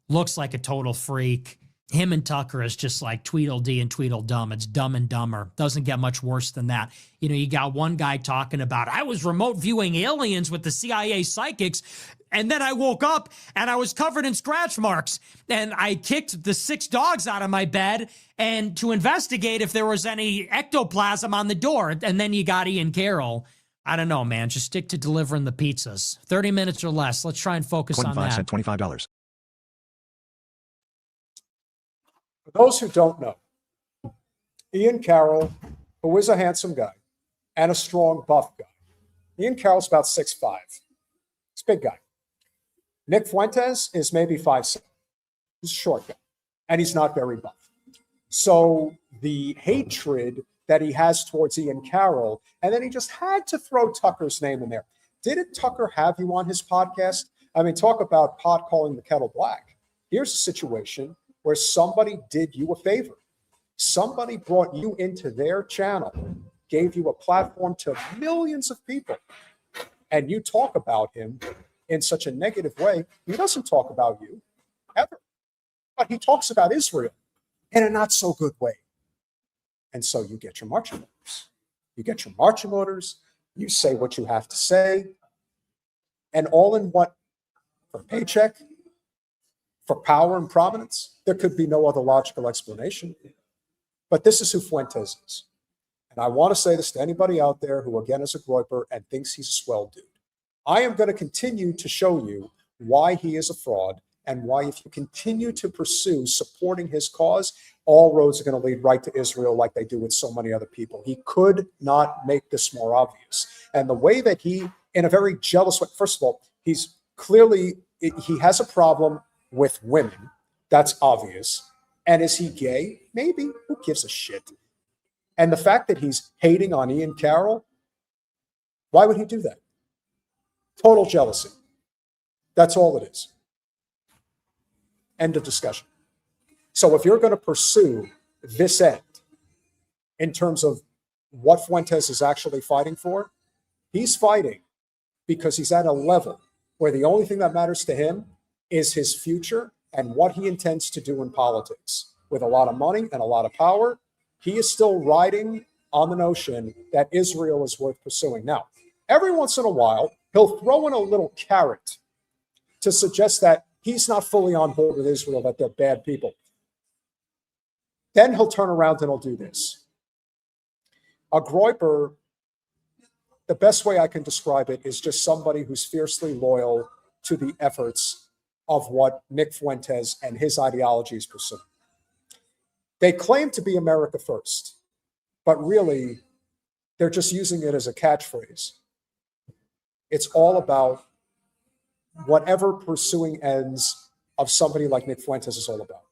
Looks like a total freak. Him and Tucker is just like Tweedledee and Tweedledum. It's Dumb and Dumber. Doesn't get much worse than that. You know, you got one guy talking about, I was remote viewing aliens with the CIA psychics, and then I woke up and I was covered in scratch marks, and I kicked the 6 dogs out of my bed and to investigate if there was any ectoplasm on the door. And then you got Ian Carroll. I don't know, man. Just stick to delivering the pizzas. 30 minutes or less. Let's try and focus on that. 25 $25. For those who don't know, Ian Carroll, who is a handsome guy and a strong, buff guy. Ian Carroll's about 6'5". He's a big guy. Nick Fuentes is maybe 5'7". He's a short guy, and he's not very buff. So the hatred that he has towards Ian Carroll, and then he just had to throw Tucker's name in there. Didn't Tucker have you on his podcast? I mean, talk about pot calling the kettle black. Here's a situation where somebody did you a favor. Somebody brought you into their channel, gave you a platform to millions of people, and you talk about him in such a negative way. He doesn't talk about you, ever. But he talks about Israel in a not so good way. And so you get your marching orders. You get your marching orders, you say what you have to say, and all in what? For a paycheck? For power and prominence? There could be no other logical explanation. But this is who Fuentes is. And I want to say this to anybody out there who, again, is a groyper and thinks he's a swell dude. I am going to continue to show you why he is a fraud and why, if you continue to pursue supporting his cause, all roads are going to lead right to Israel like they do with so many other people. He could not make this more obvious. And the way that he, in a very jealous way, first of all, he's clearly, he has a problem with women. That's obvious. And is he gay? Maybe. Who gives a shit? And the fact that he's hating on Ian Carroll, why would he do that? Total jealousy. That's all it is. End of discussion. So if you're going to pursue this end in terms of what Fuentes is actually fighting for, he's fighting because he's at a level where the only thing that matters to him is his future and what he intends to do in politics. With a lot of money and a lot of power, he is still riding on the notion that Israel is worth pursuing. Now, every once in a while, he'll throw in a little carrot to suggest that he's not fully on board with Israel, that they're bad people. Then he'll turn around and he'll do this. A groyper, the best way I can describe it is just somebody who's fiercely loyal to the efforts of what Nick Fuentes and his ideology is pursuing. They claim to be America first, but really, they're just using it as a catchphrase. It's all about whatever pursuing ends of somebody like Nick Fuentes is all about.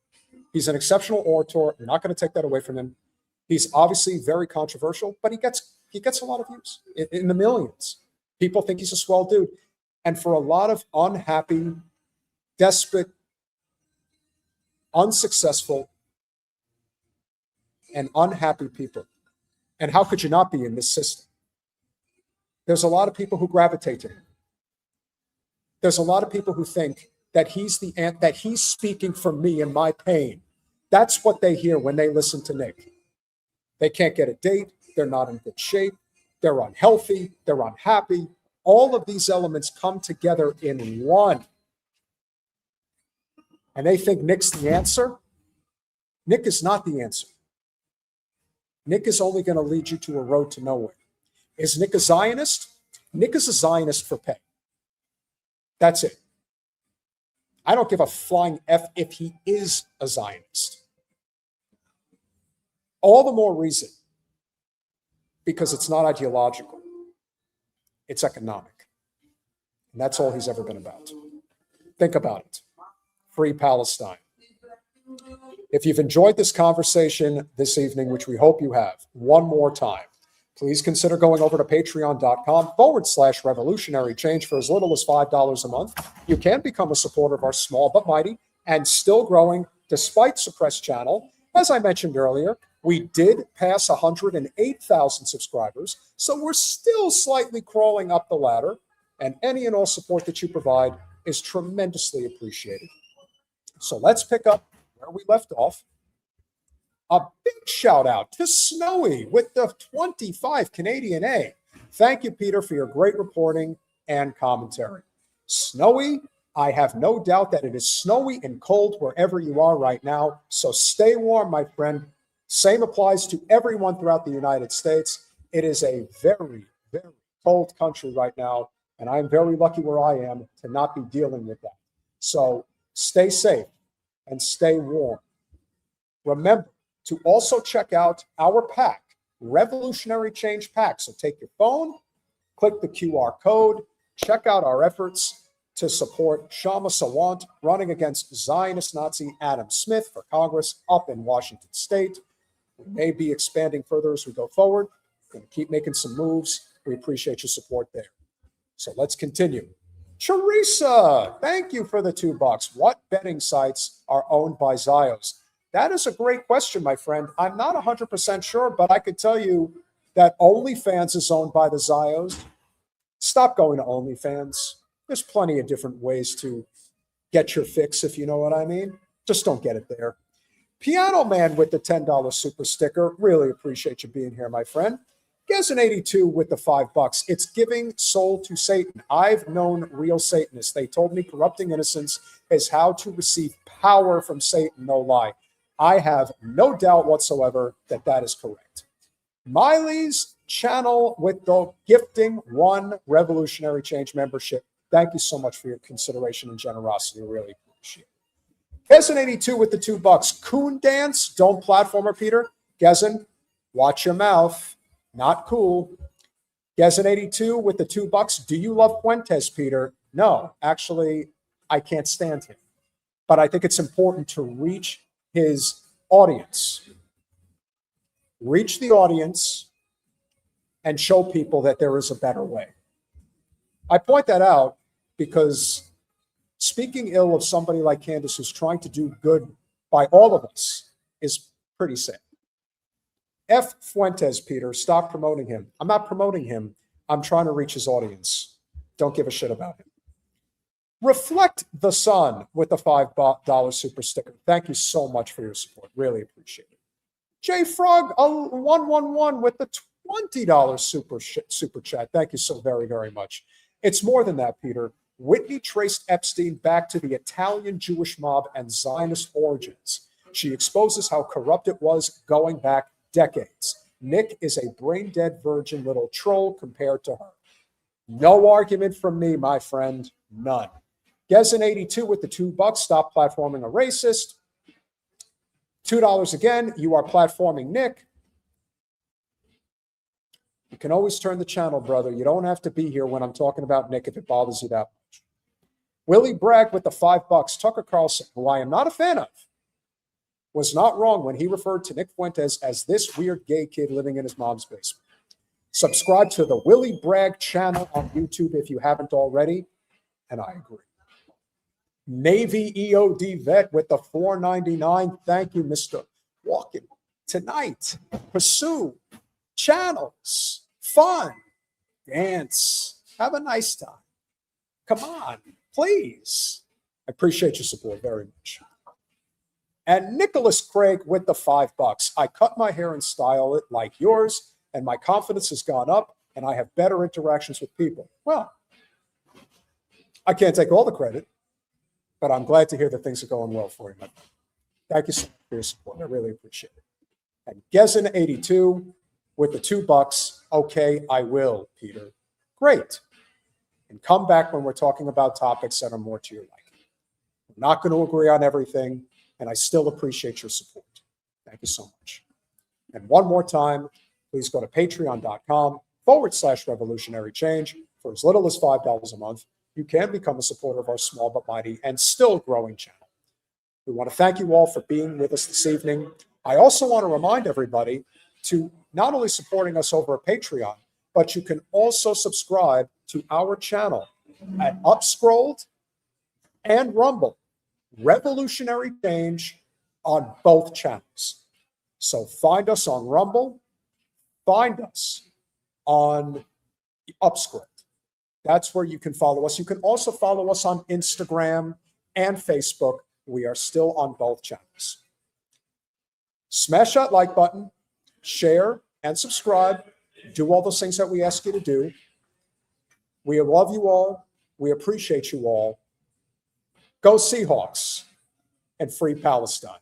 He's an exceptional orator. I'm not going to take that away from him. He's obviously very controversial, but he gets he gets a lot of views in the millions. People think he's a swell dude. And for a lot of unhappy, desperate, unsuccessful, and unhappy people, and how could you not be in this system? There's a lot of people who gravitate to him. There's a lot of people who think that he's speaking for me and my pain. That's what they hear when they listen to Nick. They can't get a date. They're not in good shape. They're unhealthy. They're unhappy. All of these elements come together in one. And they think Nick's the answer. Nick is not the answer. Nick is only going to lead you to a road to nowhere. Is Nick a Zionist? Nick is a Zionist for pay. That's it. I don't give a flying F if he is a Zionist. All the more reason, because it's not ideological. It's economic. And that's all he's ever been about. Think about it. Free Palestine. If you've enjoyed this conversation this evening, which we hope you have, one more time, please consider going over to patreon.com/revolutionary change for as little as $5 a month. You can become a supporter of our small but mighty and still growing despite suppressed channel. As I mentioned earlier, we did pass 108,000 subscribers, so we're still slightly crawling up the ladder, and any and all support that you provide is tremendously appreciated. So let's pick up where we left off. A big shout out to Snowy with the 25 Canadian A. Thank you, Peter, for your great reporting and commentary. Snowy, I have no doubt that it is snowy and cold wherever you are right now, so stay warm, my friend. Same applies to everyone throughout the United States. It is a very, very cold country right now, and I'm very lucky where I am to not be dealing with that. So stay safe and stay warm. Remember to also check out our pack, Revolutionary Change Pack. So take your phone, click the QR code, check out our efforts to support Shama Sawant running against Zionist Nazi Adam Smith for Congress up in Washington State. We may be expanding further as we go forward. We're going to keep making some moves. We appreciate your support there. So let's continue. Teresa, thank you for the $2. What betting sites are owned by Zios? That is a great question, my friend. I'm not 100% sure, but I could tell you that OnlyFans is owned by the Zios. Stop going to OnlyFans. There's plenty of different ways to get your fix, if you know what I mean. Just don't get it there. Piano Man with the $10 super sticker. Really appreciate you being here, my friend. Gezin82 with the $5. It's giving soul to Satan. I've known real Satanists. They told me corrupting innocence is how to receive power from Satan, no lie. I have no doubt whatsoever that that is correct. Miley's channel with the gifting 1 Revolutionary Change membership. Thank you so much for your consideration and generosity. I really appreciate it. Gezin82 with the $2. Coon Dance, don't platformer, Peter. Gezin, watch your mouth. Not cool. Gezin82 with the $2. Do you love Fuentes, Peter? No, actually, I can't stand him. But I think it's important to reach his audience. Reach the audience and show people that there is a better way. I point that out because speaking ill of somebody like Candace who's trying to do good by all of us is pretty sad. F. Fuentes, Peter, stop promoting him. I'm not promoting him. I'm trying to reach his audience. Don't give a shit about him. Reflect the Sun with the $5 super sticker. Thank you so much for your support. Really appreciate it. J Frog 111 with the $20 super chat. Thank you so very, very much. It's more than that, Peter. Whitney traced Epstein back to the Italian Jewish mob and Zionist origins. She exposes how corrupt it was going back decades. Nick is a brain-dead virgin little troll compared to her. No argument from me, my friend. None. Gezin82 with the $2. Stop platforming a racist. $2 again. You are platforming Nick. You can always turn the channel, brother. You don't have to be here when I'm talking about Nick if it bothers you that much. Willie Bragg with the $5. Tucker Carlson, who I am not a fan of, was not wrong when he referred to Nick Fuentes as this weird gay kid living in his mom's basement. Subscribe to the Willie Bragg channel on YouTube if you haven't already. And I agree. Navy EOD Vet with the $4.99. Thank you, Mr. Walken. Tonight, pursue channels, fun, dance, have a nice time. Come on, please. I appreciate your support very much. And Nicholas Craig with the $5. I cut my hair and style it like yours, and my confidence has gone up, and I have better interactions with people. Well, I can't take all the credit, but I'm glad to hear that things are going well for you, my friend. Thank you so much for your support. I really appreciate it. And Gezin82 with the $2. Okay, I will, Peter. Great. And come back when we're talking about topics that are more to your liking. We're not going to agree on everything, and I still appreciate your support. Thank you so much. And one more time, please go to patreon.com/revolutionary change. For as little as $5 a month, you can become a supporter of our small but mighty and still growing channel. We want to thank you all for being with us this evening. I also want to remind everybody to not only supporting us over at Patreon, but you can also subscribe to our channel at Upscrolled and Rumble. Revolutionary Change on both channels. So find us on Rumble, find us on Upscrolled. That's where you can follow us. You can also follow us on Instagram and Facebook. We are still on both channels. Smash that like button, share and subscribe. Do all those things that we ask you to do. We love you all. We appreciate you all. Go Seahawks and free Palestine.